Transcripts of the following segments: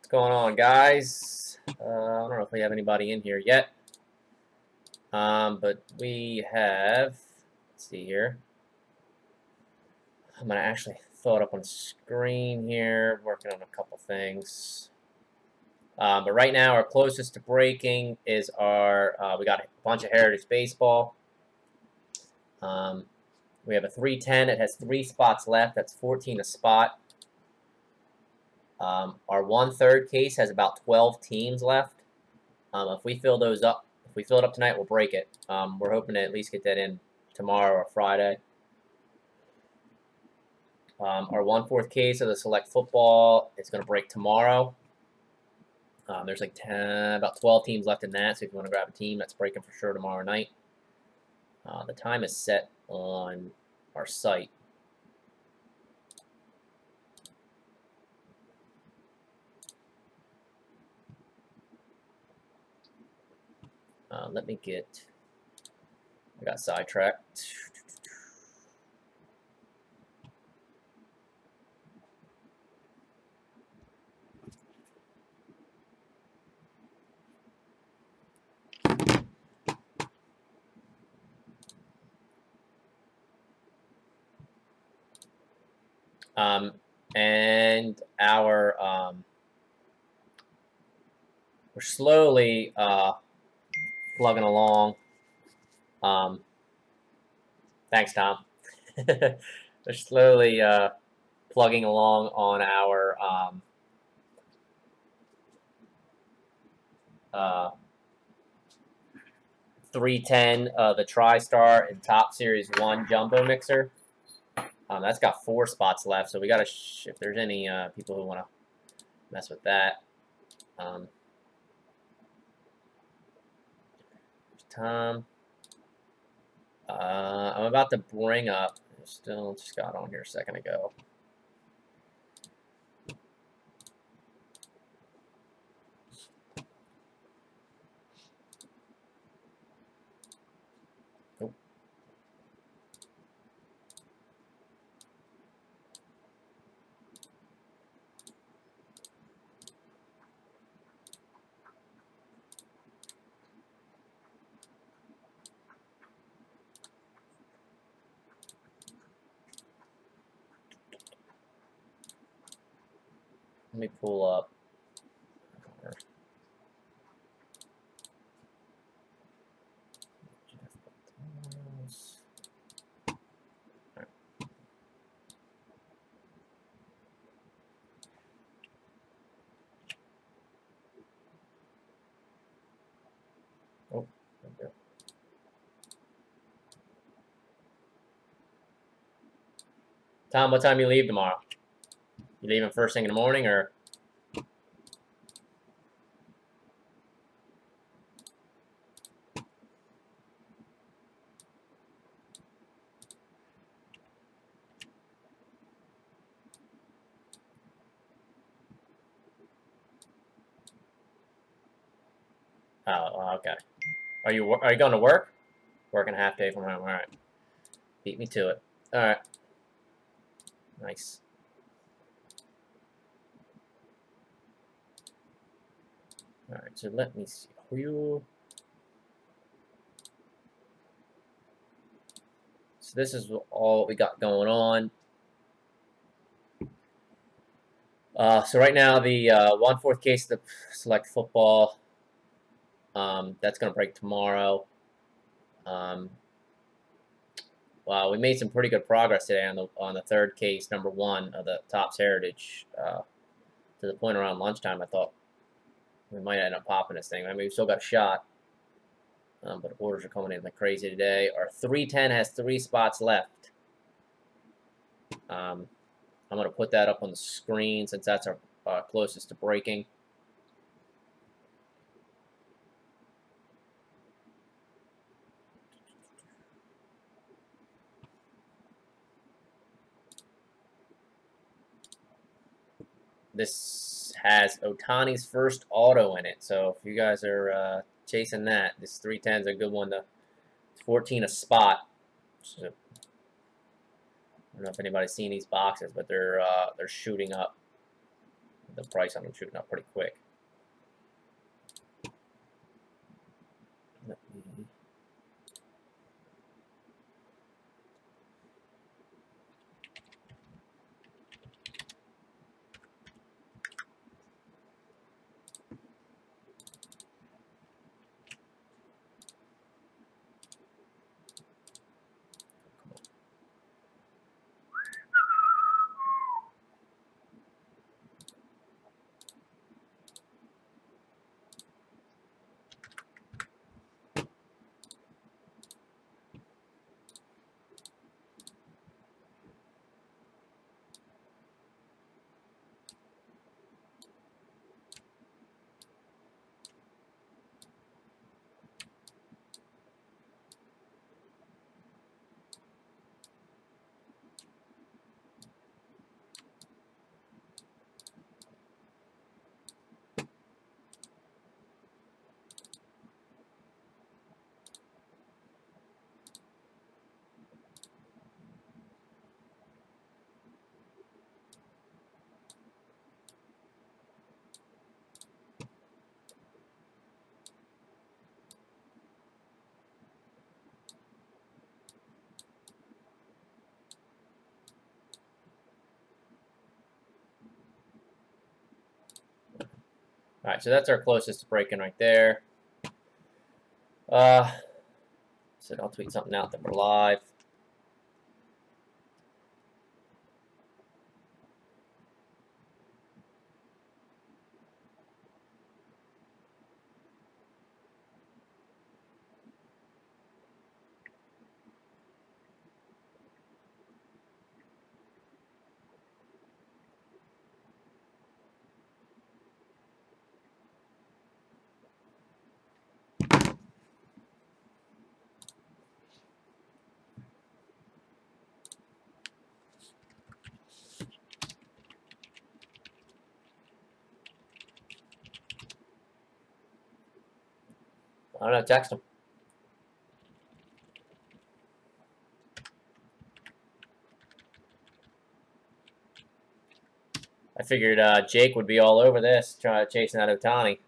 What's going on, guys? I don't know if we have anybody in here yet. But we have, let's see here. I'm going to actually throw it up on screen here, working on a couple things. But right now, our closest to breaking is our, we got a bunch of Heritage Baseball. We have a 310. It has 3 spots left. That's 14 a spot. Our 1/3 case has about 12 teams left. If we fill those up, if we fill it up tonight, we'll break it. We're hoping to at least get that in tomorrow or Friday. Our 1/4 case of the Select Football is going to break tomorrow. There's like about 12 teams left in that, so if you want to grab a team, that's breaking for sure tomorrow night. The time is set on our site. Let me get, I got sidetracked. And our, we're slowly plugging along. Thanks, Tom. They're slowly plugging along on our 310, the TriStar and Top Series 1 Jumbo Mixer. That's got 4 spots left, so we got to, if there's any people who want to mess with that. Tom. I'm about to bring up, still just got on here a second ago. Nope. Let me pull up. Oh, okay. Tom, what time you leave tomorrow? You leaving first thing in the morning, or? Oh, okay. Are you going to work? Working a half day from home. All right. Beat me to it. All right. Nice. All right. So let me see. So this is all we got going on. So right now the 1/4 case of the Select Football. That's going to break tomorrow. Wow, we made some pretty good progress today on the 3rd case, number 1 of the Topps Heritage. To the point around lunchtime, I thought we might end up popping this thing. I mean, we've still got a shot, but orders are coming in like crazy today. Our 310 has 3 spots left. I'm going to put that up on the screen since that's our closest to breaking. This has Ohtani's first auto in it, so if you guys are chasing that, this 310 is a good one. It's 14 a spot. So, I don't know if anybody's seen these boxes, but they're shooting up. the price on them shooting up pretty quick. All right, so that's our closest break-in right there. So I'll tweet something out that we're live. I don't know, text him. I figured Jake would be all over this, chasing that Ohtani.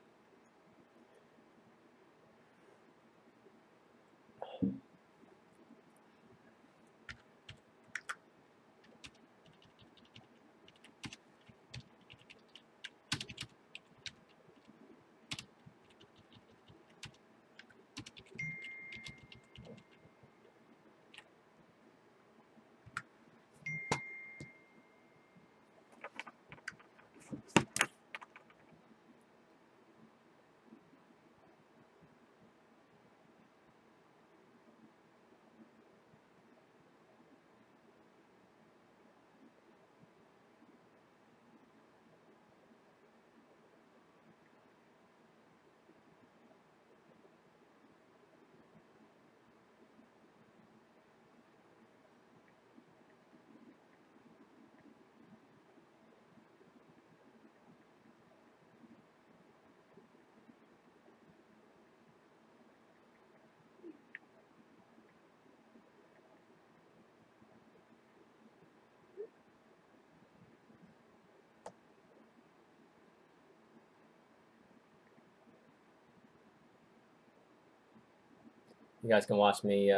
You guys can watch me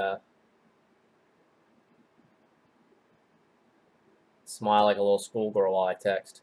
smile like a little schoolgirl while I text.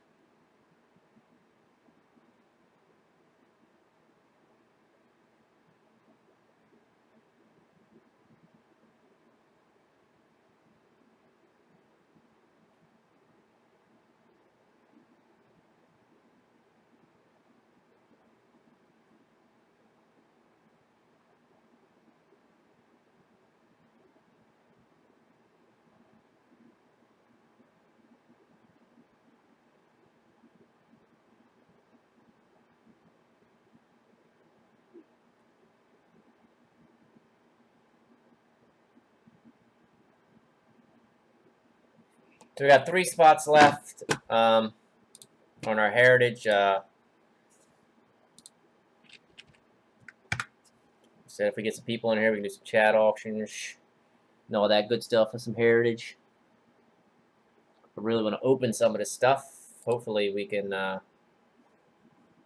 So we got 3 spots left on our Heritage. So if we get some people in here, we can do some chat auctions and all that good stuff with some Heritage. I really want to open some of this stuff. Hopefully we can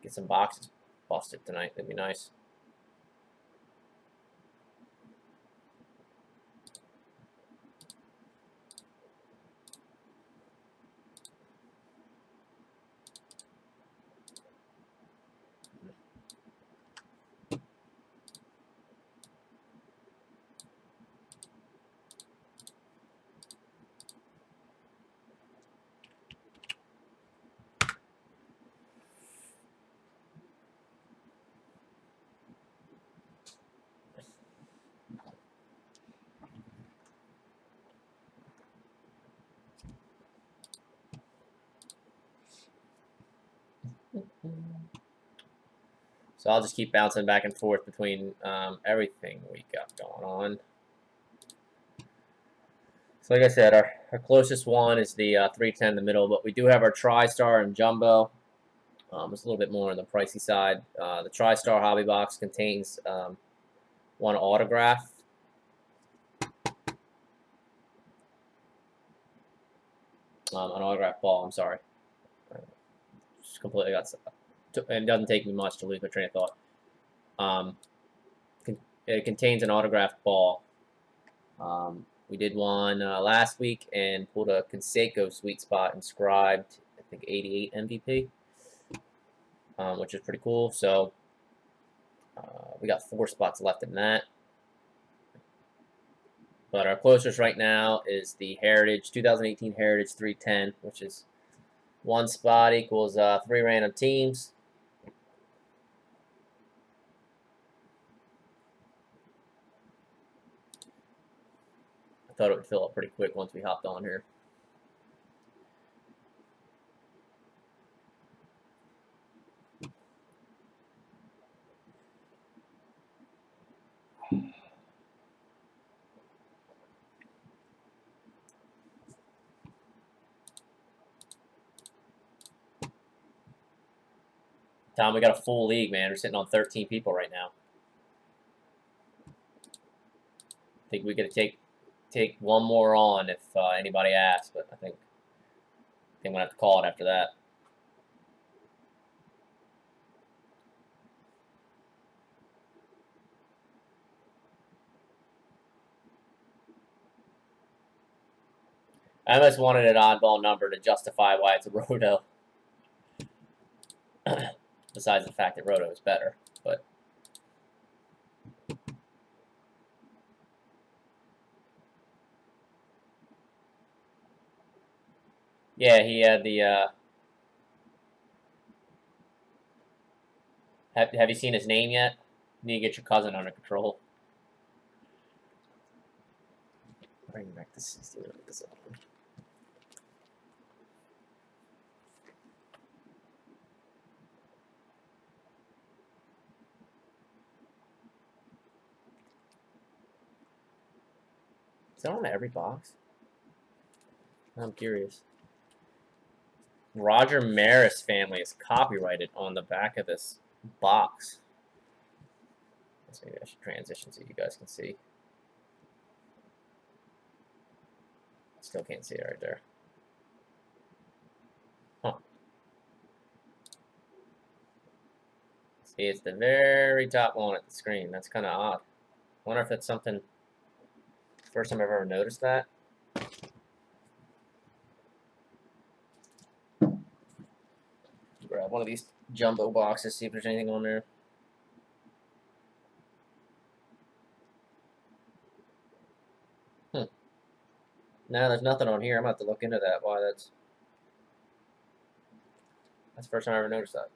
Get some boxes busted tonight. That'd be nice. So I'll just keep bouncing back and forth between everything we got going on. So like I said, our closest one is the 310 in the middle, but we do have our TriStar and Jumbo. It's a little bit more on the pricey side. The TriStar Hobby Box contains one autograph. An autograph ball, I'm sorry. Just completely got... And it doesn't take me much to lose my train of thought. It contains an autographed ball. We did one last week and pulled a Conseco sweet spot inscribed, I think 88 MVP, which is pretty cool. So we got 4 spots left in that. But our closest right now is the Heritage 2018 Heritage 310, which is 1 spot equals 3 random teams. I thought it would fill up pretty quick once we hopped on here. Tom, we got a full league, man. We're sitting on 13 people right now. I think we could take one more on if anybody asks, but I think I'm gonna have to call it after that. I almost wanted an oddball number to justify why it's a roto. Besides the fact that roto is better, but yeah, he had the. Have you seen his name yet? You need to get your cousin under control. Bring back the 60. This up. Is that on every box? I'm curious. Roger Maris family is copyrighted on the back of this box. So maybe I should transition so you guys can see. Still can't see it right there. Huh. See, it's the very top one at the screen. That's kind of odd. I wonder if that's something... First time I've ever noticed that. Grab one of these jumbo boxes, see if there's anything on there. No, there's nothing on here. I'm going to have to look into that. Why that's the first time I ever noticed that.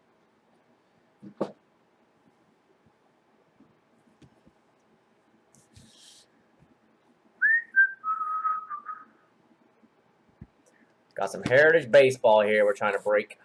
Got some Heritage baseball here we're trying to break.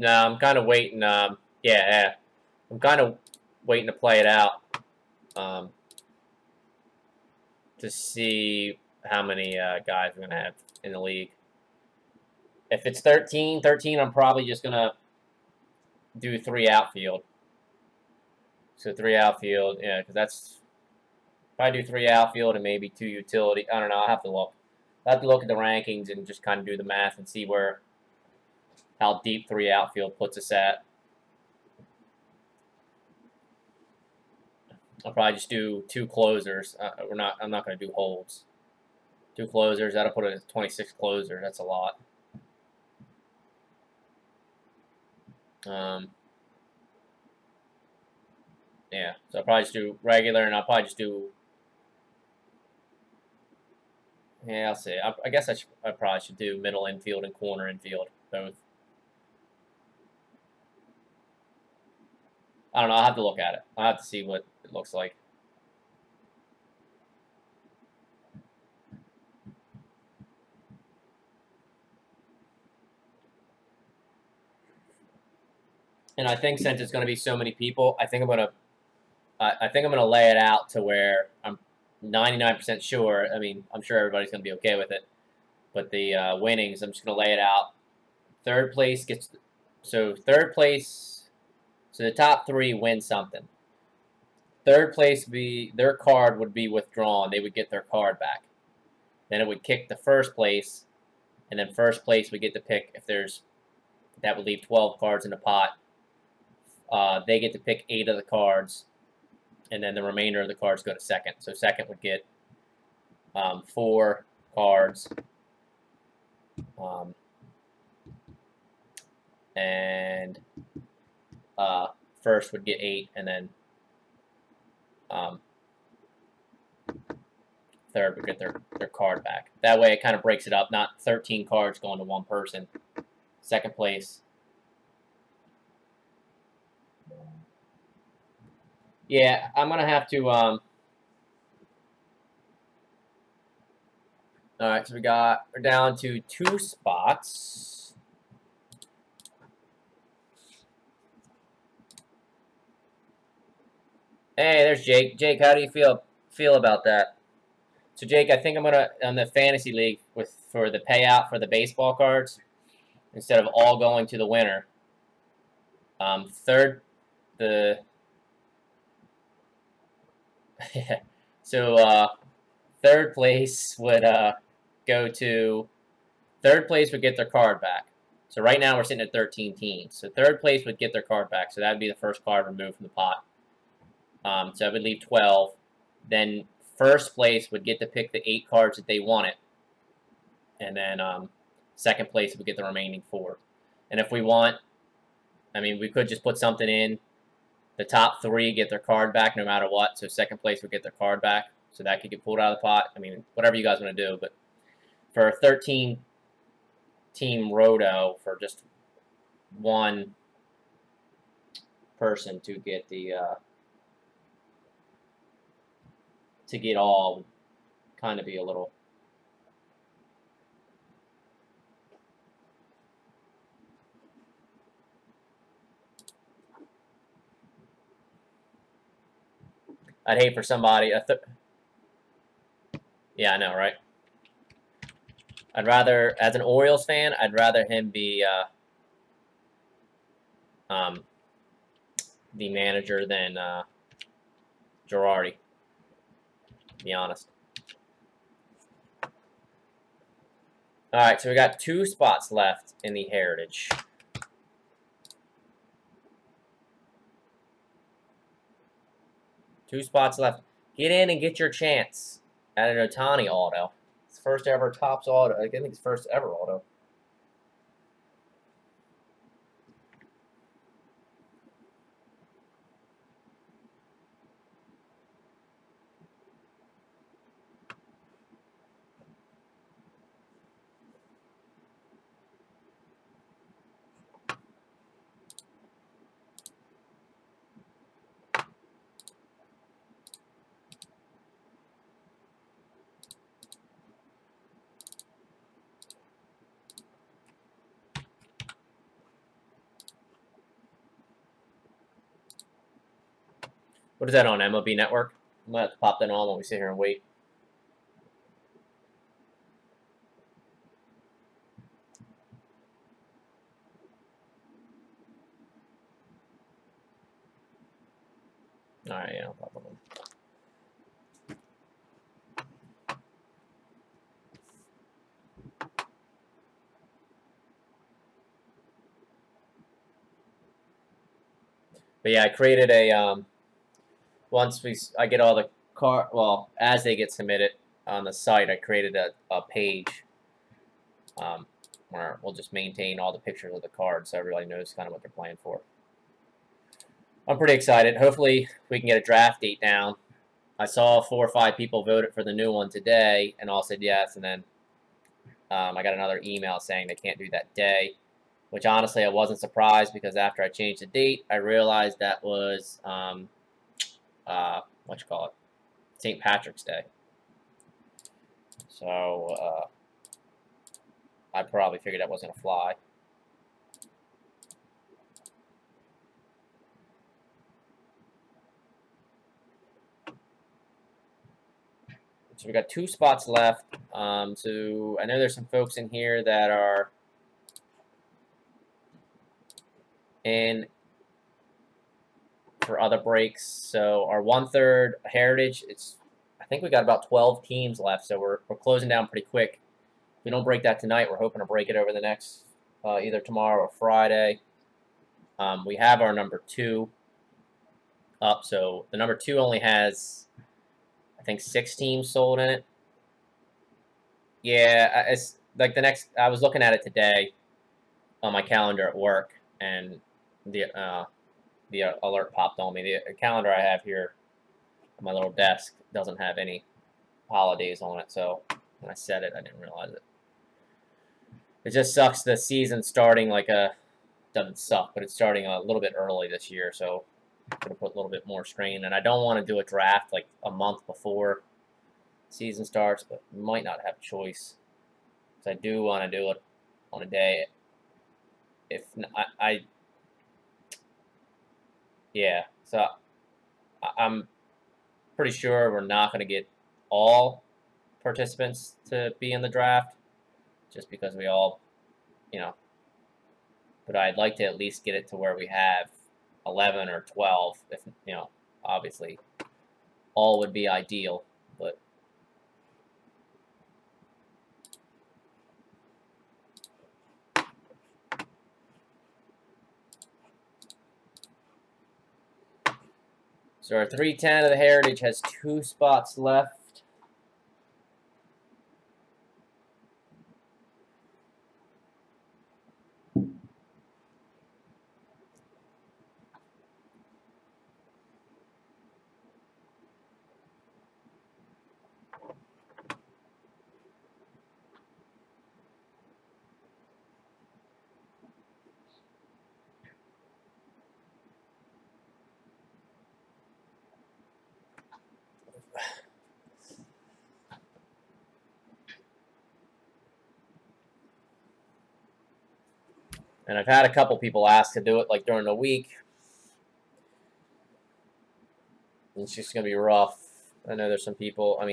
No, I'm kind of waiting. Yeah, I'm kind of waiting to play it out to see how many guys we're gonna have in the league. If it's 13, I'm probably just gonna do 3 outfield. So 3 outfield, yeah, because that's if I do 3 outfield and maybe 2 utility. I don't know. I'll have to look. I'll have to look at the rankings and just kind of do the math and see how deep 3 outfield puts us at. I'll probably just do 2 closers. I'm not going to do holds. 2 closers. That'll put it at 26 closers. That's a lot. Yeah. So I'll probably just do regular, and I'll probably just do. Yeah, I'll see. I guess I probably should do middle infield and corner infield both. I don't know. I'll have to look at it. I'll have to see what it looks like. And I think since it's going to be so many people, I think I'm gonna lay it out to where I'm 99% sure. I mean, I'm sure everybody's gonna be okay with it. But the winnings, I'm just gonna lay it out. Third place gets third place. So the top 3 win something. Third place their card would be withdrawn. They would get their card back. Then it would kick the first place, and then first place would get to pick if that would leave 12 cards in the pot. They get to pick 8 of the cards, and then the remainder of the cards go to second. So second would get 4 cards, and first would get 8, and then third would get their card back. That way it kind of breaks it up, not 13 cards going to one person. Second place. Yeah, I'm going to have to... Alright, so we're down to 2 spots. Hey, there's Jake. Jake, how do you feel about that? So Jake, I think I'm gonna on the fantasy league for the payout for the baseball cards, instead of all going to the winner. Third place would go to third place would get their card back. So right now we're sitting at 13 teams. So third place would get their card back. So that would be the first card removed from the pot. So I would leave 12. Then first place would get to pick the 8 cards that they wanted. And then second place would get the remaining 4. And if we want, I mean, we could just put something in. The top 3 get their card back no matter what. So second place would get their card back. So that could get pulled out of the pot. I mean, whatever you guys want to do. But for a 13-team roto, for just one person to get to get all would kind of be a little... I'd hate for somebody... Yeah, I know, right? I'd rather, as an Orioles fan, I'd rather him be the manager than Girardi, to be honest. Alright, so we got 2 spots left in the Heritage. Two spots left. Get in and get your chance at an Ohtani auto. It's first ever Topps auto. I think it's first ever auto. What is that on, MLB Network? I'm going to have to pop that on when we sit here and wait. Alright, yeah, I'll pop it on. But yeah, I created a, once I get all the as they get submitted on the site, I created a page where we'll just maintain all the pictures of the cards so everybody knows kind of what they're playing for. I'm pretty excited. Hopefully we can get a draft date down. I saw 4 or 5 people voted for the new one today and all said yes, and then I got another email saying they can't do that day, which honestly I wasn't surprised because after I changed the date, I realized that was St. Patrick's Day. So I probably figured that wasn't gonna fly. So we got 2 spots left. So I know there's some folks in here that are in for other breaks. So our 1/3 Heritage, I think we got about 12 teams left, so we're closing down pretty quick. If we don't break that tonight, we're hoping to break it over the next either tomorrow or Friday. We have our number 2 up, so the number 2 only has, I think, 6 teams sold in it. Yeah, it's like I was looking at it today on my calendar at work, and the alert popped on me. The calendar I have here on my little desk doesn't have any holidays on it, so when I said it, I didn't realize it. It just sucks the season starting doesn't suck, but it's starting a little bit early this year, so I'm going to put a little bit more strain. And I don't want to do a draft like a month before season starts, but we might not have a choice. So I do want to do it on a day. If yeah, so I'm pretty sure we're not going to get all participants to be in the draft, just because we all, but I'd like to at least get it to where we have 11 or 12, if, obviously all would be ideal, but so our 310 of the Heritage has 2 spots left. And I've had a couple people ask to do it like during the week. It's just going to be rough. I know there's some people, I'm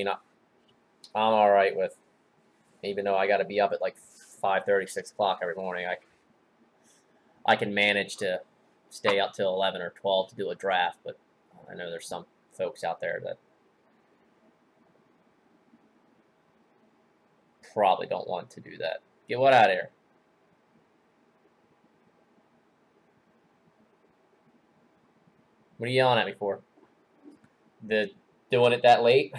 alright with, even though I got to be up at like 5:30, 6 o'clock every morning, I can manage to stay up till 11 or 12 to do a draft, but I know there's some folks out there that probably don't want to do that. Get what out of here? What are you yelling at me for? Doing it that late?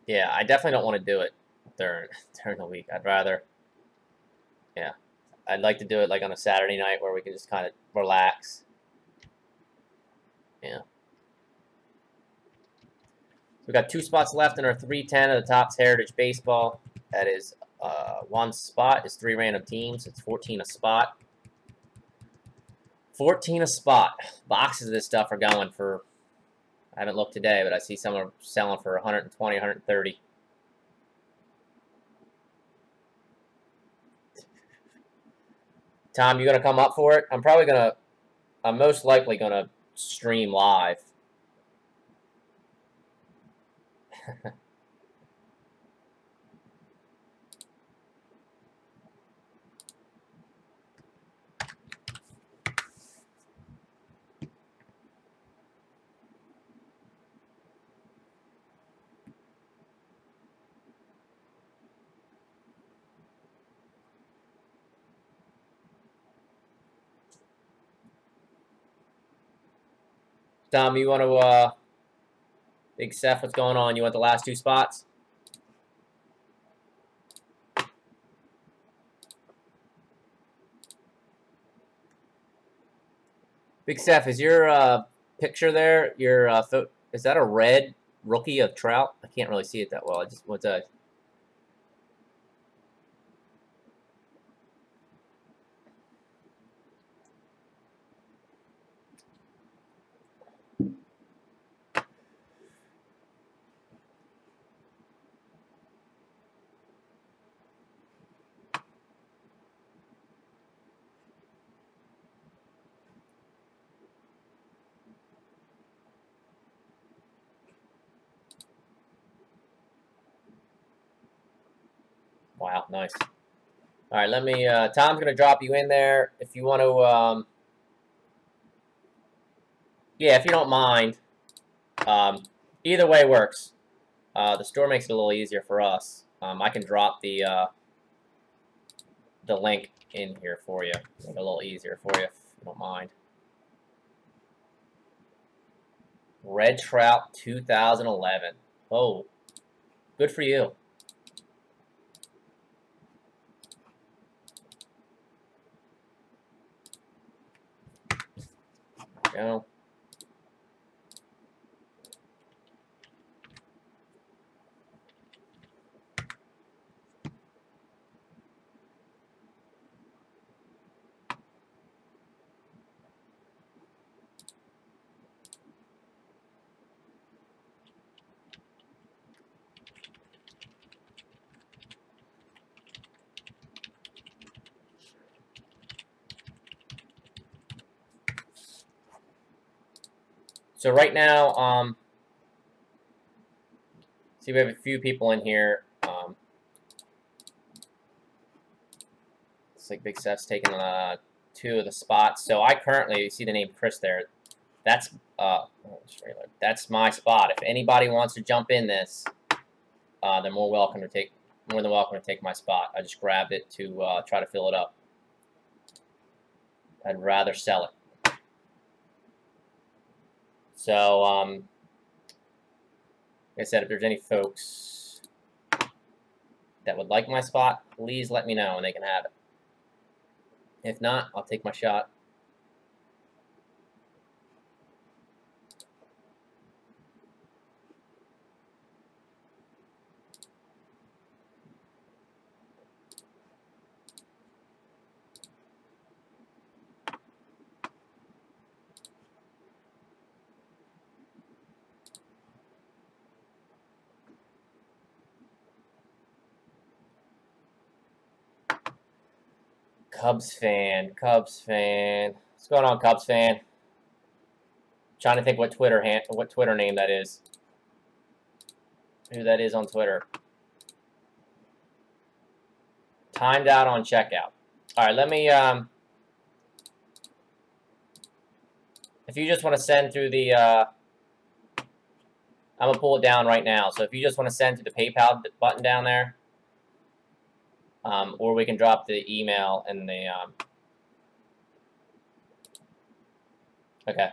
Yeah, I definitely don't want to do it during the week. I'd rather, yeah, I'd like to do it like on a Saturday night where we can just kind of relax. Yeah. We got 2 spots left in our 310 of the Topps Heritage Baseball. That is 1 spot is 3 random teams. It's 14 a spot. 14 a spot. Boxes of this stuff are going for, I haven't looked today, but I see some are selling for 120, 130. Tom, you gonna come up for it? I'm most likely gonna stream live. Tom, you want to, Big Seth, what's going on? You want the last 2 spots? Big Seth, is your picture there, is that a red rookie of Trout? I can't really see it that well. What's that? Wow, nice. All right, let me, Tom's going to drop you in there. If you want to, yeah, if you don't mind, either way works. The store makes it a little easier for us. I can drop the link in here for you. Make it a little easier for you, if you don't mind. Red Trout 2011. Oh, good for you. There you go. So right now, see, we have a few people in here. Looks like Big Seth's taking 2 of the spots. So I currently see the name Chris there. That's my spot. If anybody wants to jump in this, they're more than welcome to take my spot. I just grabbed it to try to fill it up. I'd rather sell it. So, like I said, if there's any folks that would like my spot, please let me know and they can have it. If not, I'll take my shot. Cubs fan. What's going on, Cubs fan? Trying to think what Twitter name that is. Who that is on Twitter. Timed out on checkout. All right, let me. If you just want to send through the, I'm gonna pull it down right now. So if you just want to send to the PayPal button down there. Or we can drop the email in the, okay.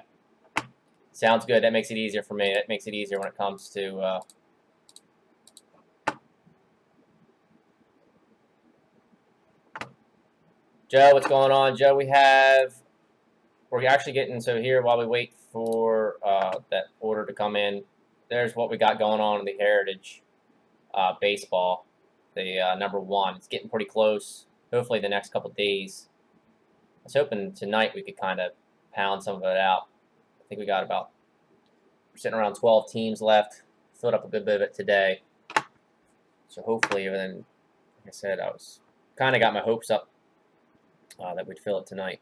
Sounds good. That makes it easier for me. That makes it easier when it comes to, Joe, what's going on? Joe, we're actually getting, so here, while we wait for that order to come in, there's what we got going on in the Heritage baseball. The number 1. It's getting pretty close. Hopefully the next couple days. I was hoping tonight we could kind of pound some of it out. I think we got about We're sitting around 12 teams left. Filled up a good bit of it today. So hopefully, then, like I said, I was kind of got my hopes up that we'd fill it tonight.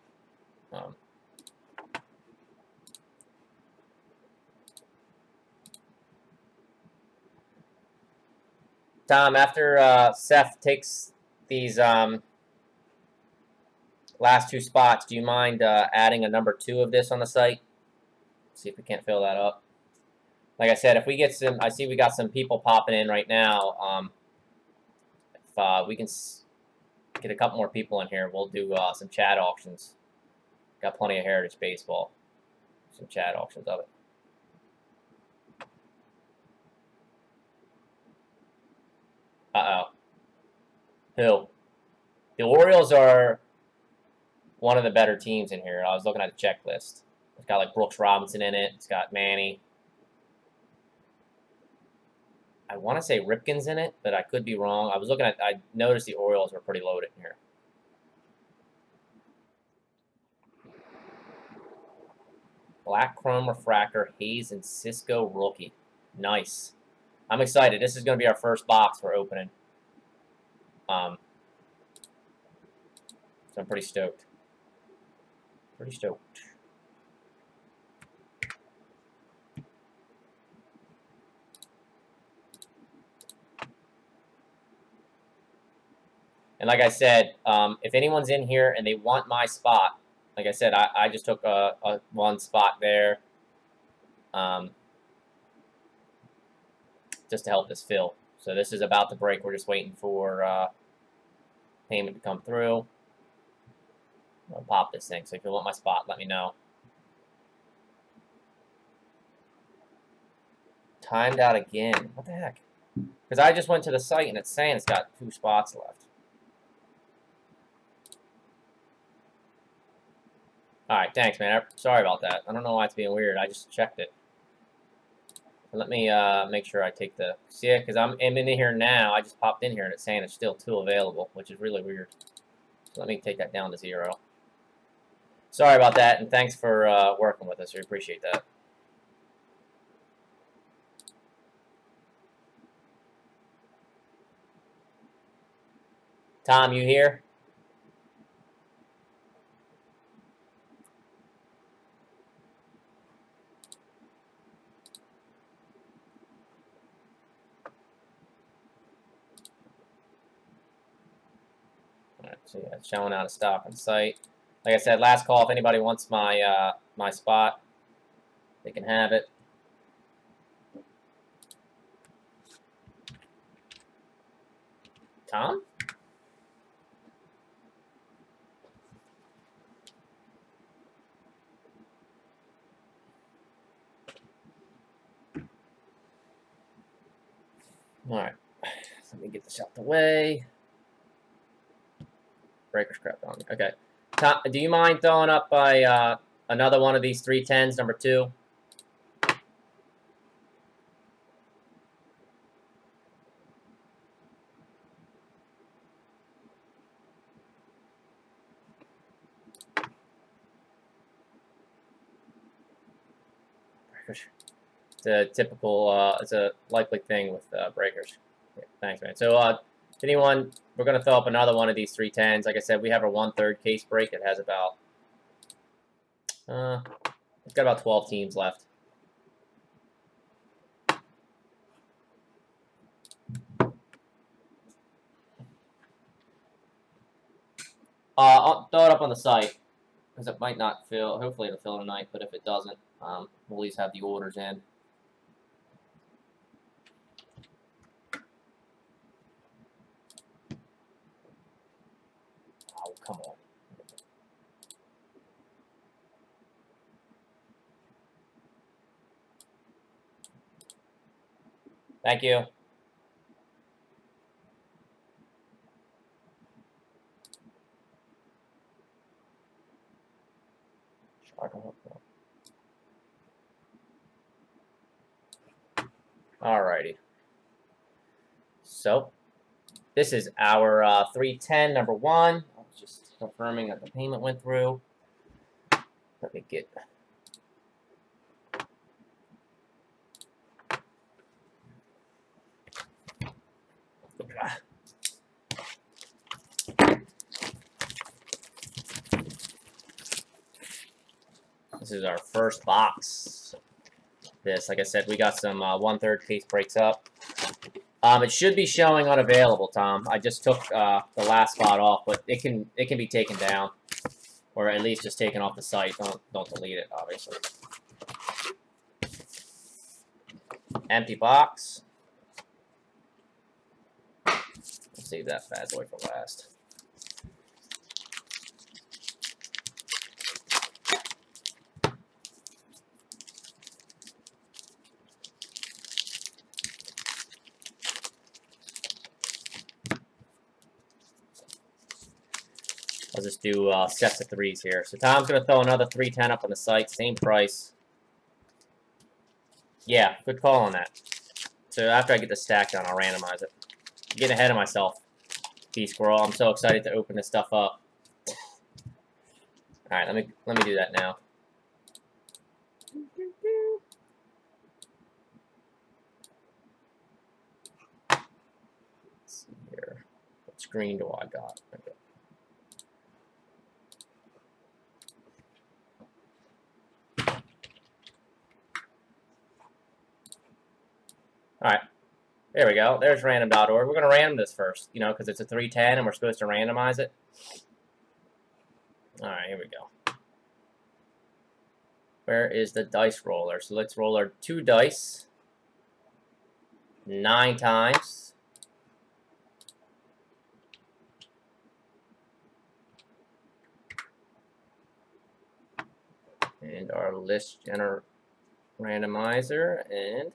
Tom, after Seth takes these last two spots, do you mind adding a number 2 of this on the site? See if we can't fill that up. Like I said, if we get some, I see we got some people popping in right now. If we can get a couple more people in here, we'll do some chat auctions. Got plenty of Heritage Baseball. Some chat auctions of it. Uh-oh. Who? The Orioles are one of the better teams in here. I was looking at the checklist. It's got like Brooks Robinson in it. It's got Manny. I want to say Ripken's in it, but I could be wrong. I noticed the Orioles were pretty loaded in here. Black Chrome Refractor, Hayes and Cisco rookie. Nice. I'm excited. This is going to be our first box we're opening. So I'm pretty stoked. Pretty stoked. And like I said, if anyone's in here and they want my spot, like I said, I just took a one spot there just to help this fill. So this is about to break. We're just waiting for payment to come through. I'll pop this thing. So if you want my spot, let me know. Timed out again. What the heck? Because I just went to the site and it's saying it's got 2 spots left. Alright, thanks, man. Sorry about that. I don't know why it's being weird. I just checked it. Let me make sure I take the... See it? Because I'm in here now. I just popped in here and it's saying it's still 2 available, which is really weird. So let me take that down to 0. Sorry about that, and thanks for working with us. We appreciate that. Tom, you here? Alright, so yeah, it's showing out of stock on site. Like I said, last call, if anybody wants my my spot, they can have it. Tom? Alright, let me get this out the way. Breaker scrapped on me. Okay. Tom, do you mind throwing up another one of these 310s, number 2? It's a typical, it's a likely thing with breakers. Yeah, thanks, man. So, if anyone, we're going to throw up another one of these 310s. Like I said, we have a 1/3 case break. It has about, it's got about 12 teams left. I'll throw it up on the site because it might not fill. Hopefully it'll fill tonight, but if it doesn't, we'll at least have the orders in. Oh, come on. Thank you. Alrighty. So, this is our 310, number 1. I was just confirming that the payment went through. Let me get... This is our first box. This, like I said, we got some 1/3 case breaks up. It should be showing unavailable, Tom. I just took the last spot off, but it can be taken down, or at least just taken off the site. Don't delete it, obviously. Empty box. Let's save that bad boy for last. I'll just do sets of 3s here. So Tom's going to throw another 310 up on the site, same price. Yeah, good call on that. So after I get the stack done, I'll randomize it. I'm getting ahead of myself, T-Squirrel. I'm so excited to open this stuff up. All right, let me do that now. Let's see here. What screen do I got? Okay. All right, there we go. There's random.org. We're going to random this first, you know, because it's a 310 and we're supposed to randomize it. All right, here we go. Where is the dice roller? So let's roll our 2 dice 9 times. And our list randomizer, and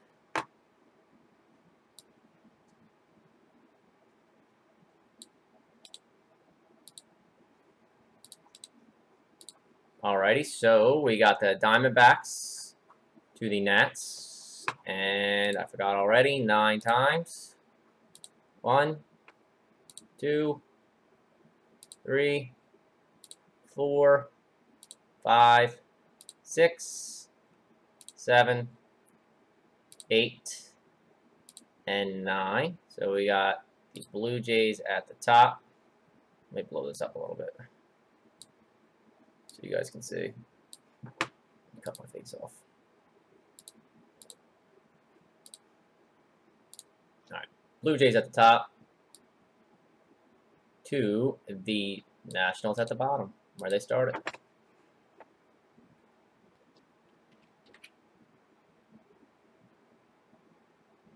alrighty, so we got the Diamondbacks to the Nats, and I forgot already, 9 times. 1, 2, 3, 4, 5, 6, 7, 8, and 9. So we got the Blue Jays at the top. Let me blow this up a little bit so you guys can see. Cut my face off. Alright, Blue Jays at the top to the Nationals at the bottom, where they started.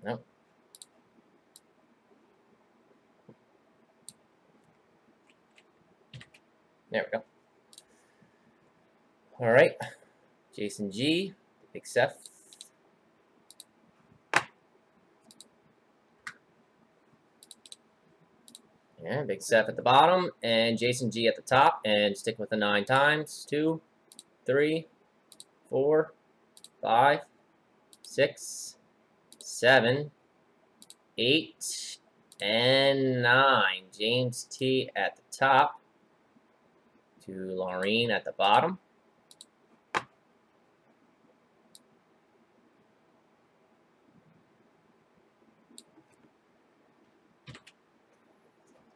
Nope. There we go. All right, Jason G, Big Seth. Yeah, Big Seth at the bottom, and Jason G at the top, and stick with the 9 times. 2, 3, 4, 5, 6, 7, 8, and 9. James T at the top to Laureen at the bottom.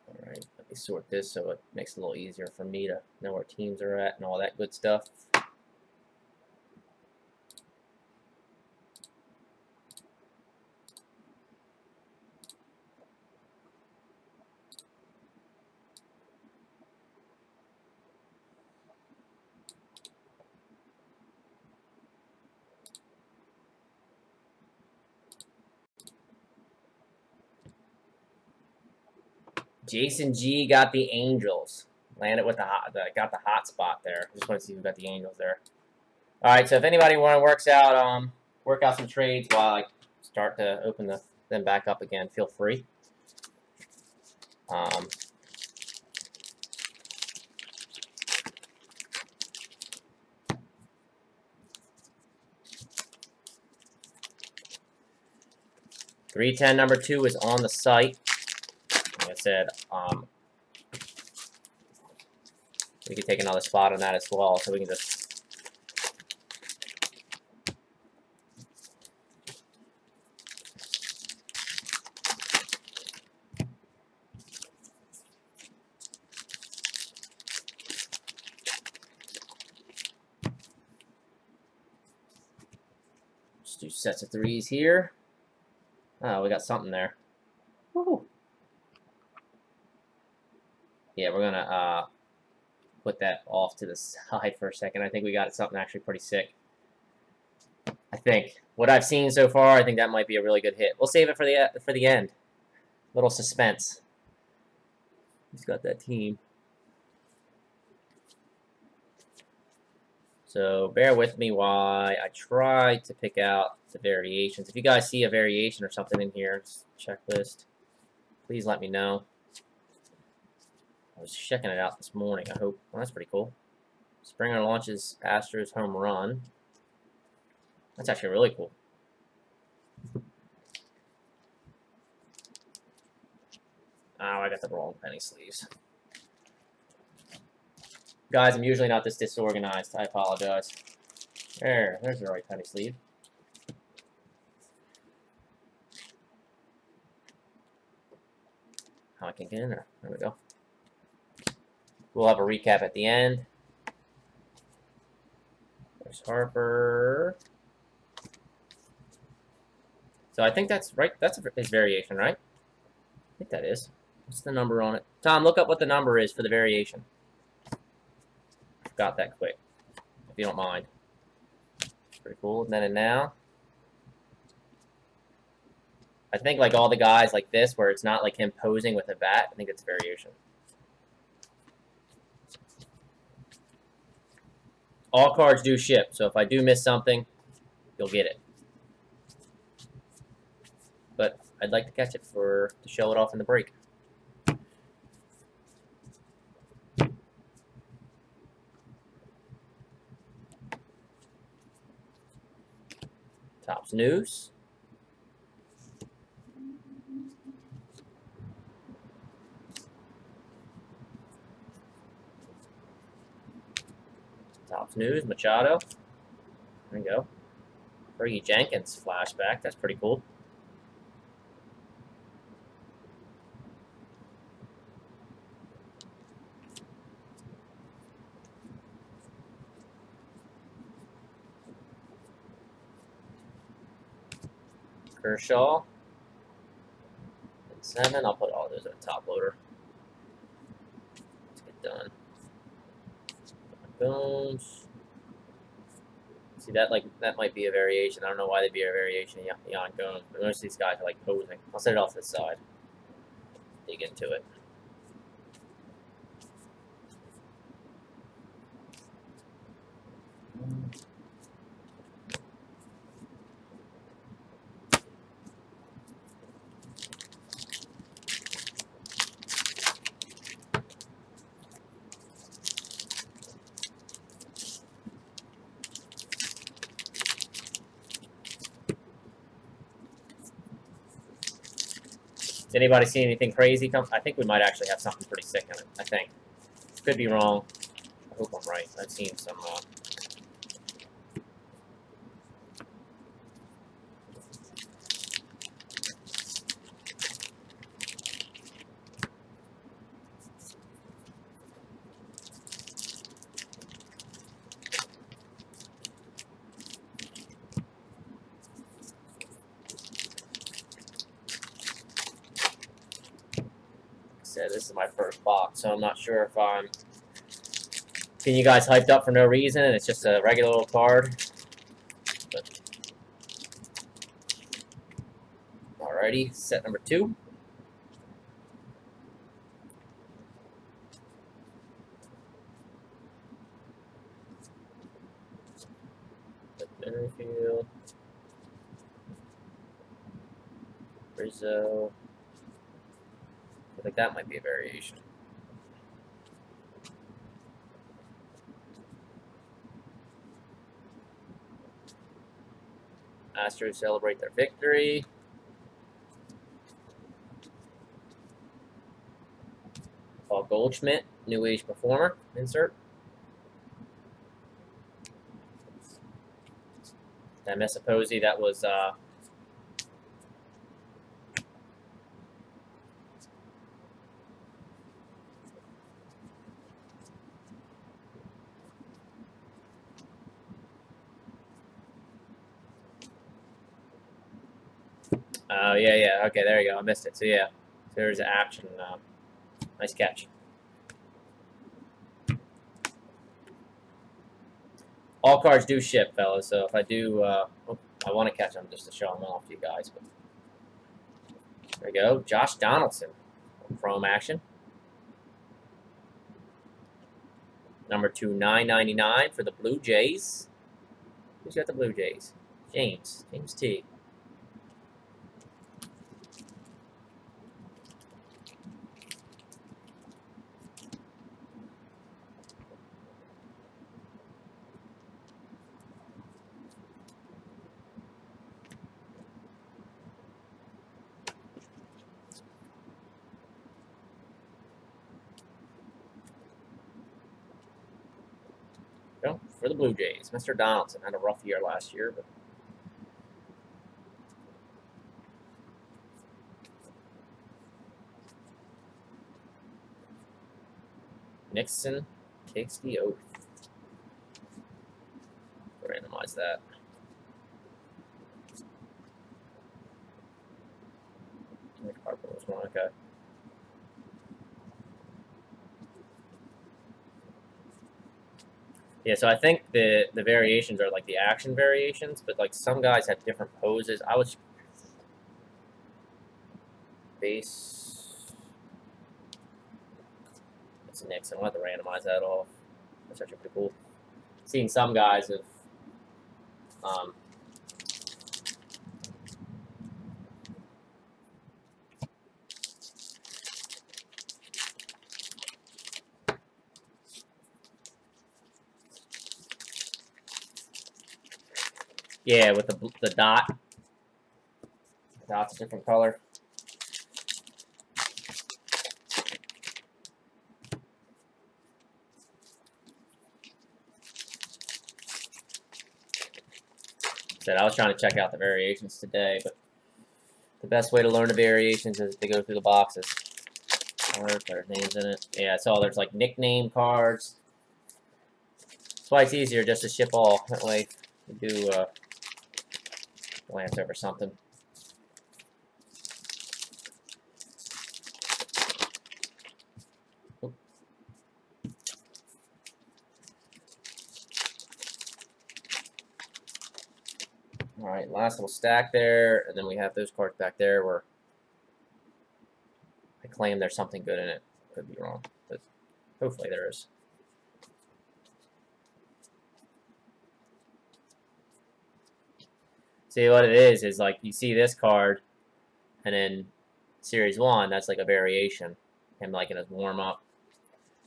All right, let me sort this so it makes it a little easier for me to know where teams are at and all that good stuff. Jason G got the Angels. Landed with got the hot spot there. Just want to see who got the Angels there. All right, so if anybody work out some trades while I start to open them back up again, feel free. 310 number 2 is on the site. Like I said, we could take another spot on that as well, so we can just 2 sets of 3s here. Oh, we got something there. Woohoo! Yeah, we're gonna put that off to the side for a second. I think we got something actually pretty sick. I think what I've seen so far, I think that might be a really good hit. We'll save it for the end. Little suspense. He's got that team. So bear with me while I try to pick out the variations. If you guys see a variation or something in here, checklist, please let me know. I was checking it out this morning. I hope. Well, that's pretty cool. Springer launches Astros home run. That's actually really cool. Oh, I got the wrong penny sleeves. Guys, I'm usually not this disorganized. I apologize. There's the right penny sleeve. How I can get in there. There we go. We'll have a recap at the end. There's Harper. So I think that's right. That's his variation, right? I think that is. What's the number on it? Tom, look up what the number is for the variation. Got that quick, if you don't mind. Pretty cool. Then and now. I think like all the guys like this, where it's not like him posing with a bat, I think it's a variation. All cards do ship, so if I do miss something, you'll get it. But I'd like to catch it to show it off in the break. Topps News. Topps News, Machado. There you go. Fergie Jenkins flashback. That's pretty cool. Kershaw. And 7. I'll put all those in a top loader. Let's get done. Bones. See that that might be a variation. I don't know why they'd be a variation of Jan Gomes, but most of these guys are like posing. I'll set it off to the side. Dig into it. Does anybody see anything crazy come? I think we might actually have something pretty sick in it. I think. Could be wrong. I hope I'm right. I've seen some. This is my first box, so I'm not sure if I'm getting you guys hyped up for no reason, and it's just a regular little card. But, alrighty, set number 2. Merrifield, Rizzo. I think that might be a variation. Astros celebrate their victory. Paul Goldschmidt, New Age Performer, insert. I miss a Posey. That was Oh, yeah, yeah. Okay, there you go. I missed it. So, yeah. So there's action. Nice catch. All cards do ship, fellas. So if I do, I want to catch them just to show them off to you guys. But there we go. Josh Donaldson. Chrome action. Number 2/999 for the Blue Jays. Who's got the Blue Jays? James T. Go for the Blue Jays. Mr. Donaldson had a rough year last year, but Nixon takes the oath. Randomize that. Okay. Yeah, so I think the variations are like the action variations, but like some guys have different poses. I was base. It's Nixon. I'll have to randomize that off. That's actually pretty cool. Seeing some guys have yeah, with the dot. The dot's a different color. Said I was trying to check out the variations today, but the best way to learn the variations is to go through the boxes. There's names in it. Yeah, I saw there's like nickname cards. That's why it's easier just to ship all. That way you do glance over something. All right, last little stack there, and then we have those cards back there where I claim there's something good in it. Could be wrong, but hopefully there is. See, what it is like you see this card, and then Series 1, that's like a variation. Him like in his warm-up.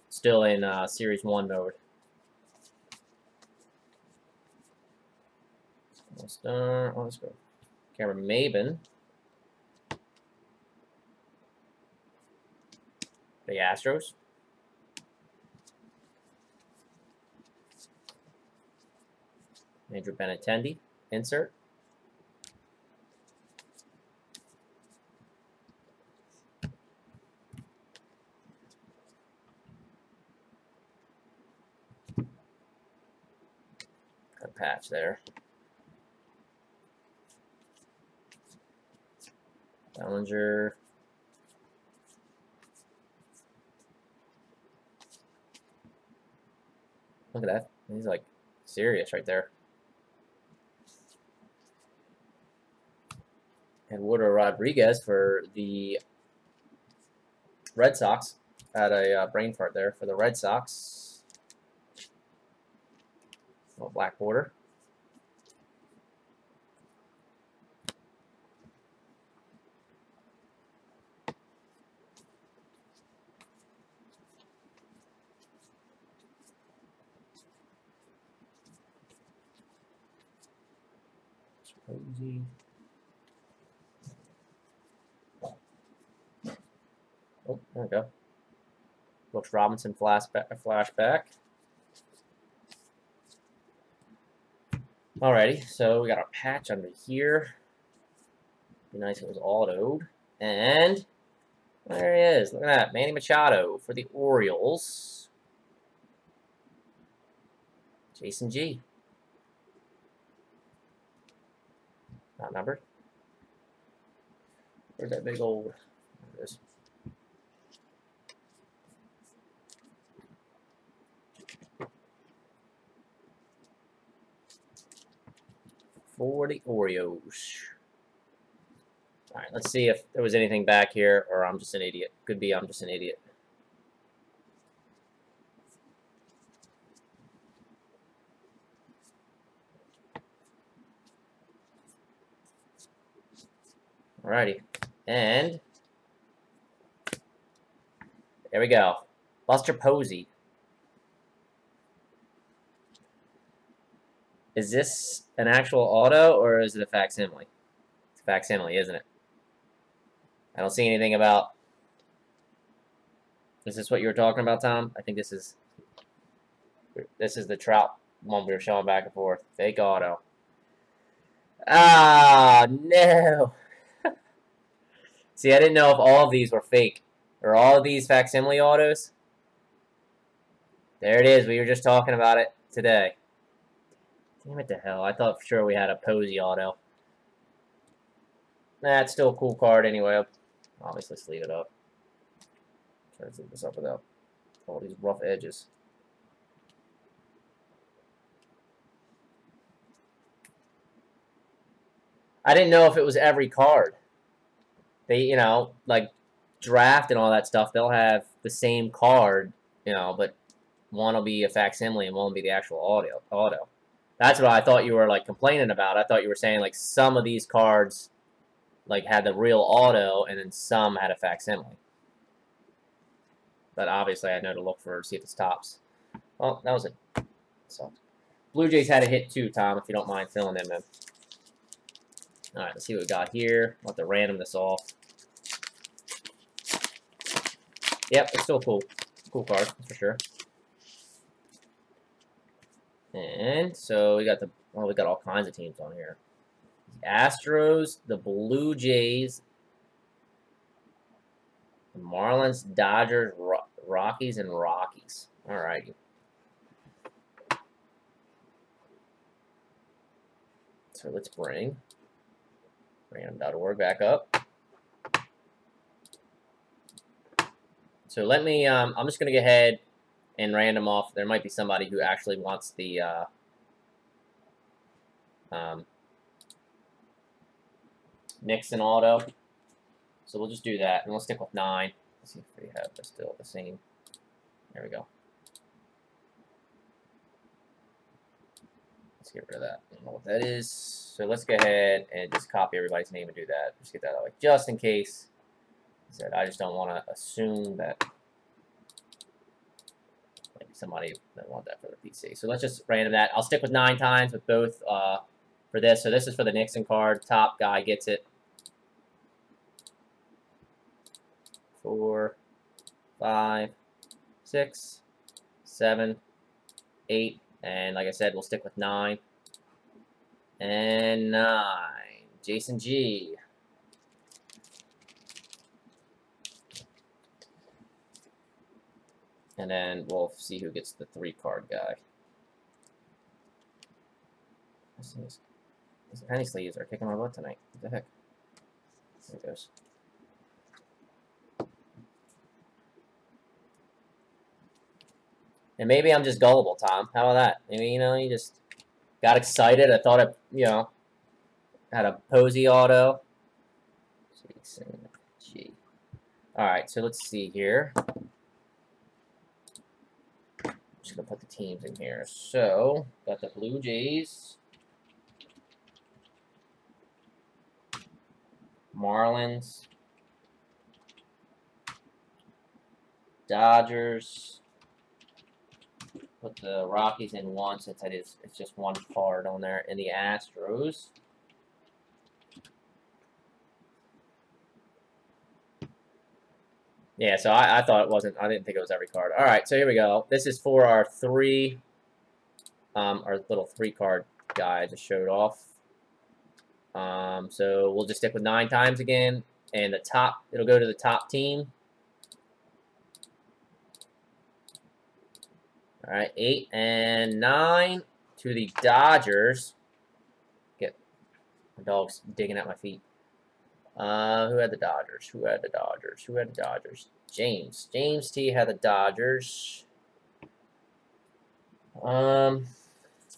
Still in Series 1 mode. Almost done. Oh, let's go. Cameron Maben. The Astros. Andrew Benintendi. Insert. Got a patch there. Bellinger. Look at that. He's like serious right there. And Eduardo Rodriguez for the Red Sox. Had a brain fart there for the Red Sox. Little black border. Posey. Oh, there we go. Brooks Robinson flashback. Alrighty, so we got our patch under here. Be nice if it was autoed. And there he is. Look at that. Manny Machado for the Orioles. Jason G. Not numbered. Where's that big old? There it is. For the Oreos. All right, let's see if there was anything back here, or I'm just an idiot. Could be I'm just an idiot. Alrighty, and there we go. Buster Posey. Is this an actual auto, or is it a facsimile? It's a facsimile, isn't it? I don't see anything about... Is this what you were talking about, Tom? I think this is the Trout one we were showing back and forth. Fake auto. Ah, no. See, I didn't know if all of these were fake. Or all of these facsimile autos. There it is. We were just talking about it today. Damn it to hell. I thought for sure we had a Posey auto. Nah, it's still a cool card anyway. I'll obviously sleeve it up. Try to sleeve this up without all these rough edges. I didn't know if it was every card. They, you know, like draft and all that stuff, they'll have the same card, you know, but one will be a facsimile and one will be the actual auto. That's what I thought you were, like, complaining about. I thought you were saying, like, some of these cards, like, had the real auto, and then some had a facsimile. But obviously I know to look for, see if it's tops. Well, that was it. So, Blue Jays had a hit too, Tom, if you don't mind filling them in. Alright, let's see what we got here. I'll have to random this off. Yep, it's still cool. Cool card, for sure. And so we got the, well, we got all kinds of teams on here. The Astros, the Blue Jays, the Marlins, Dodgers, Rockies, and Rockies. Alrighty. So let's bring random.org back up. So let me, I'm just going to go ahead and random off. There might be somebody who actually wants the Nixon auto. So we'll just do that, and we'll stick with 9. Let's see if we have still the same. There we go. Let's get rid of that. I don't know what that is. So let's go ahead and just copy everybody's name and do that. Just get that out of the way, just in case. I just don't want to assume that maybe somebody that want that for the PC. So let's just random that. I'll stick with 9 times with both for this. So this is for the Nixon card. Top guy gets it. 4, 5, 6, 7, 8, and like I said, we'll stick with 9. And 9. Jason G. And then we'll see who gets the 3-card guy. These penny sleeves are kicking my butt tonight. What the heck? There it goes. And maybe I'm just gullible, Tom. How about that? Maybe, you know, you just got excited. I thought it, you know, had a Posey auto. Jason G. Alright, so let's see here. I'm just going to put the teams in here. So, got the Blue Jays. Marlins. Dodgers. Put the Rockies in 1 since it's just 1 card on there. And the Astros. Yeah, so I thought it wasn't, I didn't think it was every card. Alright, so here we go. This is for our our little 3-card guy I just showed off. So we'll just stick with 9 times again. And the top, it'll go to the top team. Alright, 8 and 9 to the Dodgers. Get my dog's digging at my feet. Who had the Dodgers? Who had the Dodgers? Who had the Dodgers? James. James T had the Dodgers. Let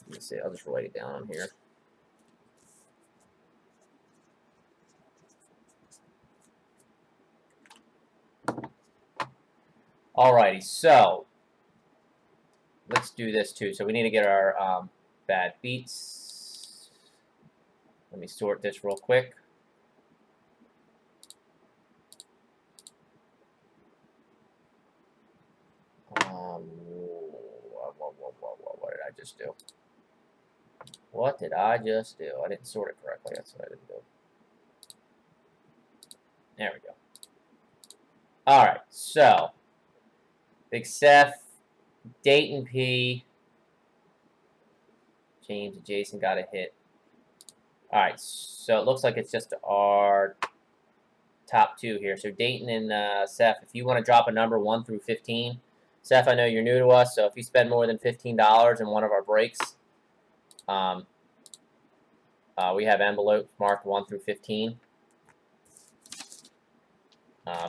me see. I'll just write it down here. Alrighty, so let's do this too. So we need to get our bad beats. Let me sort this real quick. What did I just do? What did I just do? I didn't sort it correctly. That's what I didn't do. There we go. Alright, so Big Seth, Dayton P, James and Jason got a hit. Alright, so it looks like it's just our top two here. So Dayton and Seth, if you want to drop a number 1 through 15. Seth, I know you're new to us, so if you spend more than $15 in one of our breaks, we have envelopes marked 1 through 15.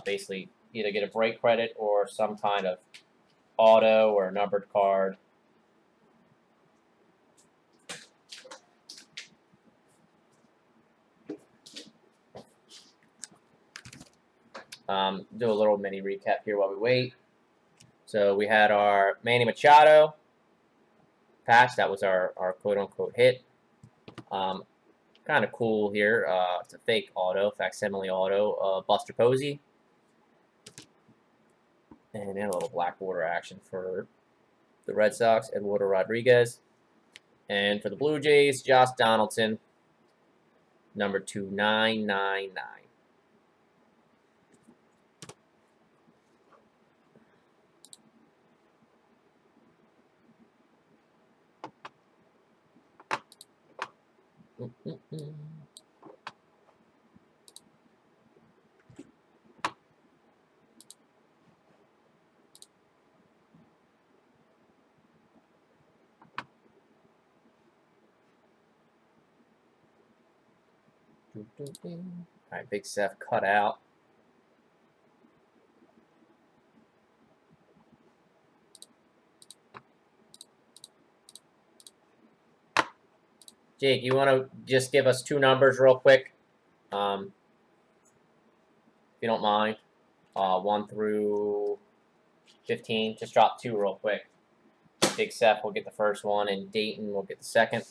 Basically, either get a break credit or some kind of auto or a numbered card. Do a little mini recap here while we wait. So we had our Manny Machado patch. That was our quote-unquote hit. Kind of cool here. It's a fake auto, facsimile auto. Buster Posey. And then a little Blackwater action for the Red Sox, Eduardo Rodriguez. And for the Blue Jays, Josh Donaldson, number 2999. Alright, Big Seth cut out. Jake, you want to just give us two numbers real quick? If you don't mind. 1 through 15. Just drop 2 real quick. Big Seth will get the first one, and Dayton will get the second.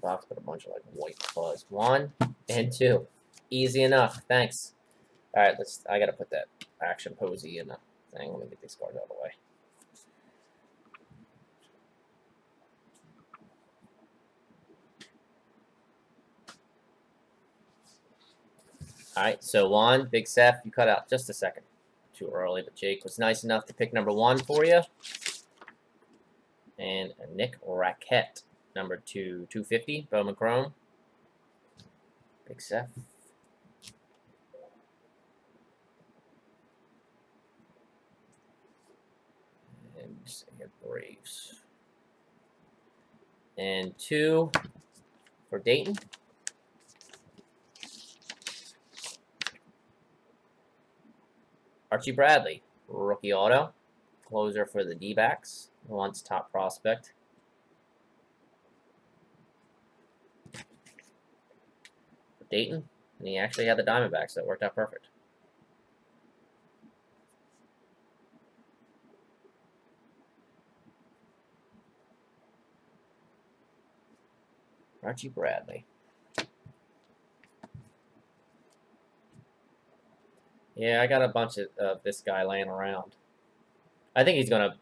Box with a bunch of like white fuzz. 1 and 2. Easy enough. Thanks. Alright, I gotta put that action Posey in the thing. Let me get these cards out of the way. Alright, so 1, Big Seth, you cut out just a second. Too early, but Jake was nice enough to pick number 1 for you. And Nick Rackett, number 250, Bowman Chrome. Big Seth. And Braves. And 2 for Dayton. Archie Bradley, rookie auto. Closer for the D-backs. Once top prospect. For Dayton. And he actually had the Diamondbacks, so it worked out perfect. Archie Bradley. Yeah, I got a bunch of this guy laying around. I think he's going to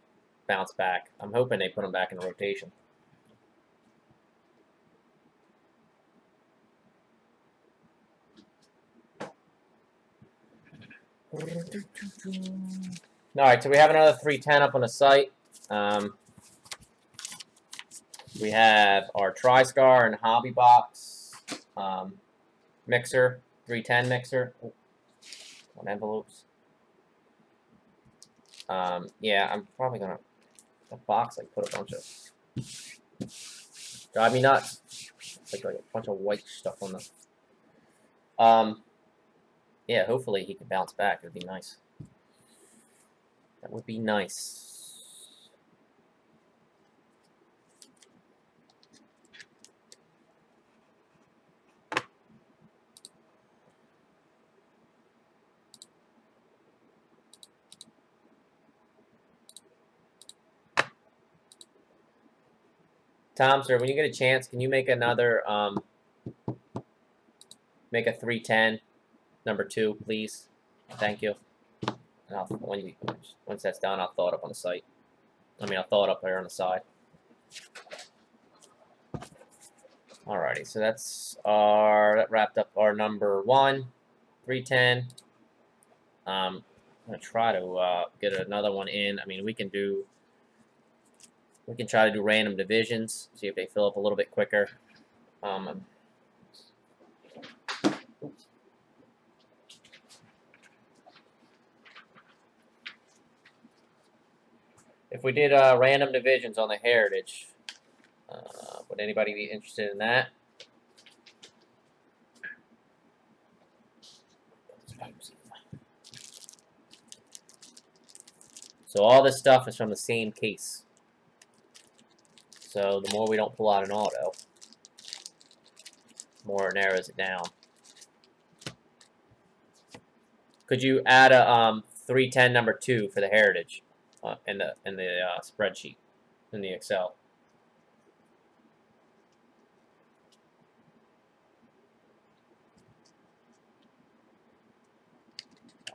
bounce back. I'm hoping they put him back in rotation. Alright, so we have another 310 up on the site. We have our TriStar and Hobby Box mixer, 310 mixer. Oh, on envelopes. Yeah, I'm probably gonna the box like put a bunch of Drive me nuts. Like a bunch of white stuff on the. Yeah, hopefully he can bounce back. It'd be nice. That would be nice. Tom, sir, when you get a chance, can you make another, make a 310, number 2, please? Thank you. And once that's done, I'll throw it up on the site. I mean, I'll throw it up there on the side. Alrighty, so that wrapped up our number 1, 310. I'm gonna try to get another one in. I mean, we can try to do random divisions, see if they fill up a little bit quicker. If we did random divisions on the Heritage, would anybody be interested in that? So all this stuff is from the same case. So the more we don't pull out an auto, the more it narrows it down. Could you add a 310 number 2 for the Heritage in the spreadsheet in the Excel?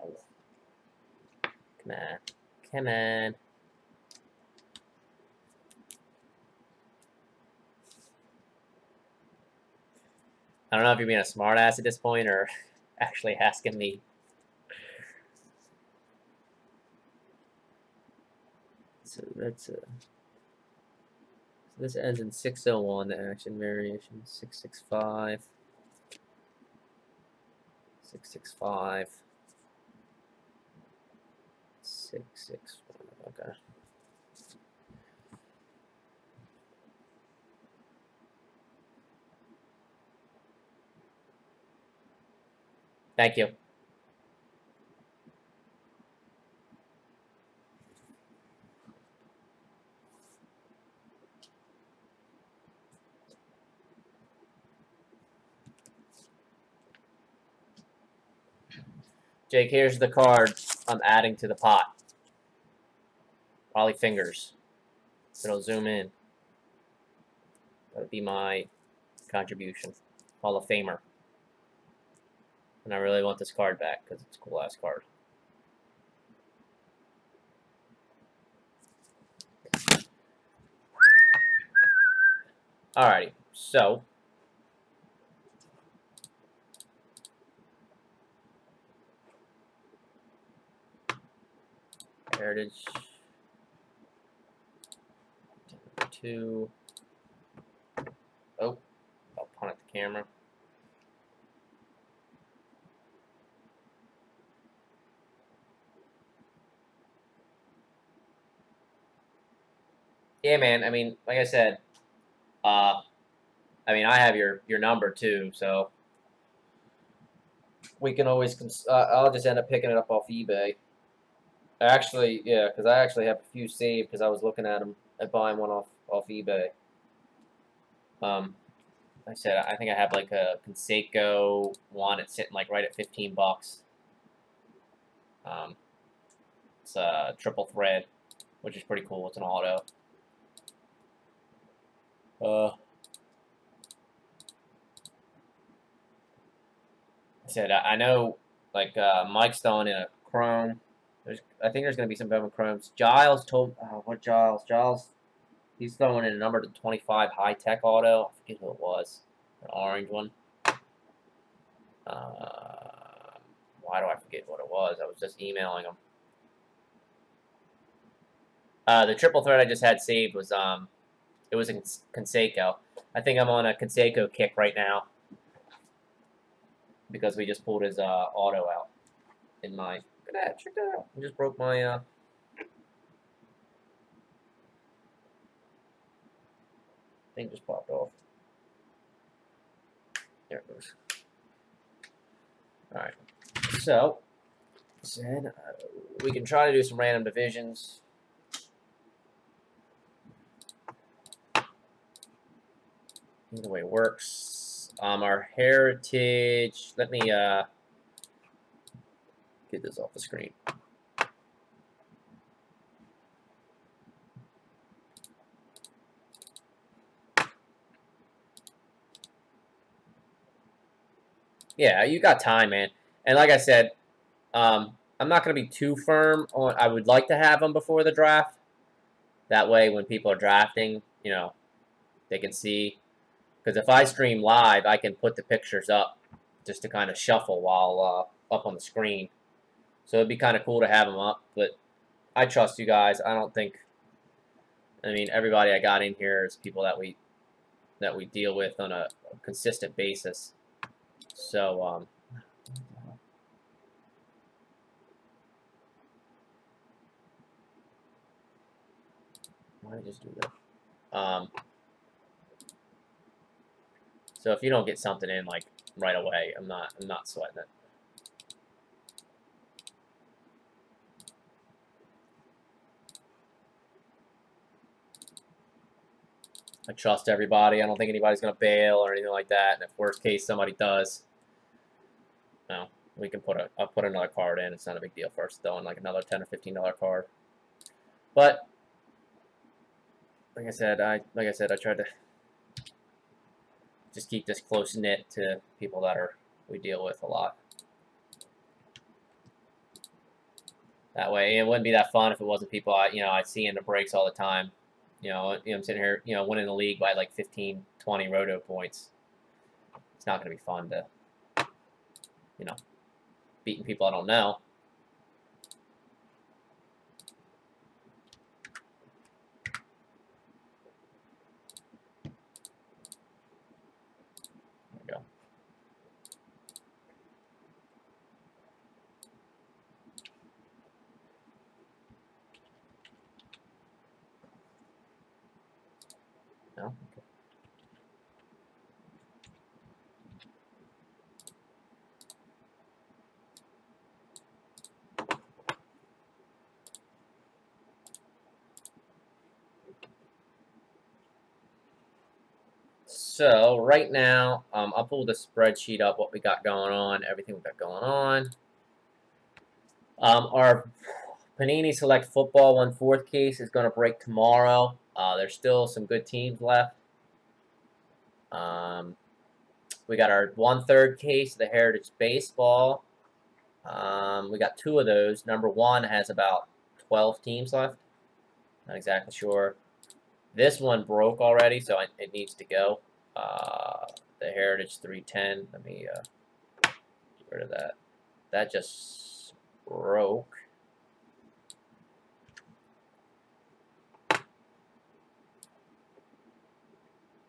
Oh. Come on, come on. I don't know if you're being a smartass at this point or actually asking me. So that's so this ends in 601, the action variation, 665, 665, 665, okay. Thank you. Jake, here's the card I'm adding to the pot. Probably fingers. It'll zoom in. That'll be my contribution. Hall of Famer. And I really want this card back because it's a cool ass card. Alrighty, so Heritage 2. Oh, I'll punt at the camera. Yeah, man. I mean, like I said, I mean, I have your number too, so we can always. I'll just end up picking it up off eBay. Actually, yeah, because I actually have a few saved because I was looking at them at buying one off eBay. Like I said, I think I have like a Conseco one. It's sitting like right at $15. It's a triple thread, which is pretty cool. It's an auto. I said I know like Mike's throwing in a chrome. I think there's gonna be some Bowman chromes. Giles told what Giles? Giles, he's throwing in a number to 25 high tech auto. I forget who it was. An orange one. Why do I forget what it was? I was just emailing him. The triple threat I just had saved was it was a Conseco. I think I'm on a Conseco kick right now because we just pulled his auto out in my. Look at that! Check that out. I just broke my. Thing just popped off. There it goes. Alright. So, then, we can try to do some random divisions. Either way works. Our heritage. Let me get this off the screen. Yeah, you got time, man. And like I said, I'm not going to be too firm on. I would like to have them before the draft. That way, when people are drafting, you know, they can see. Because if I stream live, I can put the pictures up just to kind of shuffle while up on the screen. So it'd be kind of cool to have them up. But I trust you guys. I don't think. I mean, everybody I got in here is people that we deal with on a consistent basis. So why did I just do that? So if you don't get something in like right away, I'm not sweating it. I trust everybody. I don't think anybody's gonna bail or anything like that. And if worst case somebody does, no, we can I'll put another card in. It's not a big deal for us throwing like another $10 or $15 card. But like I said, I tried to just keep this close knit to people that we deal with a lot. That way, it wouldn't be that fun if it wasn't people I see in the breaks all the time. I'm sitting here, winning the league by like 15, 20 roto points. It's not going to be fun to, beating people I don't know. There we go. No? Okay. So right now, I'll pull the spreadsheet up, what we got going on, everything we got going on. Our Panini Select Football 1/4 case is going to break tomorrow. There's still some good teams left. We got our 1/3 case of the Heritage Baseball. We got 2 of those. Number 1 has about 12 teams left. Not exactly sure. This one broke already, so it needs to go. The Heritage 310. Let me get rid of that. That just broke.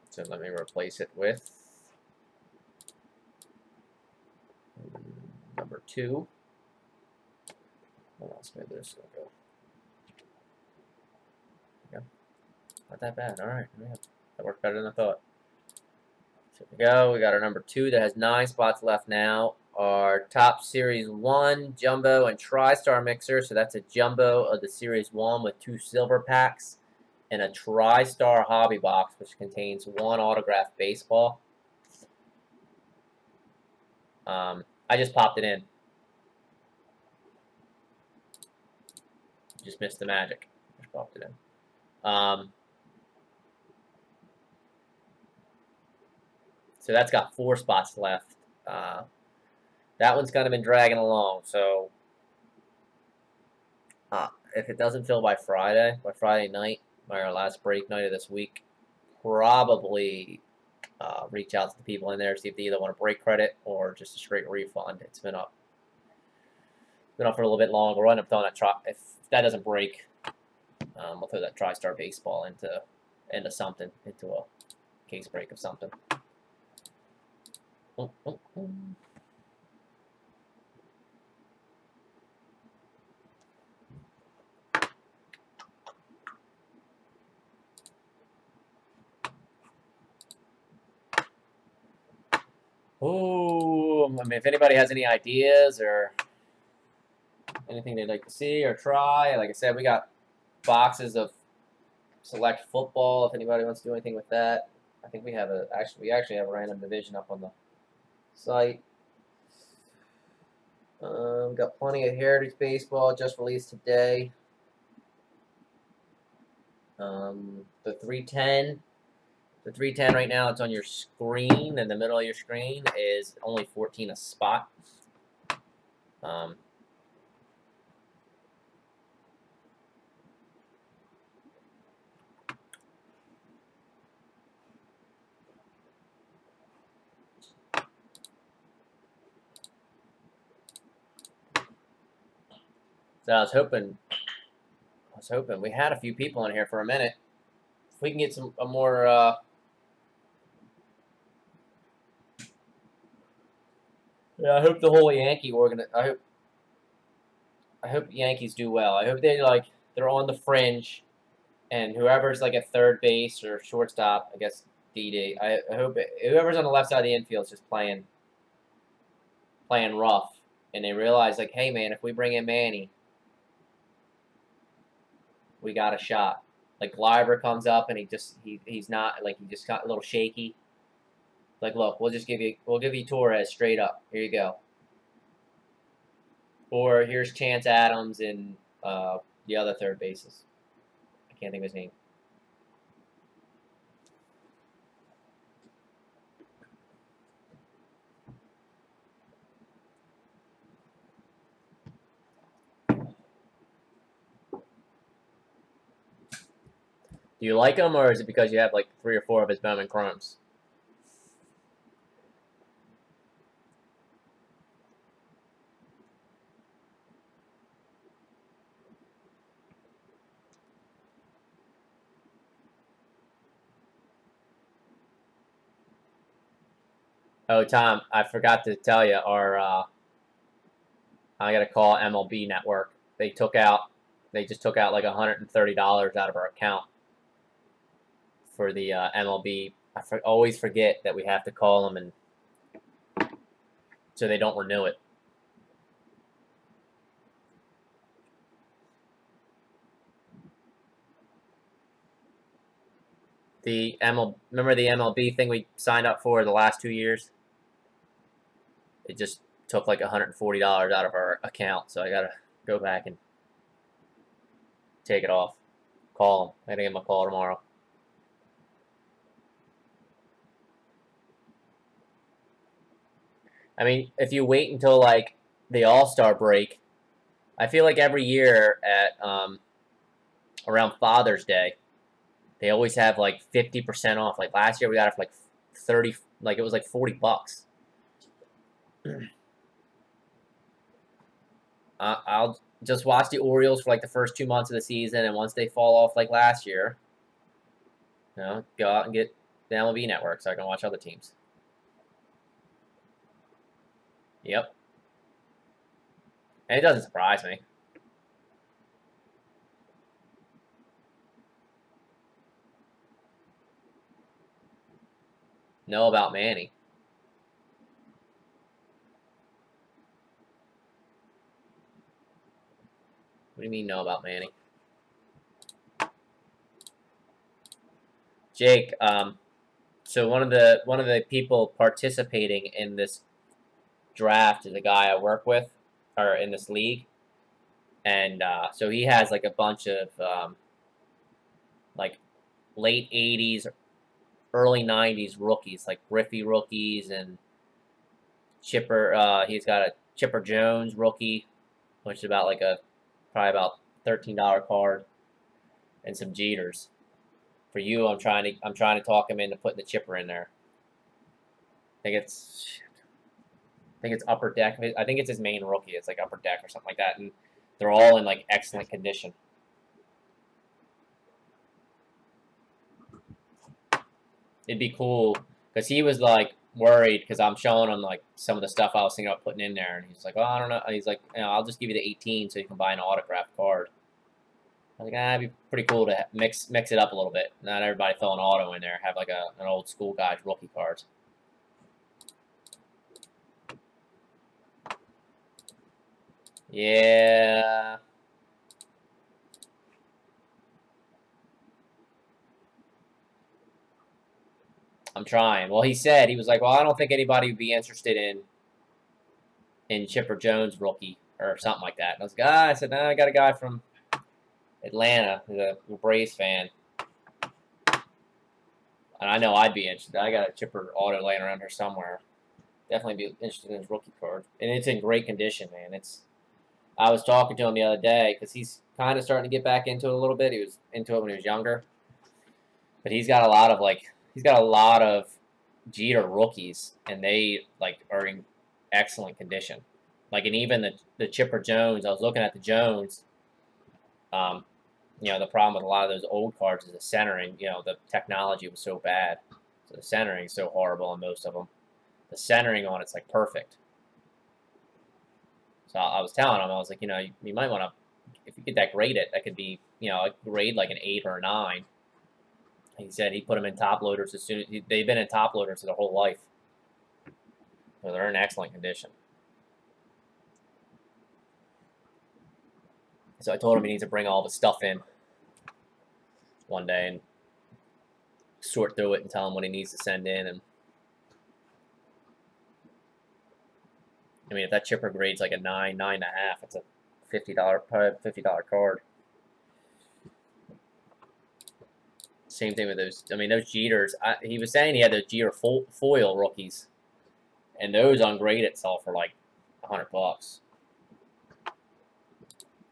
So let me replace it with number 2. What else? Maybe this will go. Yeah. Not that bad. All right. Yeah. That worked better than I thought. So we go. We got our number 2 that has 9 spots left now. Our top Series 1 Jumbo and TriStar mixer. So that's a Jumbo of the Series 1 with 2 silver packs. And a TriStar hobby box, which contains 1 autographed baseball. I just popped it in. Just missed the magic. Just popped it in. So that's got 4 spots left. That one's kind of been dragging along. So if it doesn't fill by Friday night, by our last break night of this week, probably reach out to the people in there, see if they either want a break credit or just a straight refund. It's been up for a little bit longer. We'll end up throwing that if that doesn't break, we'll throw that TriStar baseball into something, into a case break of something. Ooh, I mean, if anybody has any ideas or anything they'd like to see or try, like I said, we got boxes of select football. If anybody wants to do anything with that, I think we have we actually have a random division up on the site. Got plenty of Heritage Baseball just released today. The 310. The 310 right now, it's on your screen. In the middle of your screen is only 14 a spot. So I was hoping we had a few people in here for a minute. If we can get a more yeah, I hope the whole Yankee I hope Yankees do well. I hope they're on the fringe, and whoever's like at third base or shortstop, I guess DD. I hope whoever's on the left side of the infield is just playing rough, and they realize like, hey man, if we bring in Manny, we got a shot. Like Gleiber comes up and he's not like he just got a little shaky. Like, look, we'll give you Torres straight up. Here you go. Or here's Chance Adams and the other third bases. I can't think of his name. Do you like him, or is it because you have like 3 or 4 of his Bowman Chromes? Oh, Tom, I forgot to tell you, I got to call MLB Network. They just took out like $130 out of our account for the MLB. I always forget that we have to call them, and so they don't renew it. Remember the MLB thing we signed up for the last 2 years? It just took like $140 out of our account, so I gotta go back and take it off. Call them. I gotta give them a call tomorrow. I mean, if you wait until like the All-Star break, I feel like every year at around Father's Day, they always have like 50% off. Like last year, we got it for like 30, like it was like $40. I'll just watch the Orioles for like the first 2 months of the season, and once they fall off like last year, go out and get the MLB Network so I can watch other teams. Yep. And it doesn't surprise me. Know about Manny. What do you mean know about Manny? Jake, so one of the people participating in this draft is a guy I work with, or in this league, and so he has like a bunch of like late '80s, early '90s rookies, like Griffey rookies and Chipper. He's got a Chipper Jones rookie, which is about probably about $13 card, and some Jeters. For you, I'm trying to talk him into putting the Chipper in there. I think it's Upper Deck. I think it's his main rookie. It's like Upper Deck or something like that, and they're all in like excellent condition. It'd be cool because he was like worried because I'm showing him like some of the stuff I was thinking about putting in there, and he's like, "Oh, I don't know." And he's like, "I'll just give you the 18 so you can buy an autographed card." I was like, "It'd be pretty cool to mix it up a little bit. Not everybody throw an auto in there. Have like an old school guy's rookie cards." Yeah. I'm trying. Well, he said, he was like, well, I don't think anybody would be interested in Chipper Jones rookie or something like that. And I was like, I said, I got a guy from Atlanta who's a Braves fan. And I know I'd be interested. I got a Chipper auto laying around here somewhere. Definitely be interested in his rookie card. And it's in great condition, man. I was talking to him the other day because he's kind of starting to get back into it a little bit. He was into it when he was younger. But he's got a lot of Jeter rookies, and they are in excellent condition. And even the Chipper Jones, I was looking at the Jones. The problem with a lot of those old cards is the centering. The technology was so bad, so the centering is so horrible on most of them. The centering on it's perfect. So I was telling him, I was like, you might want to, if you get that graded, that could be, a grade like an 8 or a 9. He said he put them in top loaders as soon as they've been in top loaders their whole life. So they're in excellent condition. So I told him he needs to bring all the stuff in one day and sort through it and tell him what he needs to send in. And I mean, if that chipper grade's like a 9, 9.5, it's a $50 card. Same thing with those. I mean, those Jeters. He was saying he had those Jeter foil rookies, and those ungraded sell for like $100. I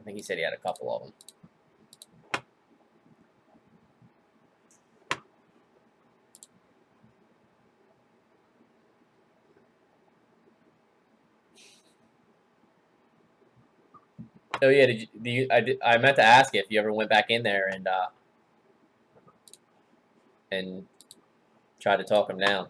think he said he had a couple of them. Oh yeah, I meant to ask you if you ever went back in there and tried to talk him down.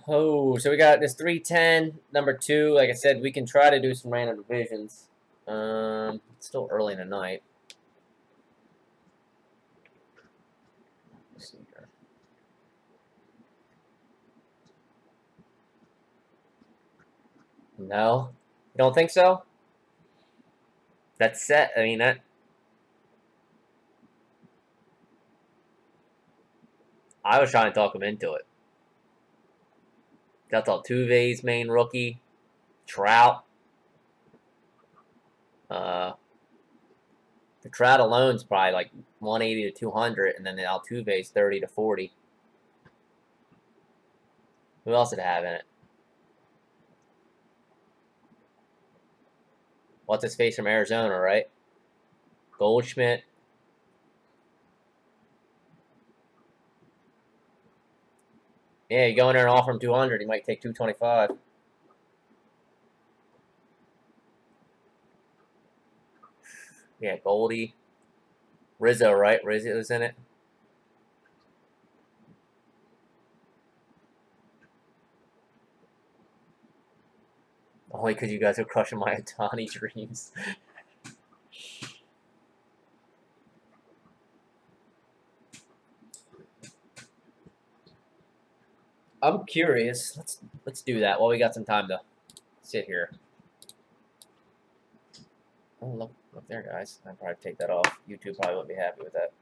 Oh, so we got this 310, number 2. Like I said, we can try to do some random divisions. It's still early in the night. Let's see here. No? You don't think so? That's set. I mean, I was trying to talk him into it. Got Altuve's main rookie. Trout. The Trout alone's probably like 180 to 200, and then the Altuve's 30 to 40. Who else did it have in it? What's his face from Arizona, right? Goldschmidt. Yeah, you go in there and offer him 200, he might take 225. Yeah, Goldie. Rizzo, right? Rizzo's in it. Only because you guys are crushing my Ohtani dreams. I'm curious. Let's do that while we got some time to sit here. Oh, look there, guys. I'd probably take that off. YouTube probably wouldn't be happy with that.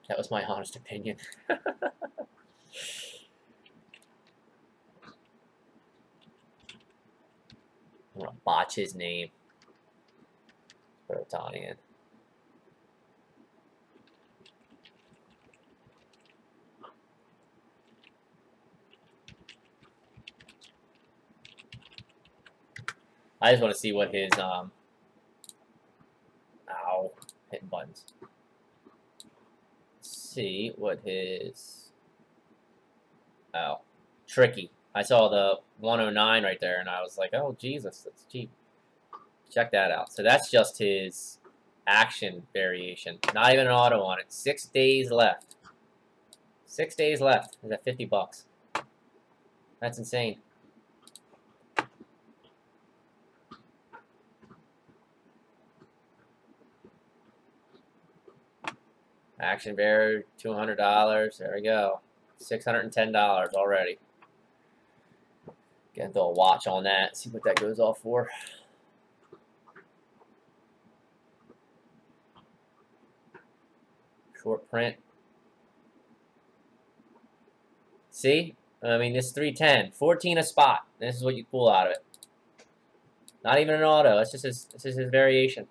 That was my honest opinion. I'm gonna botch his name. Put Ohtani in. I just want to see what his ow, hitting buttons. See what his tricky. I saw the 109 right there, and I was like, oh Jesus, that's cheap. Check that out. So that's just his action variation. Not even an auto on it. 6 days left. 6 days left. Is at $50. That's insane. Action bear, $200. There we go. $610 already. Get a little watch on that. See what that goes off for. Short print. See? I mean, this 310. 14 a spot. This is what you pull out of it. Not even an auto. It's just his variation.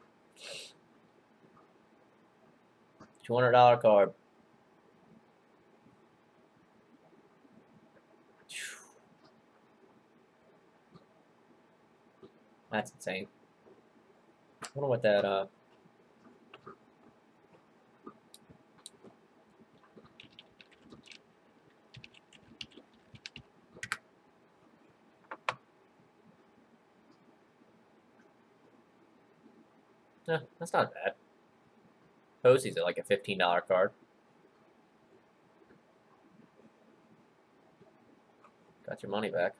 $200 card. That's insane. I wonder what that no, that's not bad. Posey's at like a $15 card. Got your money back.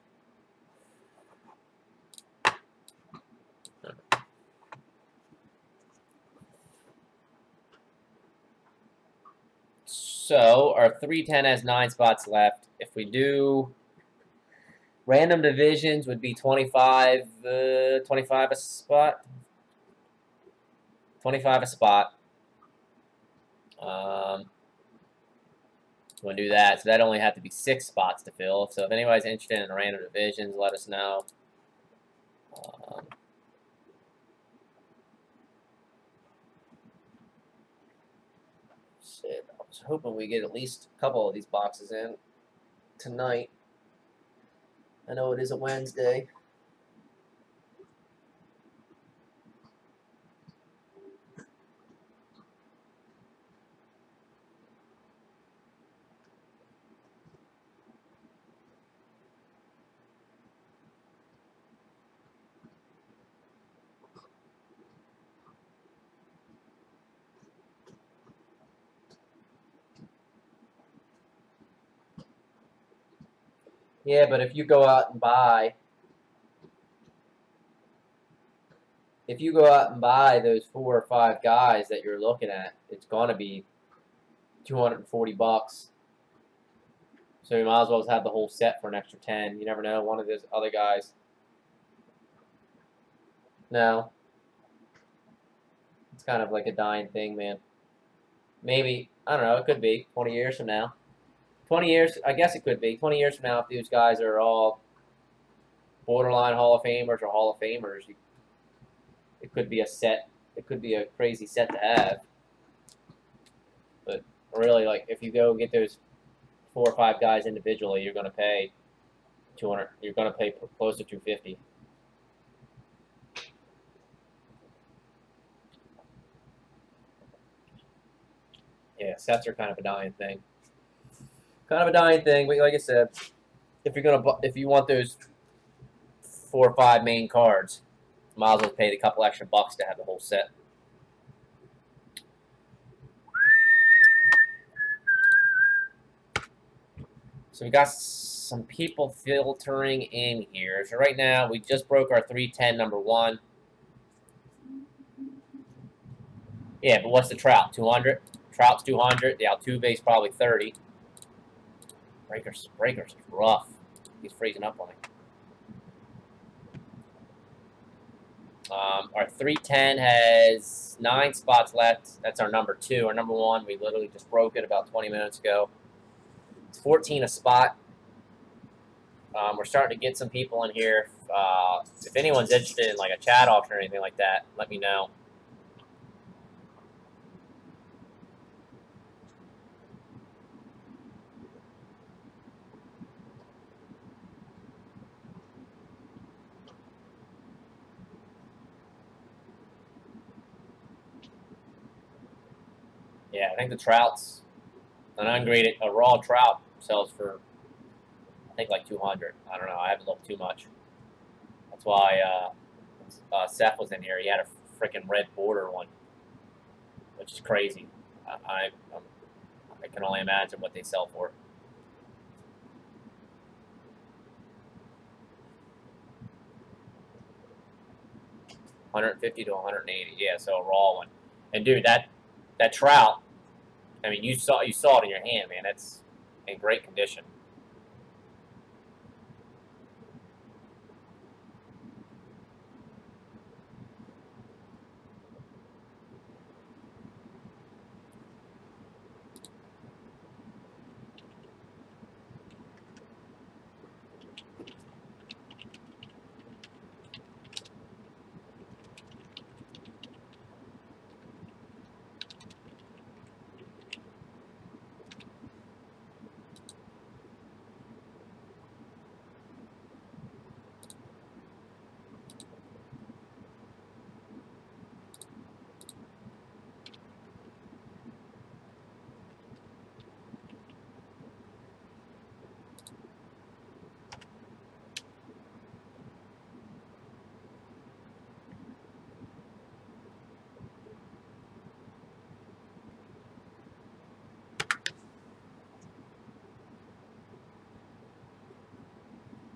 So our 310 has 9 spots left. If we do random divisions, would be 25 a spot. 25 a spot. We'll do that. So that only have to be 6 spots to fill. So if anybody's interested in random divisions, let us know. Shit, I was hoping we get at least a couple of these boxes in tonight. I know it is a Wednesday. Yeah, but if you go out and buy, those 4 or 5 guys that you're looking at, it's gonna be $240. So you might as well have the whole set for an extra 10. You never know, one of those other guys. No. It's kind of like a dying thing, man. Maybe, I don't know, it could be 20 years from now. 20 years, I guess it could be. 20 years from now, if these guys are all borderline Hall of Famers or Hall of Famers, it could be a set. It could be a crazy set to have. But really, like, if you go get those 4 or 5 guys individually, you're going to pay 200. You're going to pay close to 250. Yeah, sets are kind of a dying thing. Kind of a dying thing, but like I said, if you want those 4 or 5 main cards, might as well pay the couple extra bucks to have the whole set. So we got some people filtering in here. So right now, we just broke our 310 number 1. Yeah, but what's the Trout? 200? Trout's 200. The Altuve's probably 30. Breakers is rough. He's freezing up on me. Our 310 has 9 spots left. That's our number 2. Our number 1, we literally just broke it about 20 minutes ago. It's 14 a spot. We're starting to get some people in here. If anyone's interested in like a chat auction or anything like that, let me know. Yeah, I think the Trout's an ungraded, a raw Trout sells for, I think, like 200. I don't know. I haven't looked too much. That's why Seth was in here. He had a freaking red border one, which is crazy. I I can only imagine what they sell for. $150 to $180. Yeah, so a raw one. And dude, that trout, I mean, you saw it in your hand, man. That's in great condition.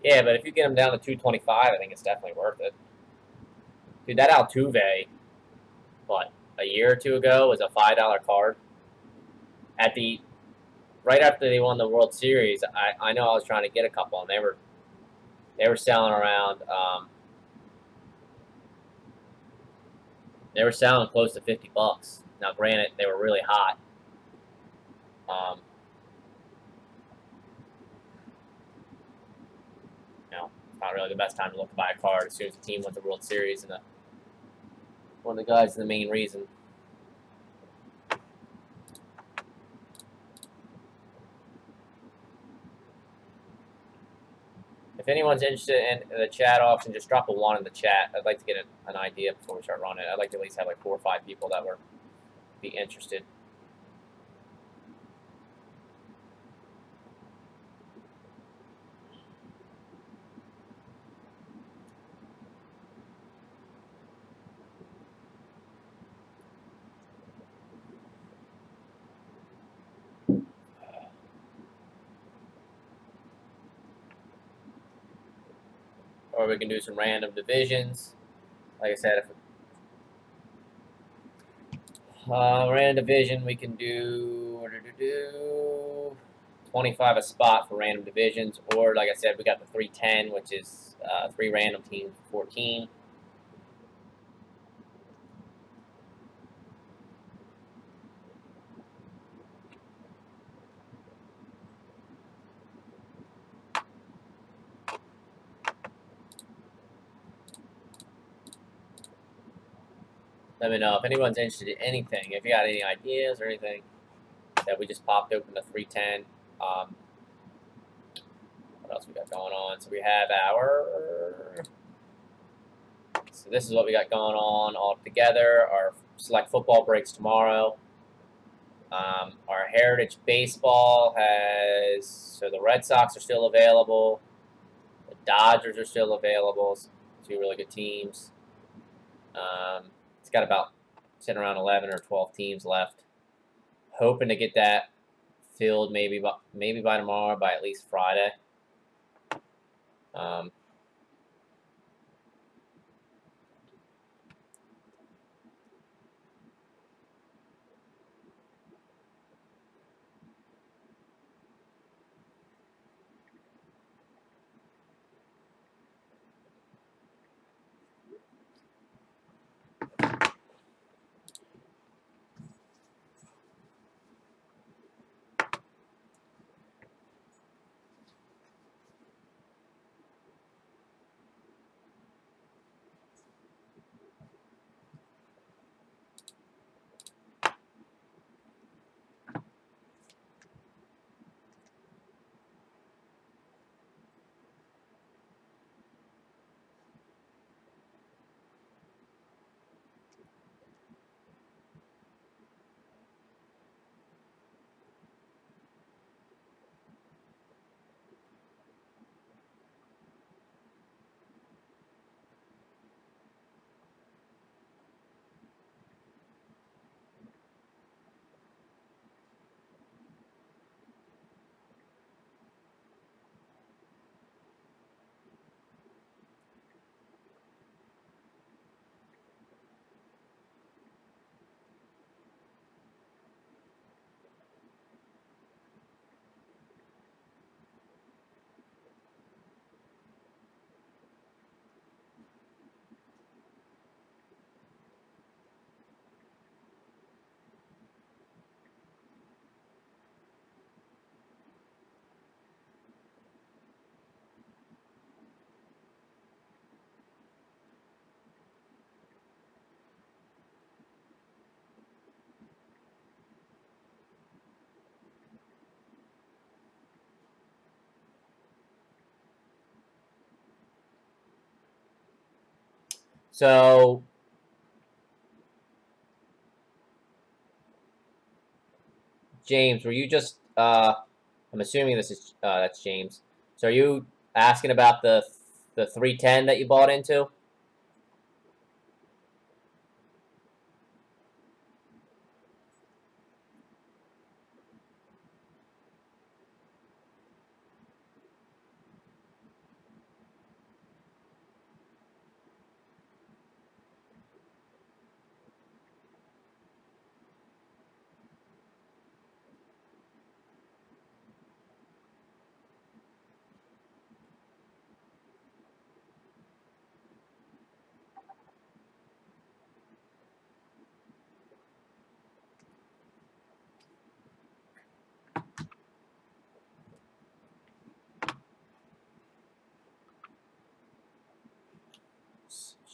Yeah, but if you get them down to 225, I think it's definitely worth it. Dude, that Altuve, what, a year or two ago was a $5 card. Right after they won the World Series, I know I was trying to get a couple, and they were selling around. They were selling close to $50. Now, granted, they were really hot. It's not really the best time to look to buy a card as soon as the team won the World Series, and one of the guys is the main reason. If anyone's interested in the chat option, just drop a 1 in the chat. I'd like to get an idea before we start running. I'd like to at least have like 4 or 5 people that would be interested. Or we can do some random divisions. Like I said, random division, we can do 25 a spot for random divisions. Or, like I said, we got the 310, which is 3 random teams, 14. Let me know if anyone's interested in anything. If you got any ideas or anything that we just popped open the 310. What else we got going on? So we have so this is what we got going on all together. Our select football breaks tomorrow. Our Heritage Baseball so the Red Sox are still available. The Dodgers are still available. 2 really good teams. It's got about sitting around 11 or 12 teams left. Hoping to get that filled maybe by tomorrow, by at least Friday. So James, were you just I'm assuming this is that's James. So are you asking about the 310 that you bought into?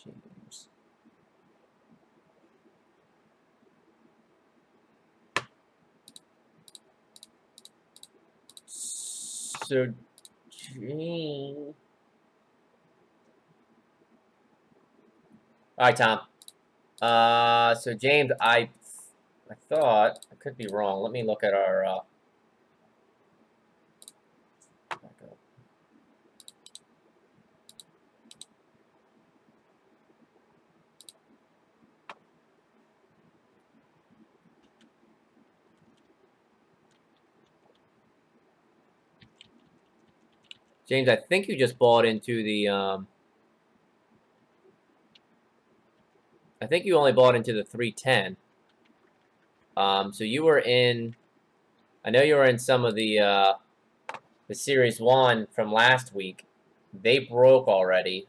James. So James. All right, Tom. So James, I thought, I could be wrong. Let me look at our. James, I think you just bought into the. I think you only bought into the 310. So you were in. I know you were in some of the Series 1 from last week. They broke already.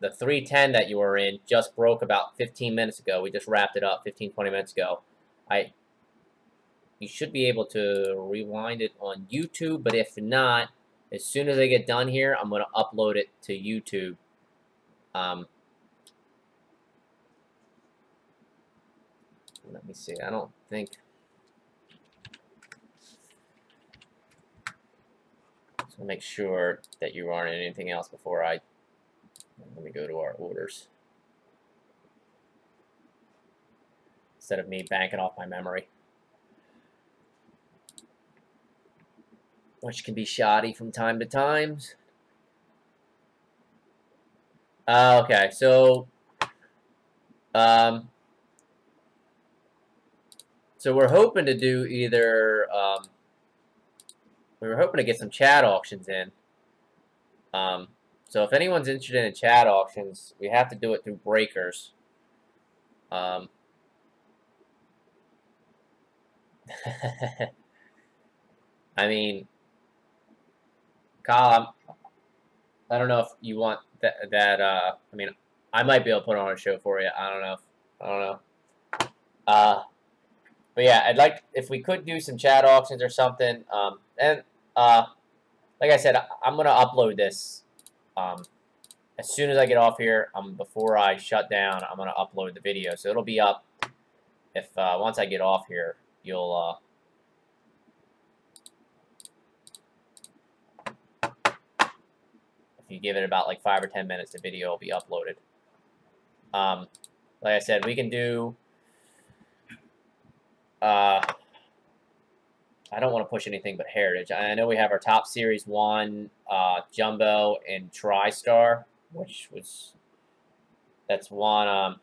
The 310 that you were in just broke about 15 minutes ago. We just wrapped it up 15, 20 minutes ago. You should be able to rewind it on YouTube, but if not, as soon as I get done here, I'm going to upload it to YouTube. Let me see. I don't think... So make sure that you aren't in anything else before I... Let me go to our orders. Instead of me banking off my memory. Which can be shoddy from time to time. Okay, so... So we're hoping to do either... we were hoping to get some chat auctions in. So if anyone's interested in chat auctions, we have to do it through breakers. I mean, Kyle, I don't know if you want that. I mean, I might be able to put on a show for you. I don't know. But yeah, I'd like if we could do some chat auctions or something. And like I said, I'm gonna upload this as soon as I get off here. Before I shut down, I'm gonna upload the video, so it'll be up. If once I get off here, you'll. If you give it about like 5 or 10 minutes, the video will be uploaded. Like I said, we can do. I don't want to push anything but Heritage. I know we have our top Series 1 Jumbo and TriStar, which was that's one.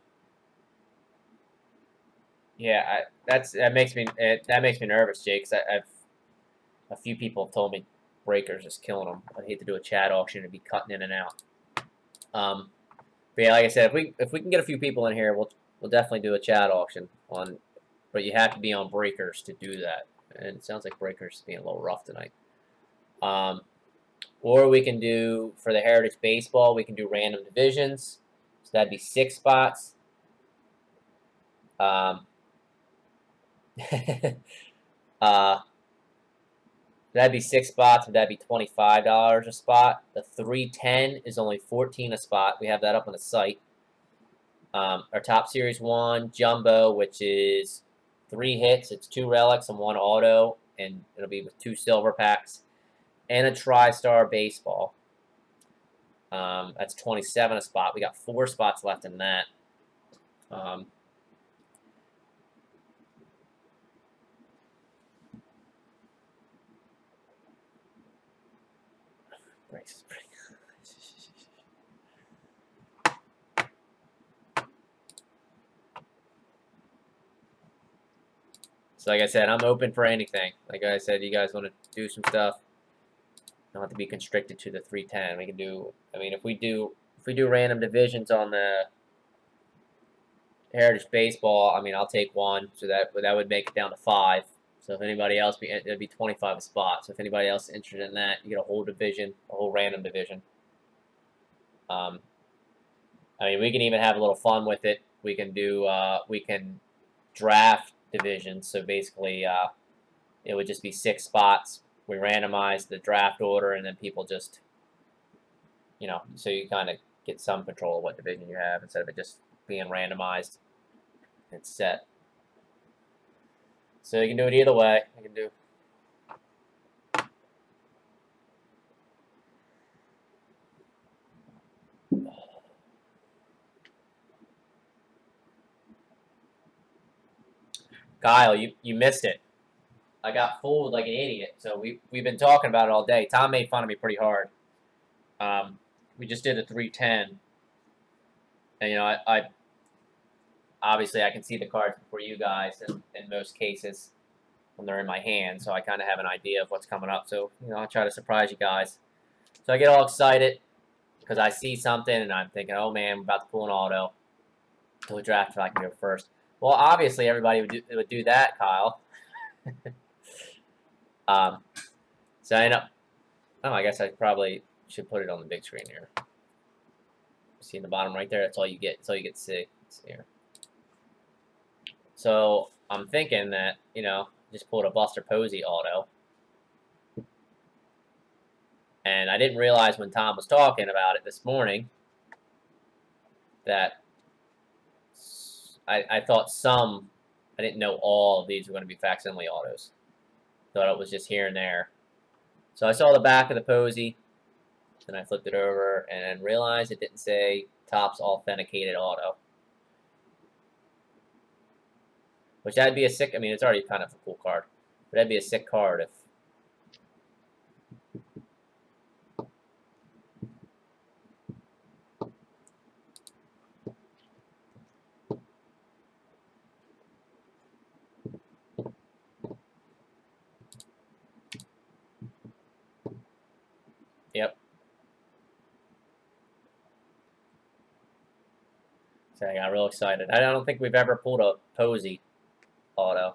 Yeah, that makes me nervous, Jake. 'Cause I've a few people have told me breakers is killing them. I'd hate to do a chat auction and be cutting in and out. But yeah, like I said, if we can get a few people in here, we'll definitely do a chat auction on. But you have to be on breakers to do that. And it sounds like breakers is being a little rough tonight. Or we can do, for the Heritage Baseball, we can do random divisions. So that'd be 6 spots. That'd be 6 spots, but that'd be $25 a spot. The 310 is only $14 a spot. We have that up on the site. Our top Series 1 Jumbo, which is 3 hits, it's 2 relics and 1 auto, and it'll be with 2 silver packs, and a TriStar Baseball. That's $27 a spot. We got 4 spots left in that. Um, Braces. So like I said, I'm open for anything. Like I said, you guys want to do some stuff, don't have to be constricted to the 310. We can do. I mean, if we do random divisions on the Heritage Baseball, I mean, I'll take one. So that would make it down to 5. So if anybody else, it'd be 25 a spot. So if anybody else is interested in that, you get a whole division, a whole random division. I mean, we can even have a little fun with it. We can do. We can draft divisions. So basically, it would just be 6 spots. We randomize the draft order, and then people just, so you kind of get some control of what division you have instead of it just being randomized. It's set. So you can do it either way. You can do. Kyle, you missed it. I got fooled like an idiot. So we've been talking about it all day. Tom made fun of me pretty hard. We just did a 310, and I obviously I can see the cards before you guys in most cases when they're in my hand, so I kind of have an idea of what's coming up. So I'll try to surprise you guys. So I get all excited because I see something and I'm thinking, oh man, I'm about to pull an auto. Do a draft so I can go first. Well, obviously everybody would do that, Kyle. So I end up. Oh, I guess I probably should put it on the big screen here. See in the bottom right there? That's all you get. That's all you get to see. It's here. So I'm thinking that just pulled a Buster Posey auto, and I didn't realize when Tom was talking about it this morning that I thought some. I didn't know all of these were going to be facsimile autos. Thought it was just here and there. So I saw the back of the Posey, then I flipped it over and realized it didn't say Topps Authenticated Auto. Which that'd be a sick, I mean, it's already kind of a cool card. But that'd be a sick card if... Yep. So I got real excited. I don't think we've ever pulled a Posey auto.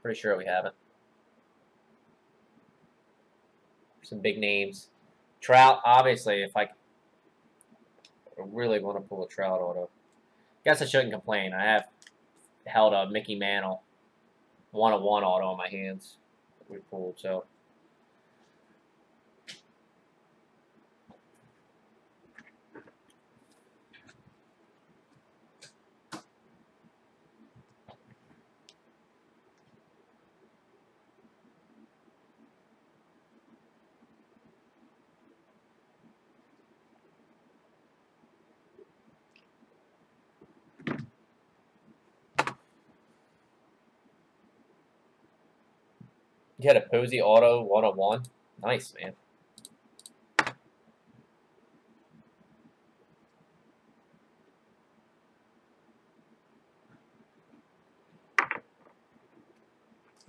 Pretty sure we haven't. Some big names. Trout, obviously, if I really want to pull a Trout auto. Guess I shouldn't complain. I have held a Mickey Mantle 1-of-1 auto in my hands that we pulled, so... You had a Posey auto 1-of-1? Nice, man.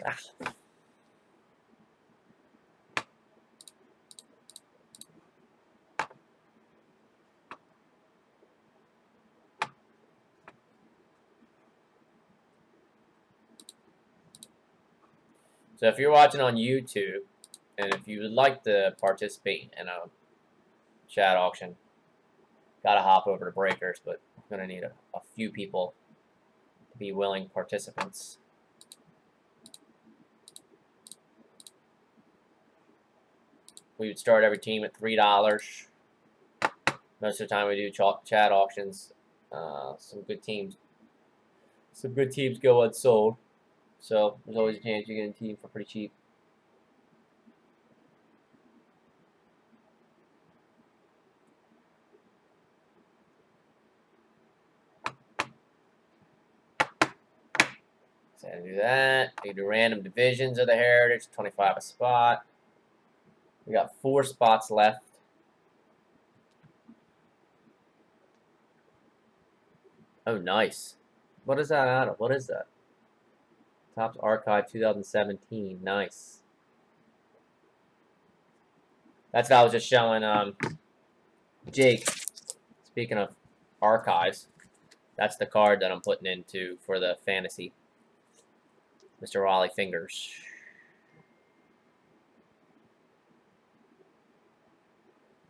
Ah. So if you're watching on YouTube, and if you would like to participate in a chat auction, gotta hop over to Breakers, but I'm gonna need a few people to be willing participants. We would start every team at $3. Most of the time we do chat auctions. Some good teams go unsold. So there's always a chance you get a team for pretty cheap. So do that. We do random divisions of the Heritage, 25 a spot. We got 4 spots left. Oh, nice. What is that out of? What is that? Topps Archive 2017. Nice. That's what I was just showing Jake. Speaking of archives, that's the card that I'm putting into for the fantasy. Mr. Raleigh Fingers.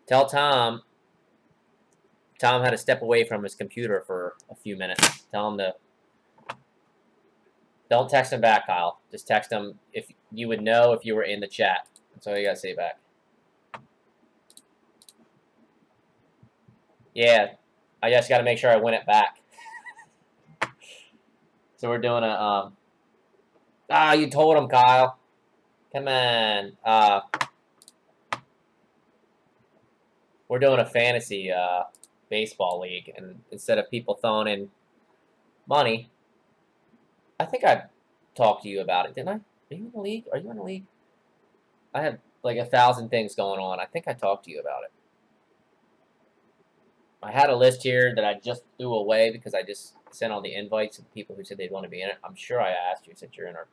Tell Tom had to step away from his computer for a few minutes. Tell him to... Don't text him back, Kyle. Just text him if you would know if you were in the chat. That's all you gotta say back. Yeah, I just gotta make sure I win it back. So we're doing a... you told him, Kyle. Come on. We're doing a fantasy baseball league, and instead of people throwing in money, I think I talked to you about it, didn't I? Are you in the league? Are you in the league? I have like 1,000 things going on. I think I talked to you about it. I had a list here that I just threw away because I just sent all the invites to the people who said they'd want to be in it. I'm sure I asked you since you're in our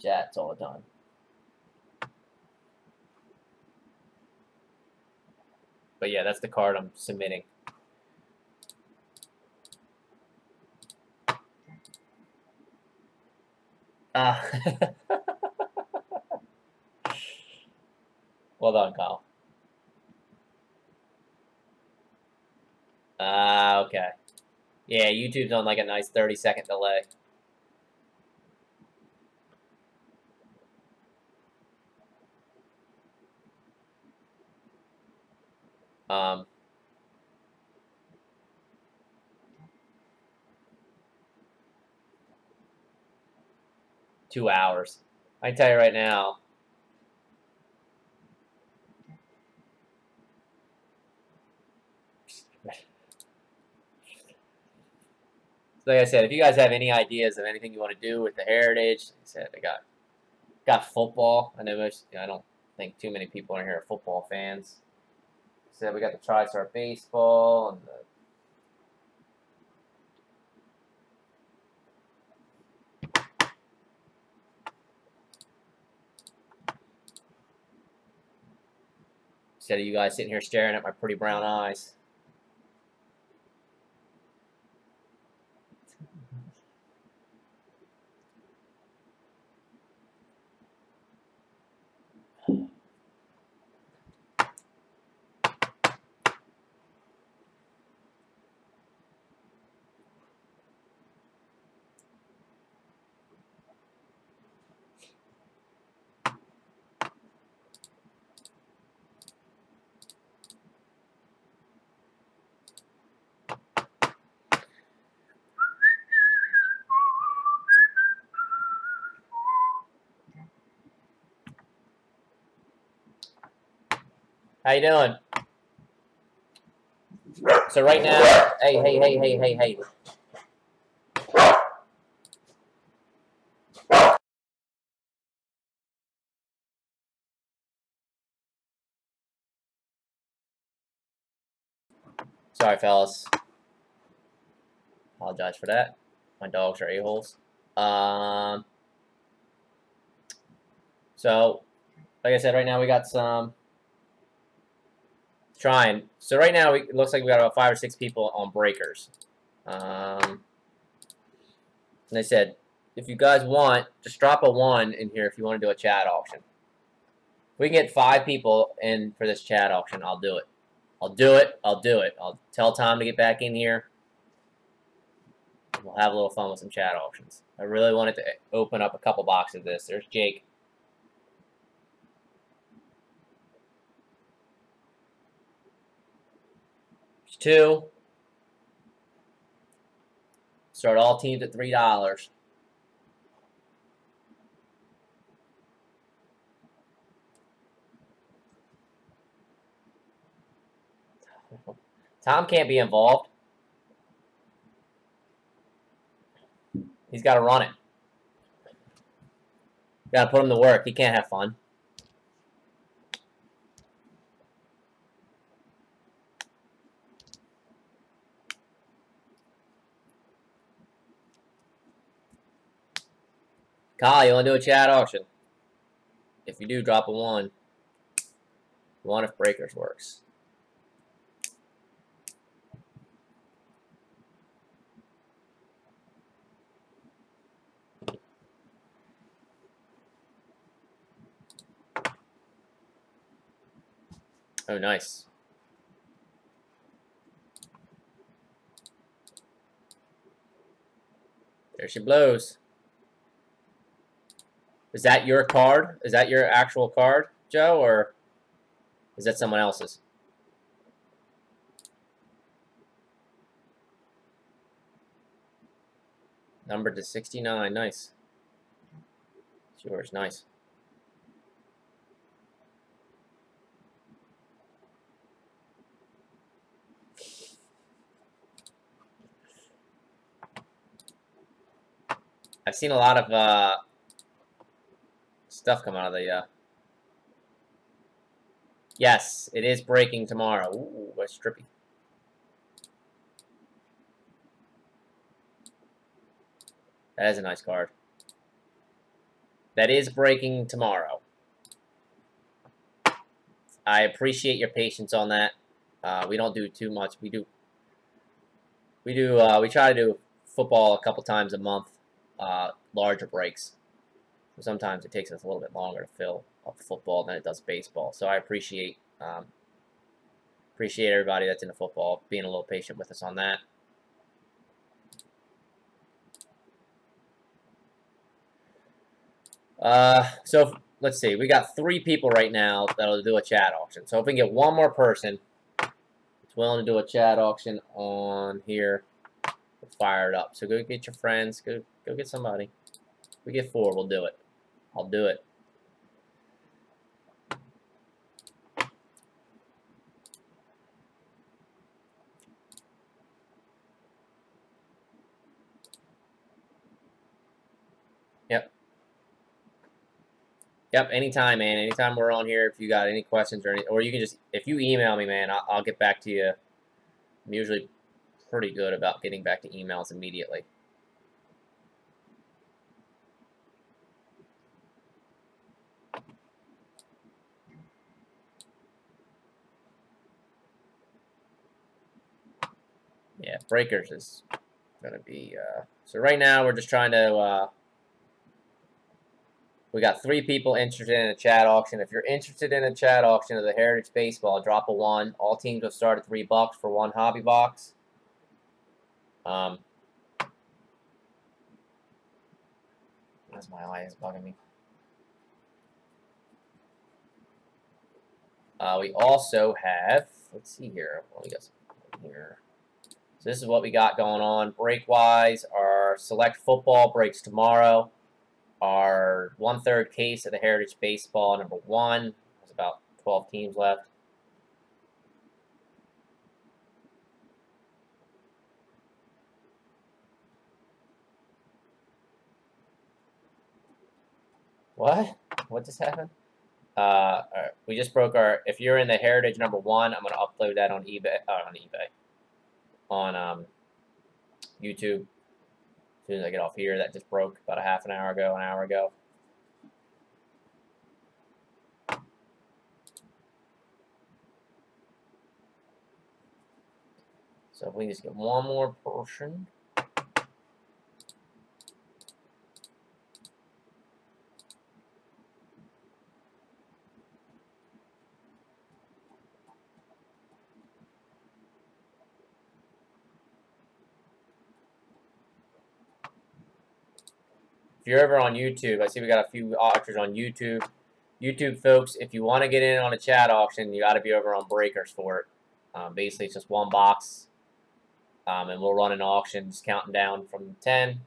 chats all the time. But yeah, that's the card I'm submitting. Well done, Kyle. Okay. Yeah, YouTube's on like a nice 30-second delay. Um, 2 hours. I can tell you right now. Like I said, if you guys have any ideas of anything you want to do with the Heritage, like I said, I got football. I know I don't think too many people in here are football fans. So we got the TriStar baseball and the instead of you guys sitting here staring at my pretty brown eyes. How you doing? So right now, hey. Sorry, fellas. Apologize for that. My dogs are a-holes. So, like I said, right now we got some trying. So right now it looks like we got about 5 or 6 people on breakers. And I said, if you guys want, just drop a 1 in here if you want to do a chat auction. If we can get 5 people in for this chat auction, I'll do it. I'll do it. I'll tell Tom to get back in here. We'll have a little fun with some chat auctions. I really wanted to open up a couple boxes of this. There's Jake. There's 2. Start all teams at $3. Tom can't be involved. He's got to run it. Gotta put him to work. He can't have fun. Kyle, you want to do a chat auction? If you do, drop a 1. 1 if breakers works. Oh, nice. There she blows. Is that your card? Is that your actual card, Joe, or is that someone else's? Numbered to 69. Nice. It's yours. Nice. I've seen a lot of stuff come out of the... Yes, it is breaking tomorrow. Ooh, that's trippy. That is a nice card. That is breaking tomorrow. I appreciate your patience on that. We don't do too much. We try to do football a couple times a month, larger breaks. Sometimes it takes us a little bit longer to fill up football than it does baseball. So I appreciate everybody that's into football being a little patient with us on that. So let's see. We got 3 people right now that'll do a chat auction. So if we can get one more person that's willing to do a chat auction on here, we'll fire it up. So go get your friends. Go get somebody. If we get 4, we'll do it. I'll do it. Yep. Yep, anytime, man. Anytime we're on here, if you got any questions or anything, or you can just, if you email me, man, I'll get back to you. I'm usually pretty good about getting back to emails immediately. Yeah, breakers is going to be, so right now we're just trying to, we got 3 people interested in a chat auction. If you're interested in a chat auction of the Heritage Baseball, drop a 1. All teams will start at $3 for 1 hobby box. That's my eye is bugging me. We also have, let's see here, what we got here. So this is what we got going on break-wise. Our select football breaks tomorrow. Our 1/3 case of the Heritage Baseball number 1. There's about 12 teams left. What? What just happened? All right. We just broke our. If you're in the Heritage number 1, I'm gonna upload that on eBay. On YouTube. As soon as I get off here, that just broke about an hour ago. So if we can just get one more person. If you're ever on YouTube, I see we got a few auctions on YouTube. YouTube folks, if you want to get in on a chat auction, you got to be over on Breakers for it. Basically, it's just 1 box, and we'll run an auction, just counting down from 10.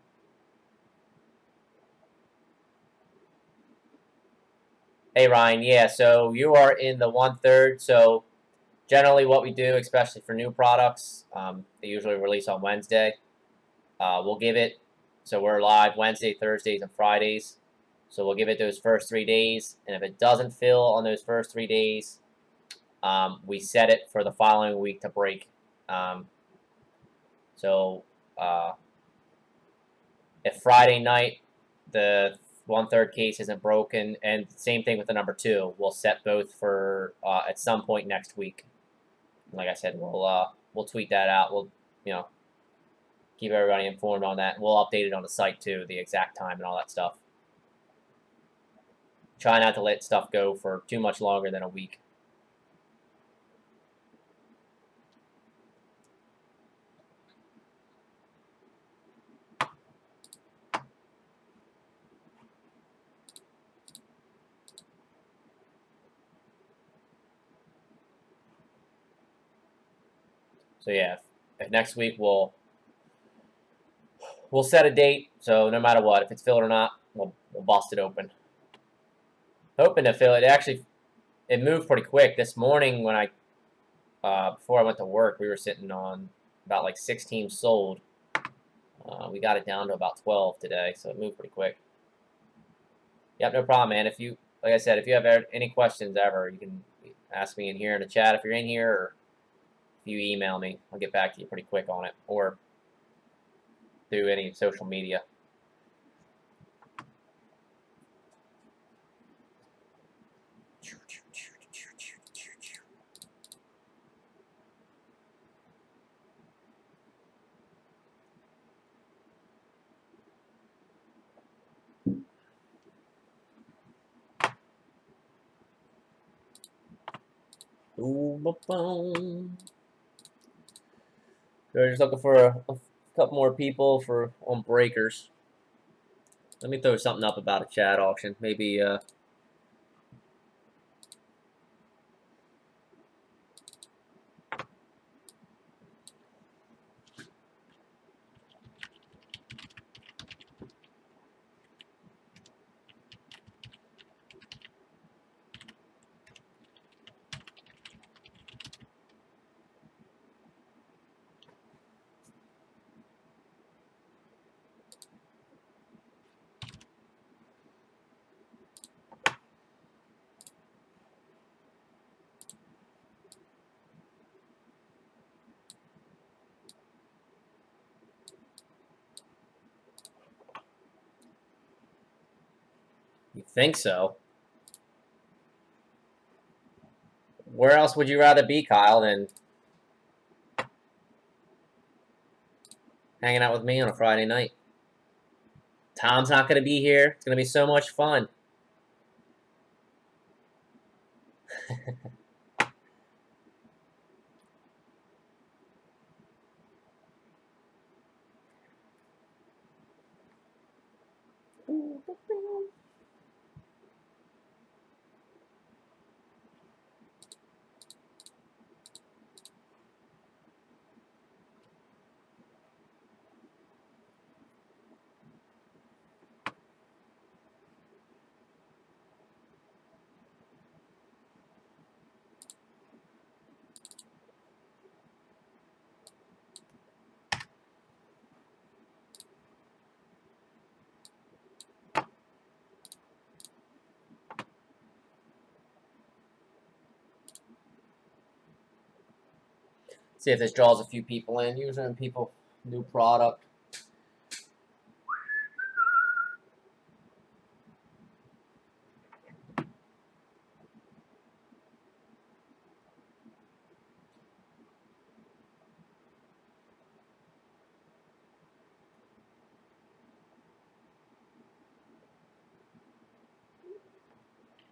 Hey Ryan, yeah. So you are in the 1/3. So generally, what we do, especially for new products, they usually release on Wednesday. We'll give it. So we're live Wednesday, Thursdays, and Fridays. So we'll give it those first 3 days, and if it doesn't fill on those first 3 days, we set it for the following week to break. So if Friday night the 1/3 case isn't broken, and same thing with the number 2, we'll set both for at some point next week. And like I said, we'll tweet that out. We'll keep everybody informed on that. And we'll update it on the site too, the exact time and all that stuff. Try not to let stuff go for too much longer than a week. So yeah, next week we'll set a date. So no matter what, if it's filled or not, we'll bust it open. Hoping to fill it. It moved pretty quick this morning when before I went to work. We were sitting on about like 6 teams sold. We got it down to about 12 today, so it moved pretty quick. Yep, no problem, man. Like I said, if you have any questions ever, you can ask me in here in the chat if you're in here, or if you email me, I'll get back to you pretty quick on it, or through any social media. We're just looking for a couple more people on breakers. Let me throw something up about a chat auction. Maybe you think so. Where else would you rather be, Kyle, than hanging out with me on a Friday night? Tom's not going to be here. It's going to be so much fun. See if this draws a few people in. Usually when people, new product.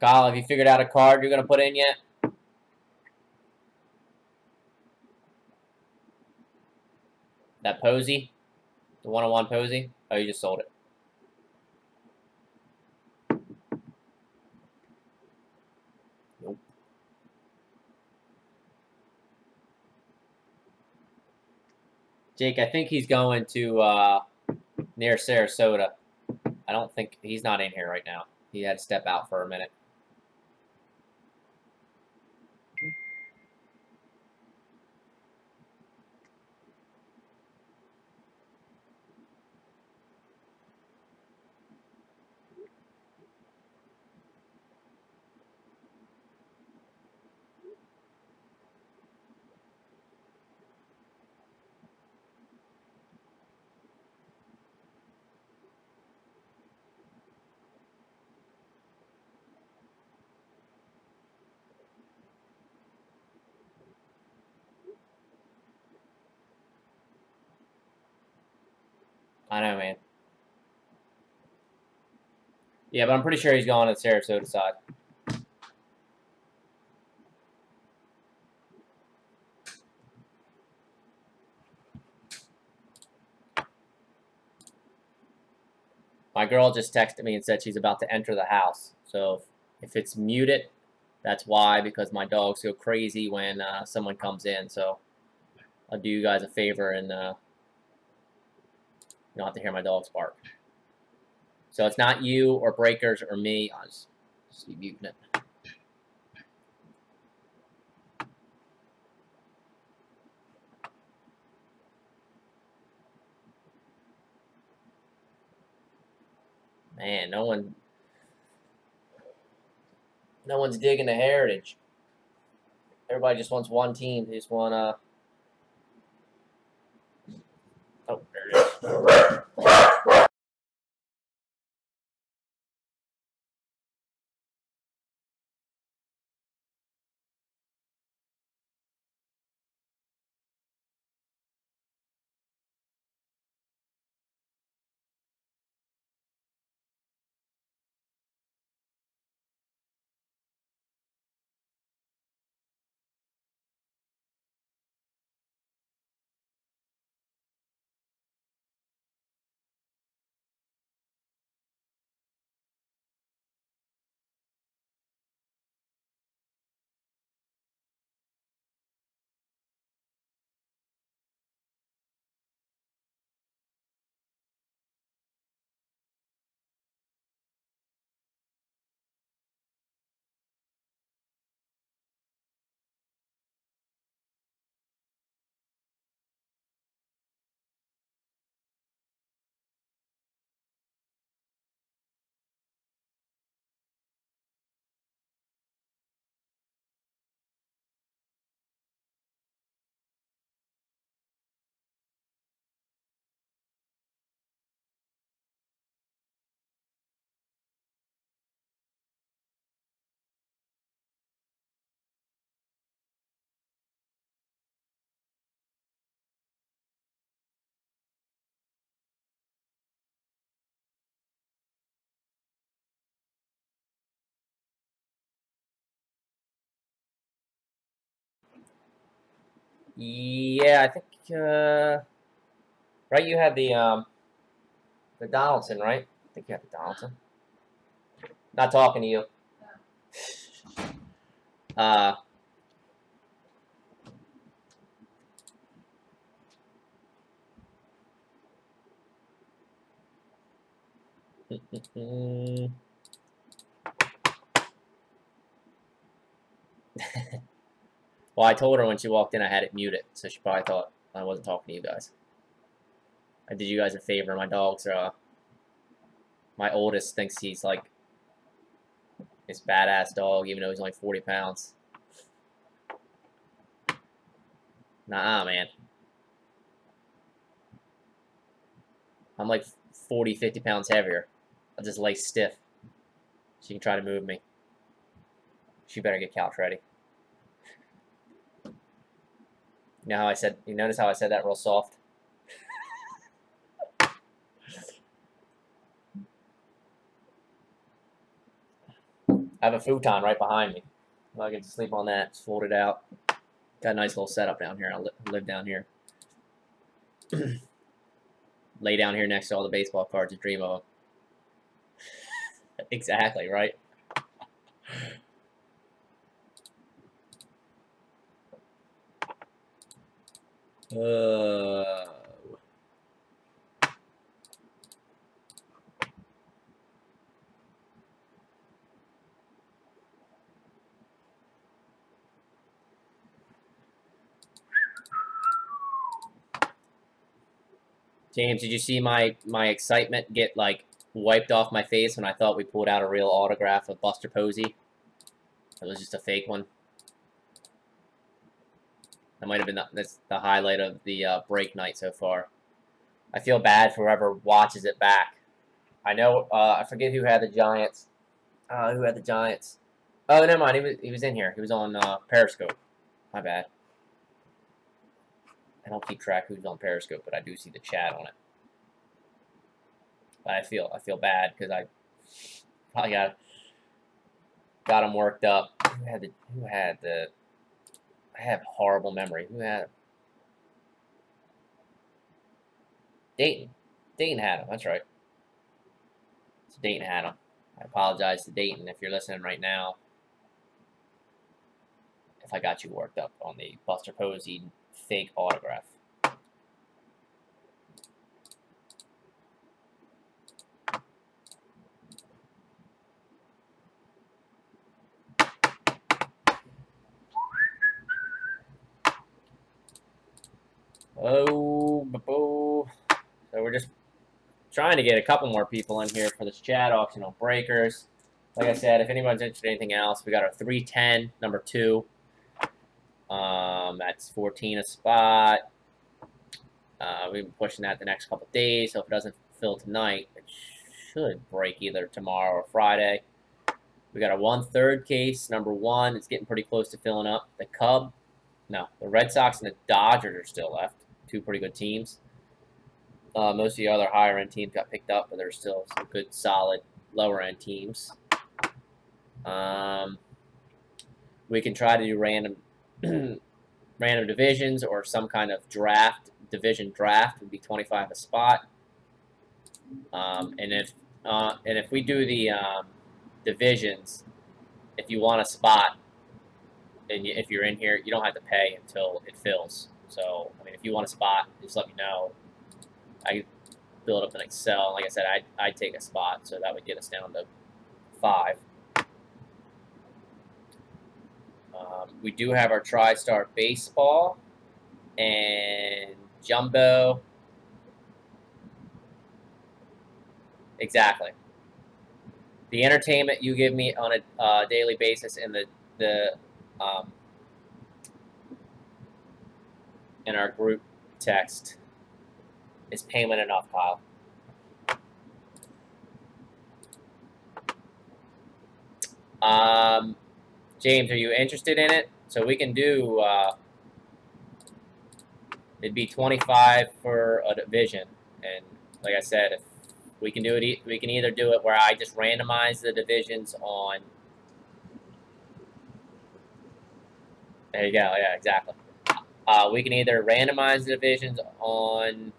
Kyle, have you figured out a card you're going to put in yet? That Posey? The 101 Posey? Oh, you just sold it. Nope. Jake, I think he's going to near Sarasota. I don't think he's not in here right now. He had to step out for a minute. I know, man. Yeah, but I'm pretty sure he's going to the Sarasota side. My girl just texted me and said she's about to enter the house. So if it's muted, that's why, because my dogs go crazy when someone comes in. So I'll do you guys a favor and you don't have to hear my dogs bark. So it's not you or Breakers or me. I'll just be muting it. Man, no one's digging the heritage. Everybody just wants one team. They just want oh, there it is. Yeah, I think right. You had the Donaldson, right? I think you had the Donaldson. Not talking to you. Uh, well, I told her when she walked in I had it muted, so she probably thought I wasn't talking to you guys. I did you guys a favor. My dogs are. My oldest thinks he's like this badass dog, even though he's only 40 pounds. Nah, man. I'm like 40, 50 pounds heavier. I'll just lay stiff. She can try to move me. She better get couch ready. You know how I said? You notice how I said that real soft? I have a futon right behind me. I can sleep on that. It's folded out. Got a nice little setup down here. I live down here. Lay down here next to all the baseball cards and dream of them. Exactly, right? James, did you see my excitement get like wiped off my face when I thought we pulled out a real autograph of Buster Posey? It was just a fake one. That might have been that's the highlight of the break night so far. I feel bad for whoever watches it back. I know I forget who had the Giants. Who had the Giants? Oh, never mind. He was in here. He was on Periscope. My bad. I don't keep track who's on Periscope, but I do see the chat on it. But I feel bad because I probably got them worked up. Who had the? I have horrible memory. Who had? Dayton. Dayton had them. That's right. So Dayton had them. I apologize to Dayton if you're listening right now. If I got you worked up on the Buster Posey fake autograph. Oh, so we're just trying to get a couple more people in here for this chat auction on breakers. Like I said, if anyone's interested in anything else, we got our 310 number 2. That's 14 a spot. We've been pushing that the next couple days, so if it doesn't fill tonight, it should break either tomorrow or Friday. We got a 1/3 case, number 1. It's getting pretty close to filling up. The Red Sox and the Dodgers are still left. 2 pretty good teams. Most of the other higher-end teams got picked up, but there's still some good, solid, lower-end teams. We can try to do random divisions or some kind of draft. Division draft would be 25 a spot. And if we do the divisions, if you want a spot, and if you're in here, you don't have to pay until it fills. So, I mean, if you want a spot, just let me know. I build up in Excel. Like I said, I'd take a spot, so that would get us down to 5. We do have our TriStar Baseball and Jumbo. Exactly. The entertainment you give me on a daily basis in in our group text is payment enough, Kyle. James, are you interested in it? So we can do, it'd be 25 for a division. And like I said, if we can do it, we can either do it where I just randomize the divisions on. There you go. Yeah, exactly. We can either randomize the divisions on.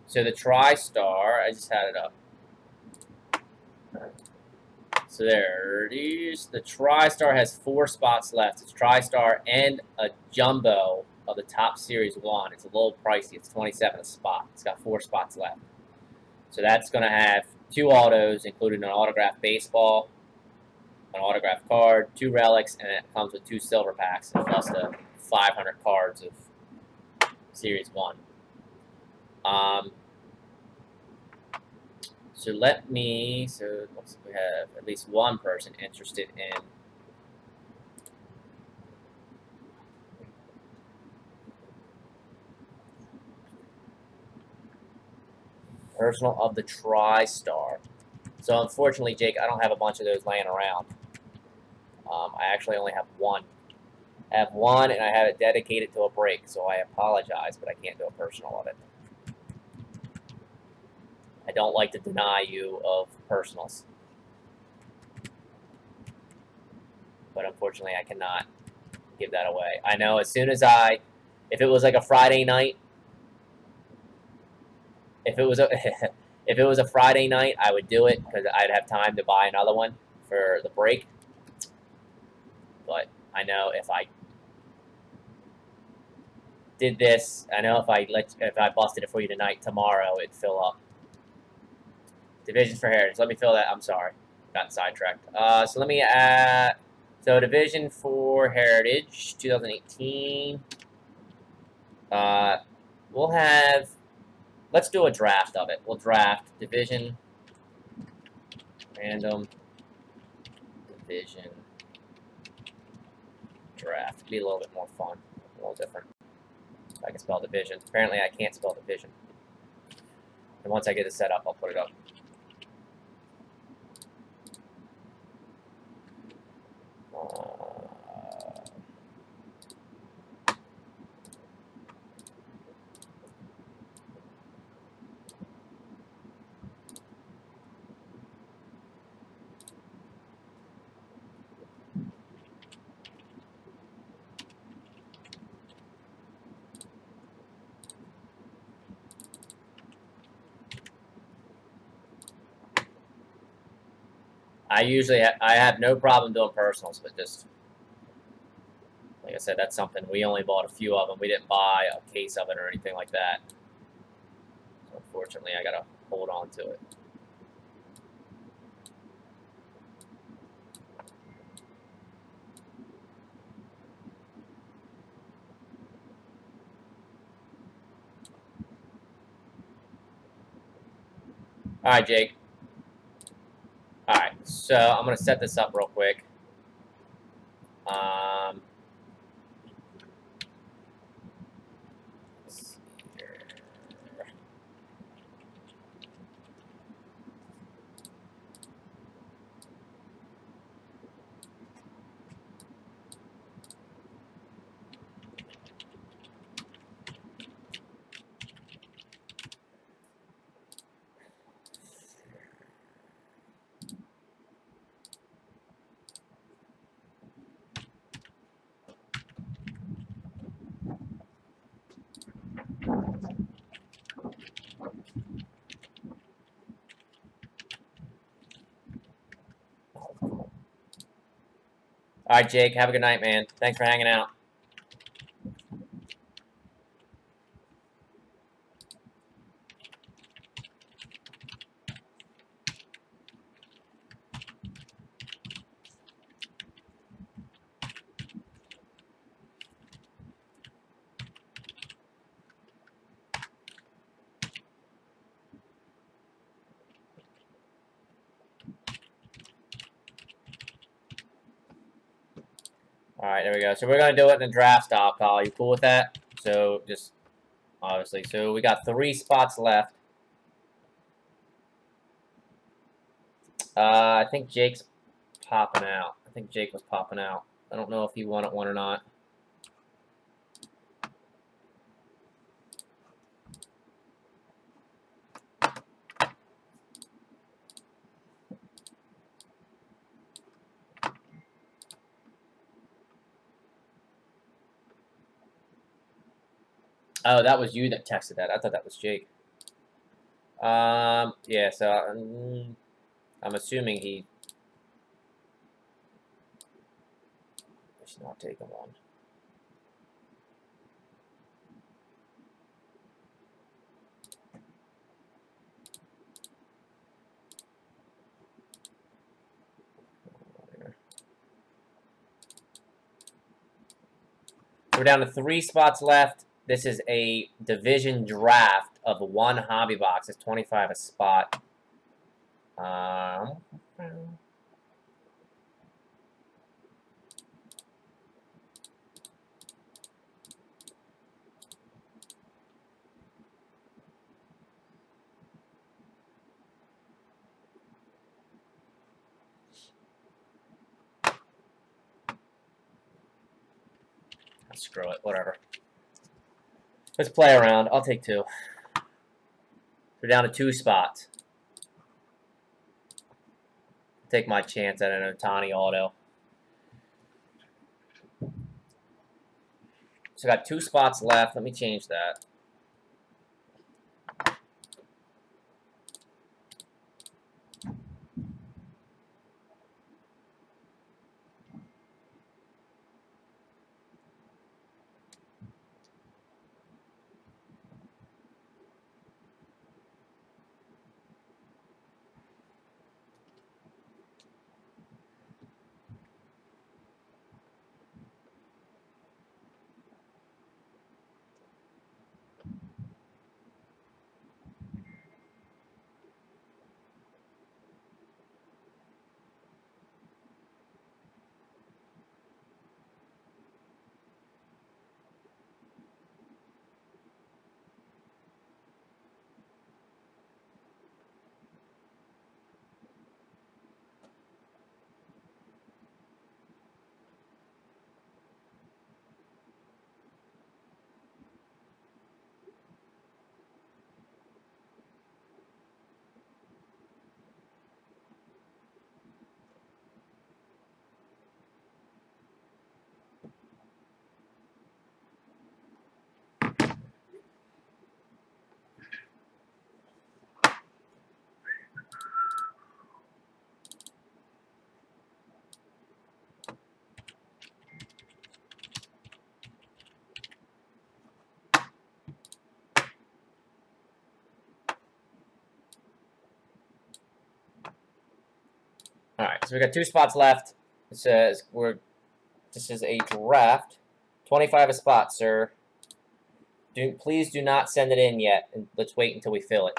So the TriStar, I just had it up. So there it is. The TriStar has 4 spots left. It's TriStar and a Jumbo of the Top Series 1. It's a little pricey. It's 27 a spot. It's got 4 spots left. So that's going to have 2 autos, including an autographed baseball, an autographed card, 2 relics, and it comes with 2 silver packs, plus the 500 cards of Series 1. So we have at least one person interested in personal of the TriStar. So unfortunately, Jake, I don't have a bunch of those laying around. I actually only have 1. I have 1, and I have it dedicated to a break, so I apologize, but I can't do a personal of it. I don't like to deny you of personals. But unfortunately, I cannot give that away. I know as soon as if it was like a Friday night, if it was a Friday night, I would do it because I'd have time to buy another one for the break. But I know if I did this, I know if I busted it for you tonight, tomorrow it'd fill up. Divisions for Heritage. Let me fill that. I'm sorry, got sidetracked. So let me add. So division for Heritage 2018. We'll have. Let's do a draft of it. We'll draft division, random, division, draft. It'll be a little bit more fun, a little different. I can spell division. Apparently, I can't spell division. And once I get it set up, I'll put it up. I have no problem doing personals, but just like I said, that's something we only bought a few of them. We didn't buy a case of it or anything like that. So unfortunately, I gotta hold on to it. All right, Jake. All right, so I'm gonna set this up real quick. Let's see here. All right, Jake. Have a good night, man. Thanks for hanging out. All right, there we go. So we're gonna do it in the draft style, Kyle. You cool with that? So just obviously, so we got 3 spots left. I think Jake's popping out. I think Jake was popping out. I don't know if he wanted one or not. Oh, that was you that texted that. I thought that was Jake. Yeah, so I'm assuming he's not taking one. We're down to 3 spots left. This is a division draft of 1 hobby box. It's 25 a spot. Screw it, whatever. Let's play around. I'll take 2. We're down to 2 spots. Take my chance at an Otani auto. So I got 2 spots left. Let me change that. So we got 2 spots left. It says this is a draft. 25 a spot, sir. Please do not send it in yet, and let's wait until we fill it.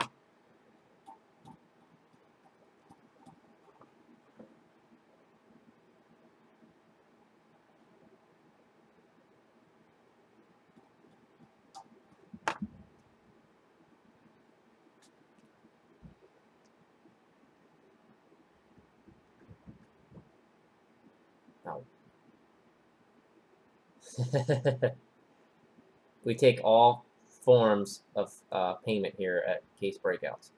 No. We take all forms of payment here at CaseBreakouts.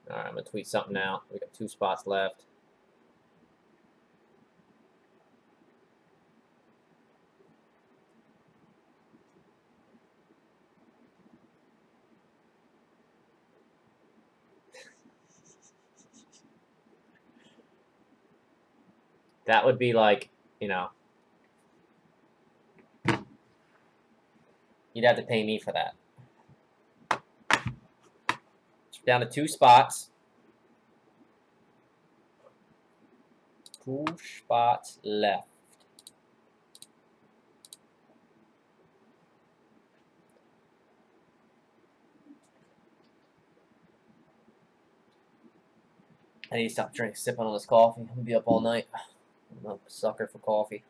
Alright, I'm going to tweet something out. We got 2 spots left. That would be like, you know, you'd have to pay me for that. Down to 2 spots. 2 spots left. I need to stop sipping on this coffee. I'm gonna be up all night. I'm a sucker for coffee.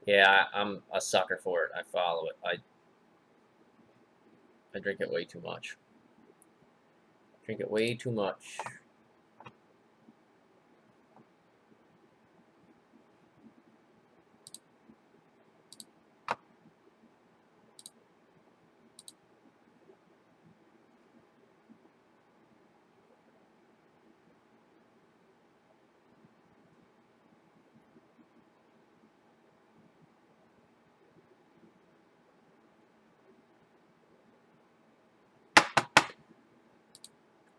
Yeah, I'm a sucker for it. I follow it. I drink it way too much. Drink it way too much.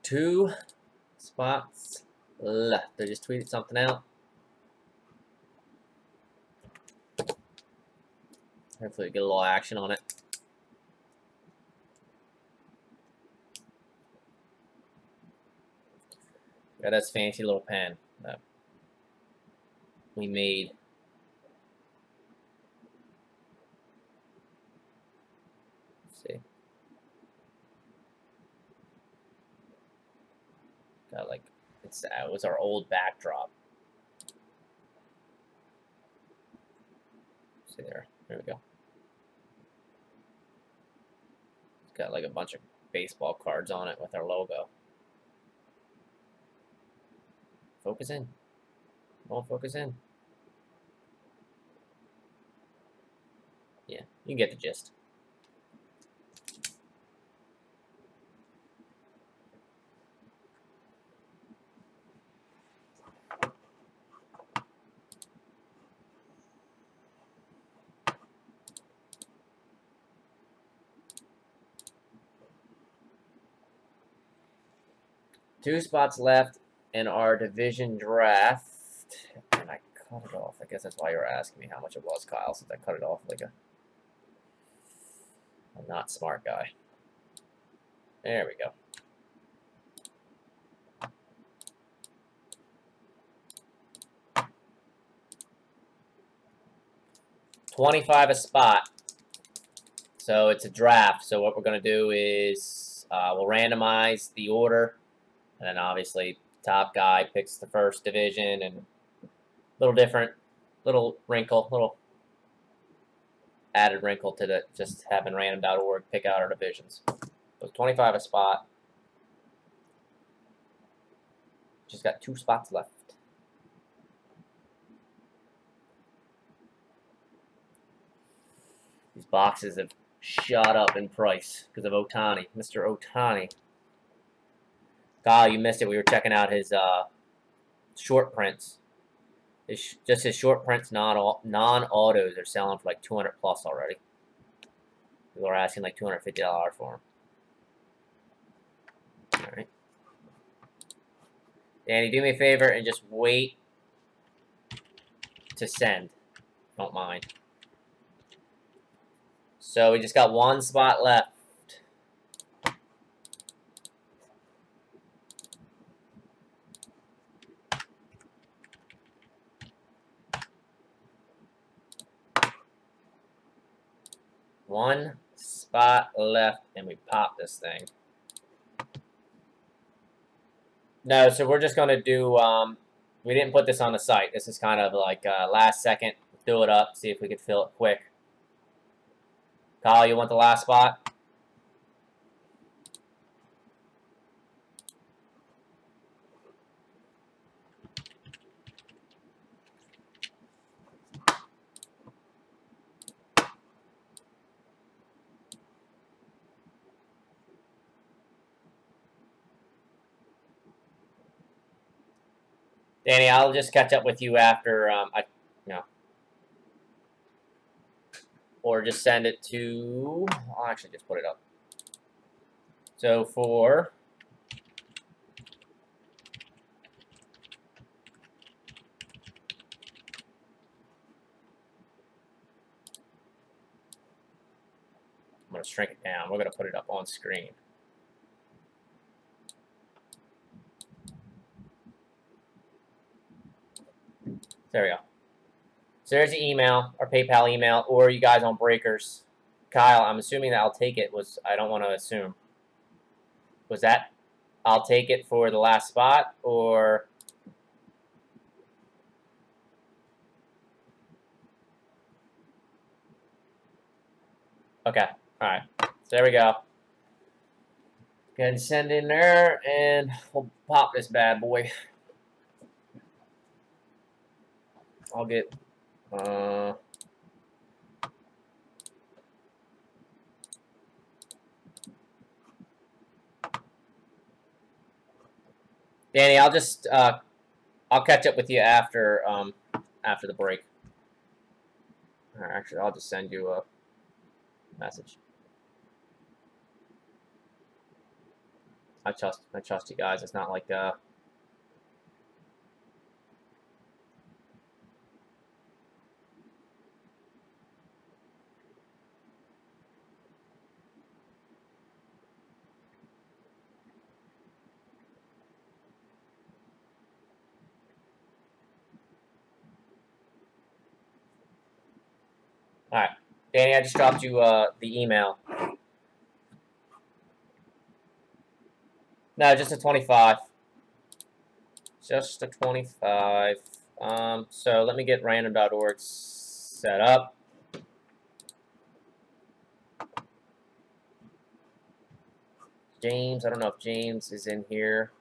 Two spots left. I just tweeted something out. Hopefully get a little action on it. Got this fancy little pen that we made. Let's see. Got like it was our old backdrop. See there. There we go. It's got like a bunch of baseball cards on it with our logo. Focus in. Won't focus in. Yeah, you can get the gist. Two spots left in our division draft, and I cut it off. I guess that's why you were asking me how much it was, Kyle, since I cut it off like a not smart guy. There we go. $25 a spot. So it's a draft. So what we're going to do is we'll randomize the order. And then obviously top guy picks the first division, and a little different, little wrinkle, little added wrinkle to the just having random.org pick out our divisions. So it's $25 a spot. Just got 2 spots left. These boxes have shot up in price because of Ohtani. Mr. Ohtani. Kyle, you missed it. We were checking out his short prints. Just his short prints, non-autos are selling for like 200 plus already. People are asking like $250 for them. All right. Danny, do me a favor and just wait to send. Don't mind. So we just got 1 spot left. One spot left, and we pop this thing. No, so we're just going to do, we didn't put this on the site. This is kind of like last second. Do it up, see if we could fill it quick. Kyle, you want the last spot? Danny, I'll just catch up with you after or just send it to. I'll actually just put it up. So for I'm going to shrink it down. We're going to put it up on screen. There we go. So there's the email, our PayPal email, or you guys on Breakers. Kyle, I'm assuming that I'll take it was, I don't want to assume. Was that I'll take it for the last spot, or? Okay, all right. So there we go. Go ahead and send in there, and we'll pop this bad boy. I'll get, Danny, I'll just, I'll catch up with you after, after the break. Or actually, I'll just send you a message. I trust you guys. It's not like, all right, Danny, I just dropped you the email. No, just a 25. Just a 25. So let me get random.org set up. James, I don't know if James is in here.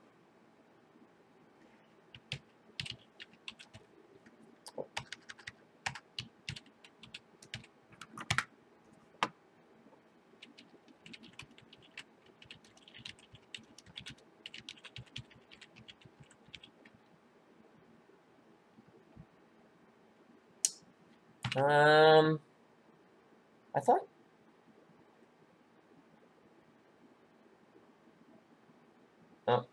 I thought. Oh.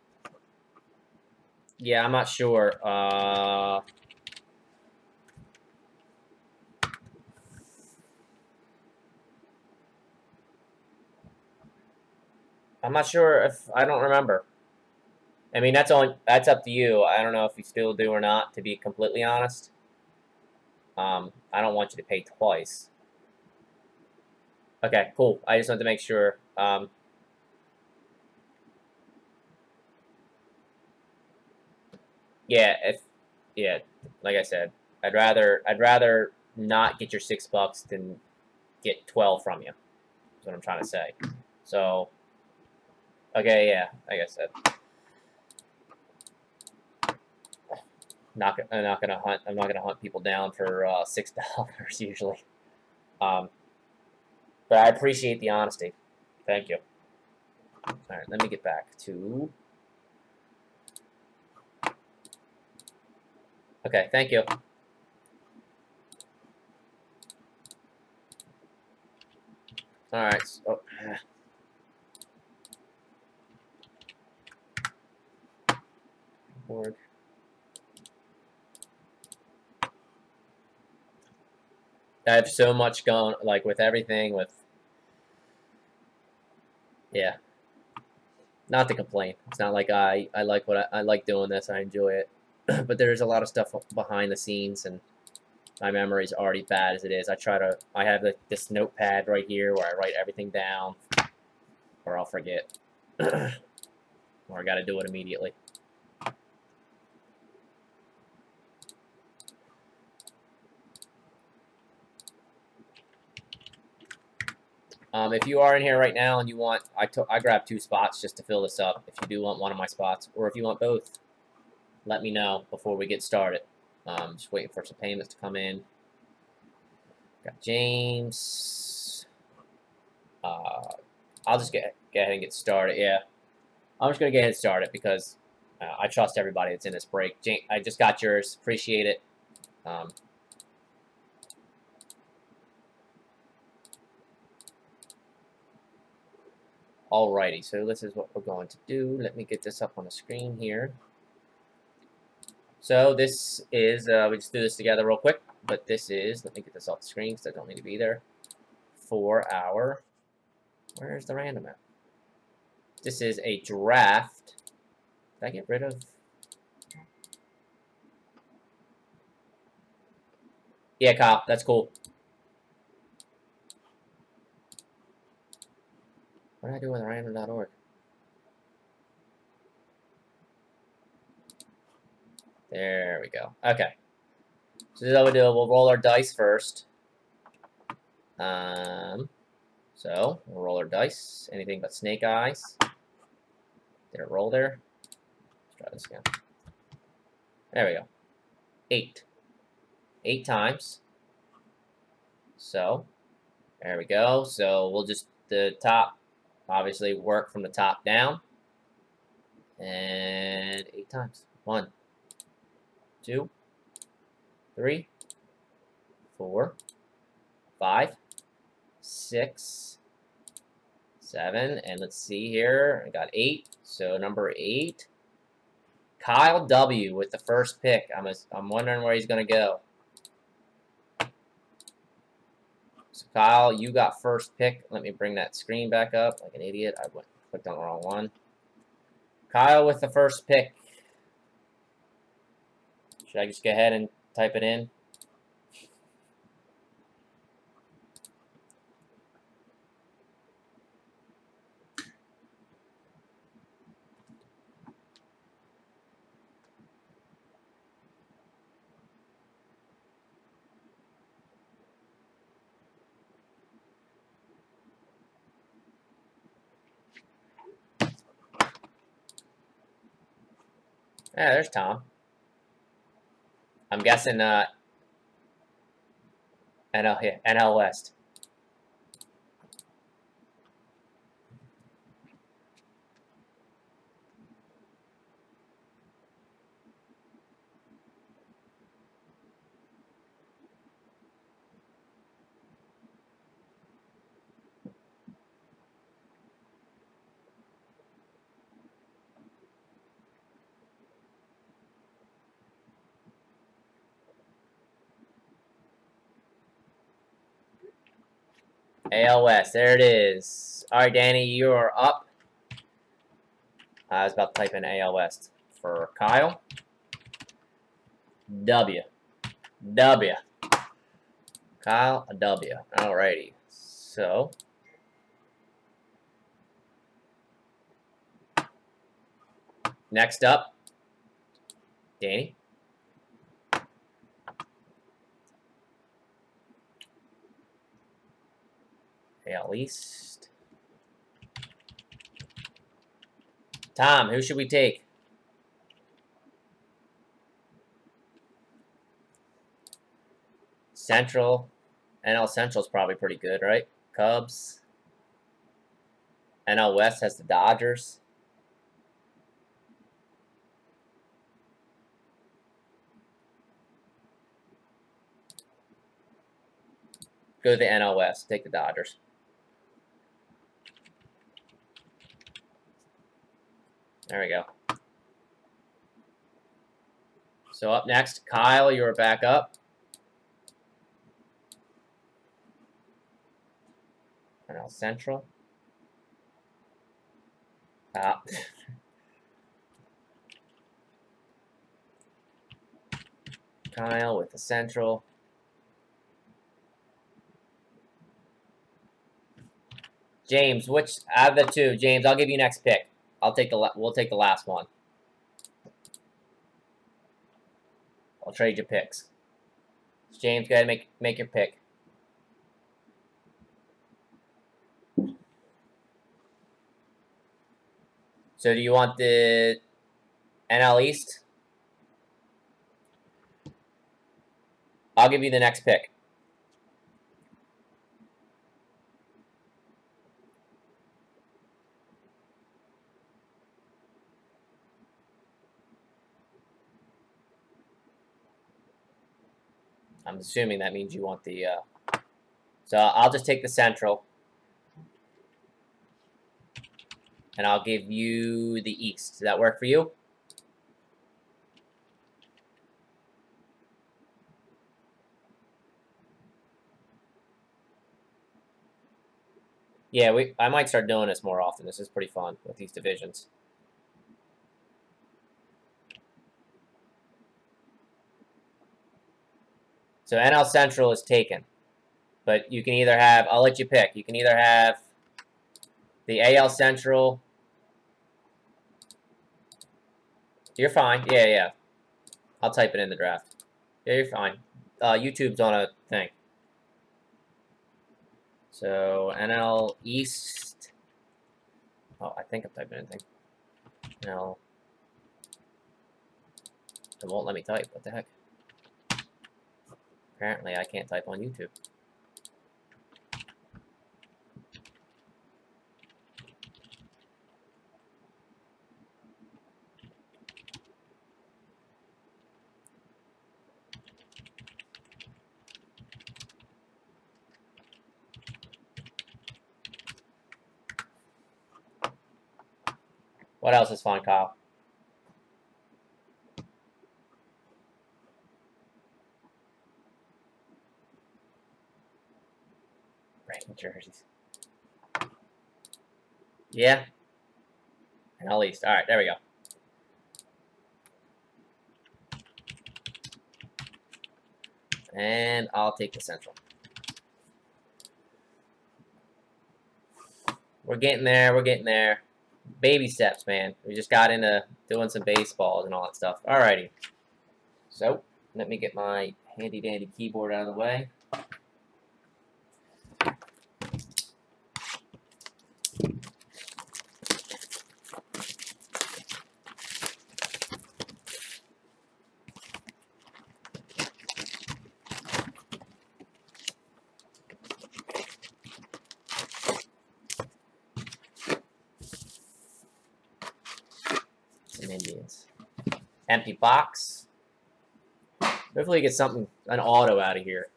Yeah, I'm not sure. I'm not sure if I don't remember. I mean, that's up to you. I don't know if you still do or not, to be completely honest. I don't want you to pay twice. Okay, cool. I just wanted to make sure. Yeah, like I said, I'd rather not get your $6 than get 12 from you. That's what I'm trying to say. So, okay, yeah, like I said. I'm not gonna hunt people down for $6 usually. But I appreciate the honesty. Thank you. All right, let me get back to. Okay, thank you. All right. So, board. I have so much going, like with everything, with yeah. Not to complain. It's not like I like what I like doing this. I enjoy it, but there's a lot of stuff behind the scenes, and my memory's already bad as it is. I have this notepad right here where I write everything down, or I'll forget, or I got to do it immediately. If you are in here right now and you want, I grabbed 2 spots just to fill this up. If you do want one of my spots, or if you want both, let me know before we get started. Just waiting for some payments to come in. Got James. I'll just get ahead and get started. Yeah, I'm just gonna get ahead and start it because I trust everybody that's in this break. James, I just got yours. Appreciate it. Alrighty, so this is what we're going to do. Let me get this up on the screen here. So this is, we just do this together real quick, but this is, let me get this off the screen because I don't need to be there, for our, where's the random at? This is a draft. Did I get rid of? Yeah, Kyle, that's cool. What did I do with random.org? There we go. Okay. So this is what we'll do. We'll roll our dice first. So we'll roll our dice. Anything but snake eyes. Did it roll there? Let's try this again. There we go. 8. 8 times. So there we go. So we'll just the top, obviously work from the top down. And 8 times. 1, 2, 3, 4, 5, 6, 7, and let's see here. I got 8. So number 8, Kyle W. with the first pick. I'm wondering where he's going to go. So Kyle, you got first pick. Let me bring that screen back up like an idiot. I clicked on the wrong one. Kyle with the first pick. Should I just go ahead and type it in? Yeah, there's Tom. I'm guessing NL West. AL West, there it is. All right, Danny, you are up. I was about to type in AL West for Kyle. W. Kyle, a W. Alrighty. So, next up, Danny. AL East. Tom, who should we take? Central. NL Central's probably pretty good, right? Cubs. NL West has the Dodgers. Go to the NL West. Take the Dodgers. There we go. So up next, Kyle, you're back up. NL Central. Kyle with the Central. James, which out of the two? James, I'll give you next pick. We'll take the last one. I'll trade you picks. James, go ahead and make your pick. So do you want the NL East? I'll give you the next pick. I'm assuming that means you want the... So I'll just take the Central. And I'll give you the East. Does that work for you? Yeah, I might start doing this more often. This is pretty fun with these divisions. So NL Central is taken. But you can either have... I'll let you pick. You can either have the AL Central... You're fine. Yeah. I'll type it in the draft. Yeah, you're fine. YouTube's on a thing. So, NL East. Oh, I think I'm typing anything. NL. It won't let me type. What the heck? Apparently, I can't type on YouTube. What else is fun, Kyle? Breaking jerseys. Yeah. NL East. All right, there we go. And I'll take the Central. We're getting there. We're getting there. Baby steps, man. We just got into doing some baseballs and all that stuff. Alrighty. So, let me get my handy-dandy keyboard out of the way. Indians. Empty box. Hopefully get something, an auto out of here.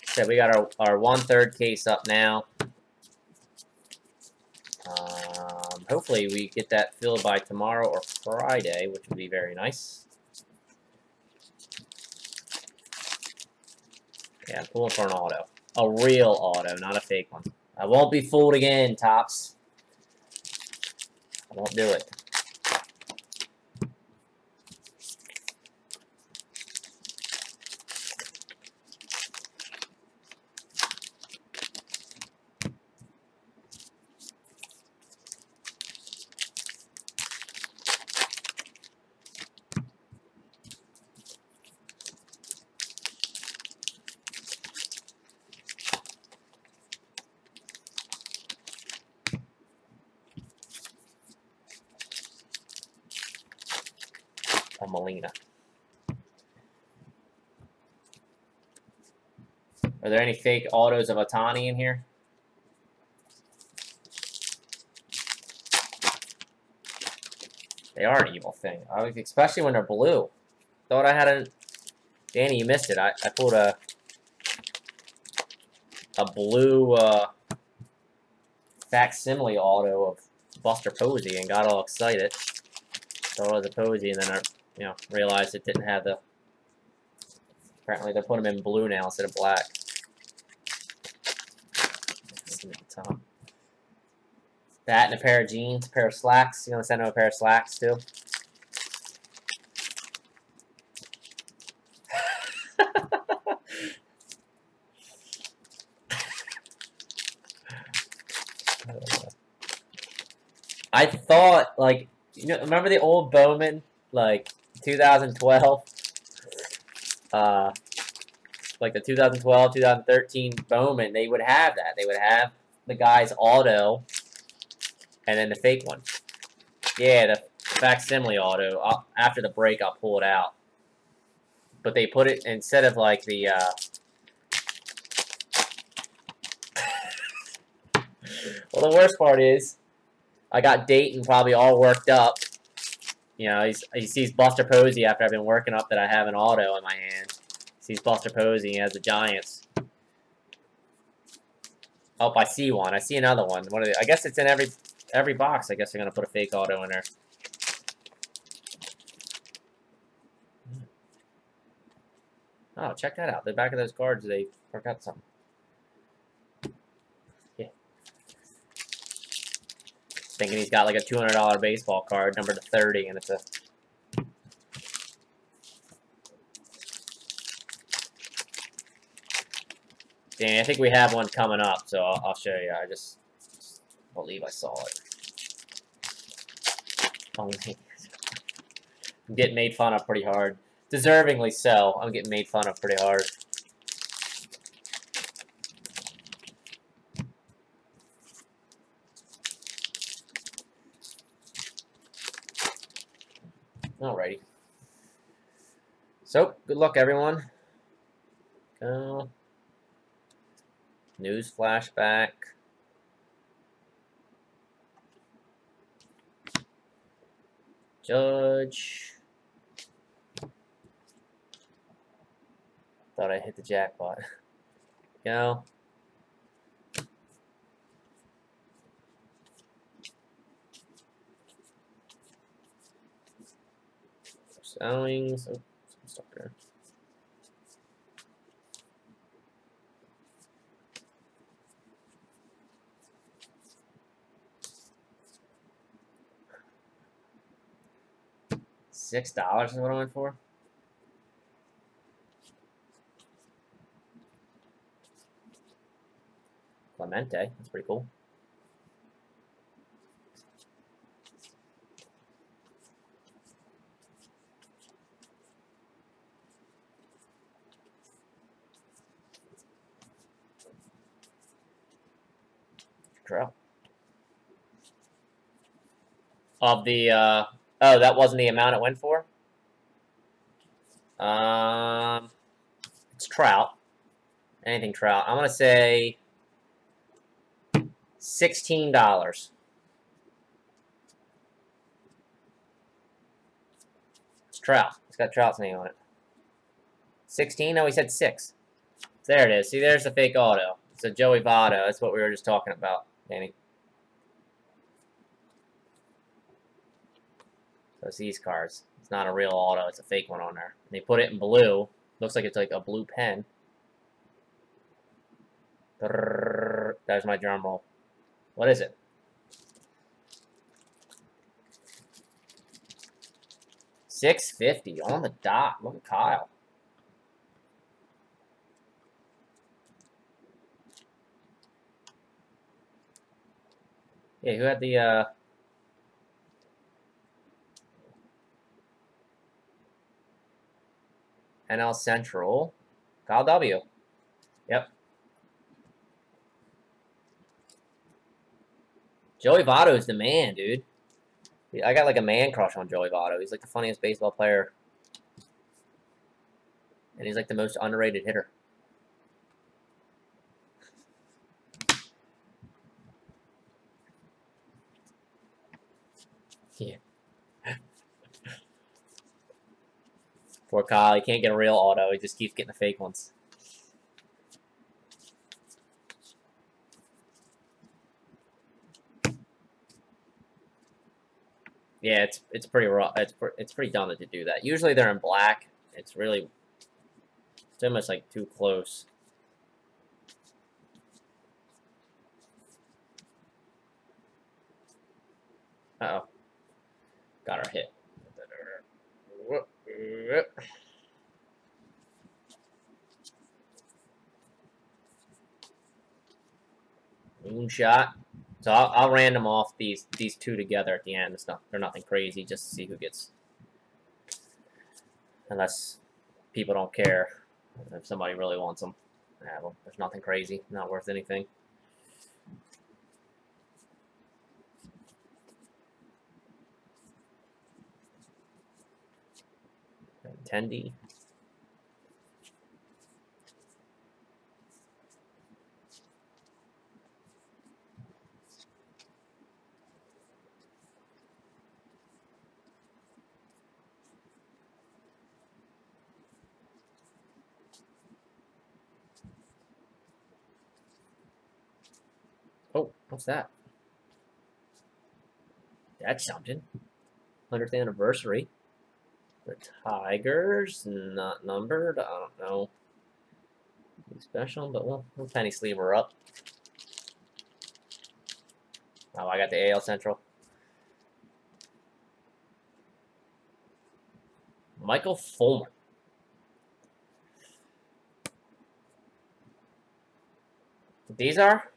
So we got our 1/3 case up now. Hopefully we get that filled by tomorrow or Friday, which would be very nice. Yeah, I'm pulling for an auto. A real auto, not a fake one. I won't be fooled again, Tops. I won't do it. Molina. Are there any fake autos of Ohtani in here? They are an evil thing, especially when they're blue. Thought I had a... Danny, you missed it. I pulled a blue facsimile auto of Buster Posey and got all excited. Thought it was a Posey, and then I realized it didn't have the... Apparently they put them in blue now instead of black. That and a pair of jeans, a pair of slacks. You want to send him a pair of slacks too? I thought, like, remember the old Bowman, like 2012, like the 2012, 2013 Bowman. They would have that. They would have the guy's auto, and then the fake one. Yeah, the facsimile auto. After the break, I'll pull it out. But they put it instead of like the. Well, the worst part is, I got Dayton probably all worked up. He sees Buster Posey after I've been working up that I have an auto in my hand. Sees Buster Posey, he has the Giants. Oh, I see one. I see another one. I guess it's in every box. I guess they're gonna put a fake auto in there. Oh, check that out. The back of those cards, they forgot something. Yeah. Thinking he's got like a $200 baseball card, number to 30, and it's a... Dang, I think we have one coming up, so I'll show you. I just believe I saw it. Only. I'm getting made fun of pretty hard. Deservingly so. I'm getting made fun of pretty hard. Alrighty. So, good luck, everyone. Go. News flashback. Judge. Thought I hit the jackpot. Go. Sowings. Oh, some stuff there. $6 is what I went for. Clemente, that's pretty cool. Trout. Of the, oh, that wasn't the amount it went for? It's Trout. Anything Trout. I'm going to say $16. It's Trout. It's got Trout's name on it. 16? No, he said 6. There it is. See, there's the fake auto. It's a Joey Votto. That's what we were just talking about, Danny. So it's these cards. It's not a real auto. It's a fake one on there. They put it in blue. Looks like it's like a blue pen. There's my drum roll. What is it? $6.50 on the dot. Look at Kyle. Yeah, who had the NL Central? Kyle W. Yep. Joey Votto is the man, dude. I got like a man crush on Joey Votto. He's like the funniest baseball player. And he's like the most underrated hitter. Yeah. Poor Kyle, he can't get a real auto. He just keeps getting the fake ones. Yeah, it's pretty raw. It's pretty dumb to do that. Usually they're in black. It's almost like too close. Uh-oh. Got our hit. Moonshot. So I'll random off these two together at the end. They're nothing crazy, just to see who gets. Unless people don't care. If somebody really wants them. Yeah, well, there's nothing crazy. Not worth anything. Tendy. Oh, what's that? That's something. 100th anniversary. The Tigers, not numbered. I don't know. Special, but we'll penny sleeve her up. Oh, I got the AL Central. Michael Fulmer. These are?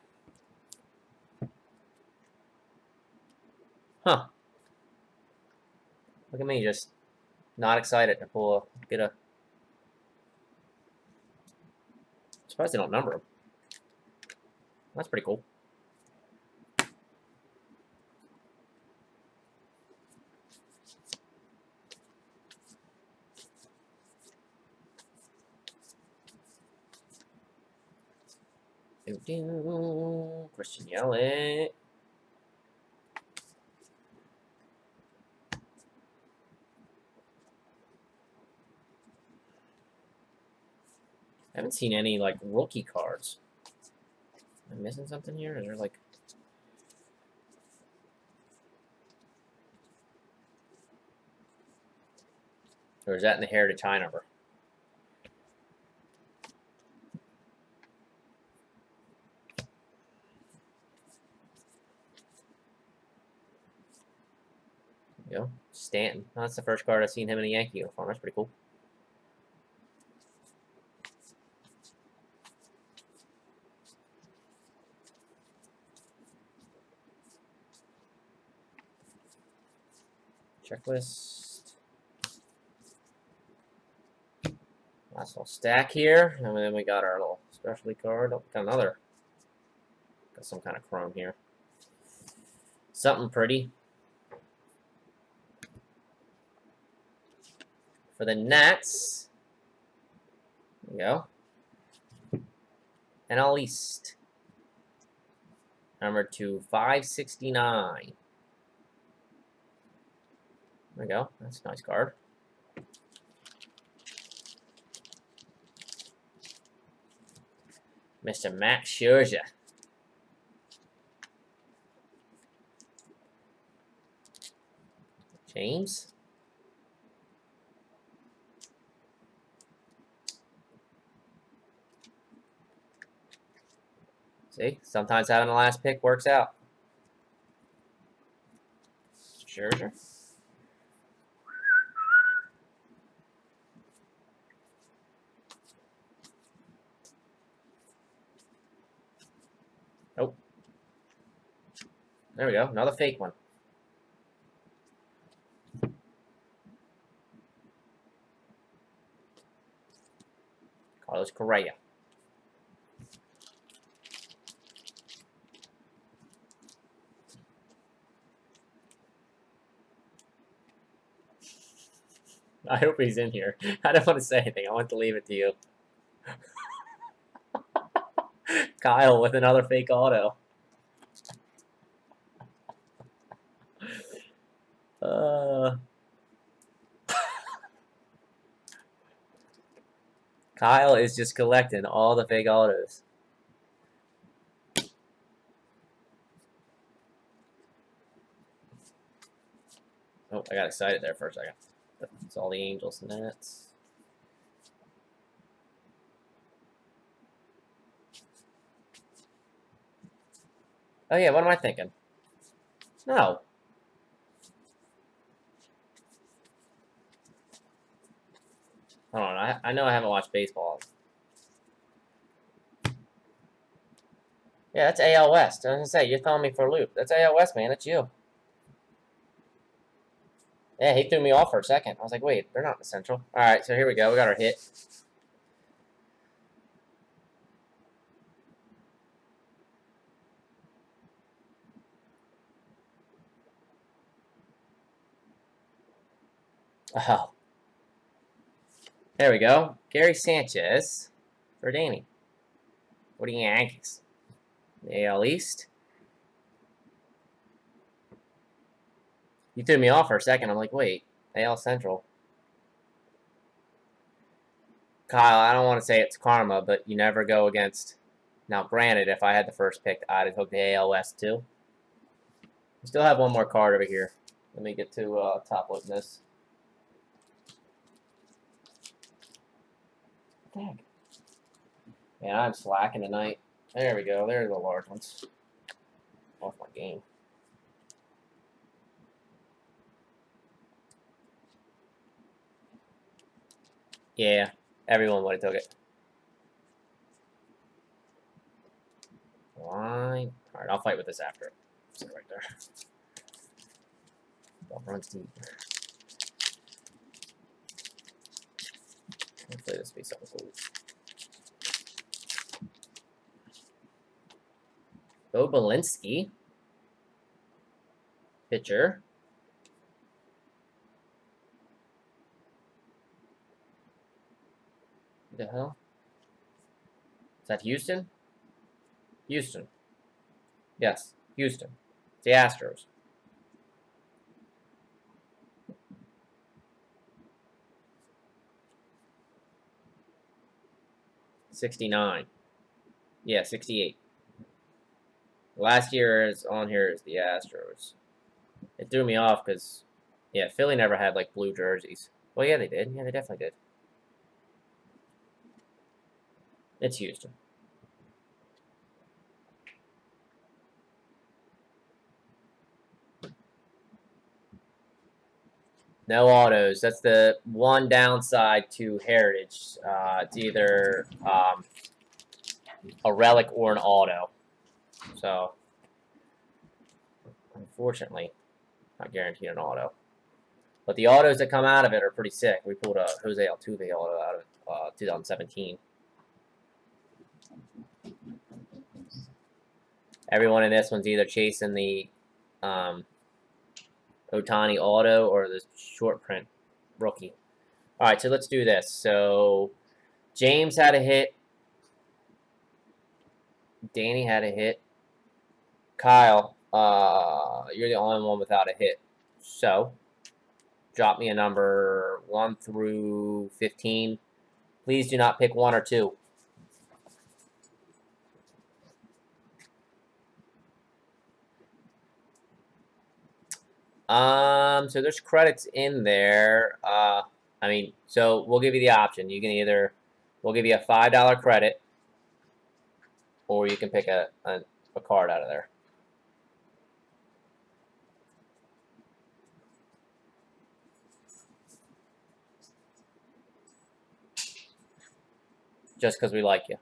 Huh. Look at me, just not excited to get a. Surprised they don't number them. That's pretty cool. Christian Yelich. I haven't seen any, like, rookie cards. Am I missing something here? Is there, like... Or is that in the Heritage High number? There you go. Stanton. Oh, that's the first card I've seen him in a Yankee uniform. That's pretty cool. Checklist. Last little stack here. And then we got our little specialty card. Oh, got another. Got some kind of chrome here. Something pretty. For the Nats. There you go. NL East. Number 2/569. There we go. That's a nice card. Mr. Max Scherzer. James. See, sometimes having the last pick works out. Scherzer. Oh. There we go. Another fake one. Carlos Correa. I hope he's in here. I don't want to say anything. I want to leave it to you. Kyle with another fake auto. Kyle is just collecting all the fake autos. Oh, I got excited there for a second. It's all the Angels and Nats. Oh yeah, what am I thinking? No. Hold on, I know I haven't watched baseball. Yeah, that's AL West. I was gonna say, you're throwing me for a loop. That's AL West, man. That's you. Yeah, he threw me off for a second. I was like, wait, they're not in the Central. All right, so here we go. We got our hit. Oh. There we go. Gary Sanchez for Danny. What are you Yankees? The AL East. You threw me off for a second. I'm like, wait, AL Central. Kyle, I don't want to say it's karma, but you never go against. Now, granted, if I had the first pick, I'd have hooked the AL West too. We still have one more card over here. Let me get to top loading this. What the heck? Man, I'm slacking tonight. There we go. There's the large ones. Off my game. Yeah, everyone would have took it. Line. Alright, I'll fight with this after. Sit right there. Ball runs deep. Hopefully this will be something cool. Bo Belinsky. Pitcher. What the hell? Is that Houston? Houston. Yes, Houston. It's the Astros. '69. Yeah, 68. Last year is on here is the Astros. It threw me off because, yeah, Philly never had like blue jerseys. Well, yeah, they did. Yeah, they definitely did. It's Houston. No autos. That's the one downside to Heritage. It's either a relic or an auto. So, unfortunately, not guaranteed an auto. But the autos that come out of it are pretty sick. We pulled a Jose Altuve auto out of 2017. Everyone in this one's either chasing the Ohtani auto or the short print rookie. All right, so let's do this. So James had a hit. Danny had a hit. Kyle, you're the only one without a hit. So drop me a number 1 through 15. Please do not pick 1 or 2. So there's credits in there. I mean, so we'll give you the option. You can either, we'll give you a $5 credit, or you can pick a card out of there. Just because we like you.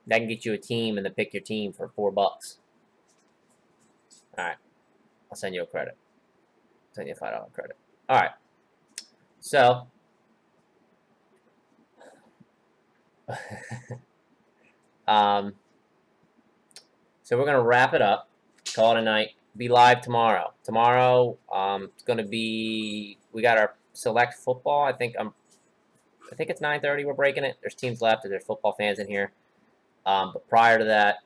That can get you a team and then pick your team for $4. Alright. I'll send you a credit. Send you a $5 credit. Alright. So. So we're going to wrap it up. Call it a night. Be live tomorrow. Tomorrow, it's going to be, we got our select football. I think it's 9:30 we're breaking it. There's teams left and there's football fans in here. But prior to that,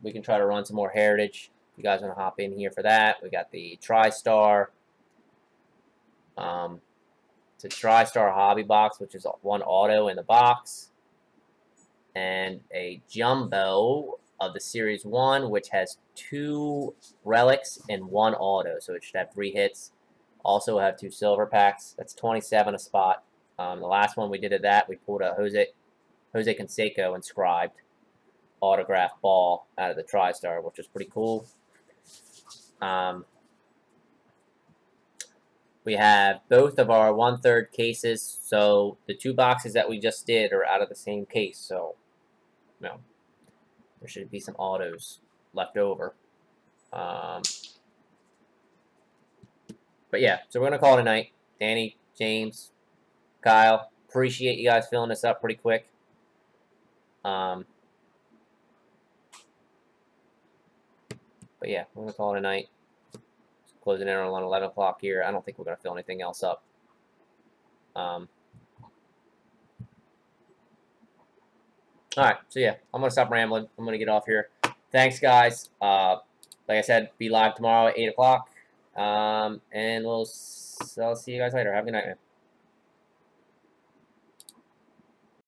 we can try to run some more Heritage. If you guys want to hop in here for that, we got the TriStar. It's a TriStar hobby box, which is one auto in the box, and a jumbo of the Series 1, which has 2 relics and 1 auto, so it should have 3 hits. Also have 2 silver packs. That's 27 a spot. The last one we did at that, we pulled a Jose Canseco inscribed autograph ball out of the TriStar, which was pretty cool. We have both of our 1/3 cases, so the 2 boxes that we just did are out of the same case, so you know, there should be some autos left over. But yeah, so we're going to call it a night. Danny, James, Kyle, appreciate you guys filling this up pretty quick. But yeah, we're going to call it a night. Closing in on 11 o'clock here. I don't think we're going to fill anything else up. Alright, so yeah, I'm going to stop rambling. I'm going to get off here. Thanks, guys. Like I said, be live tomorrow at 8 o'clock. And I'll see you guys later. Have a good night, man.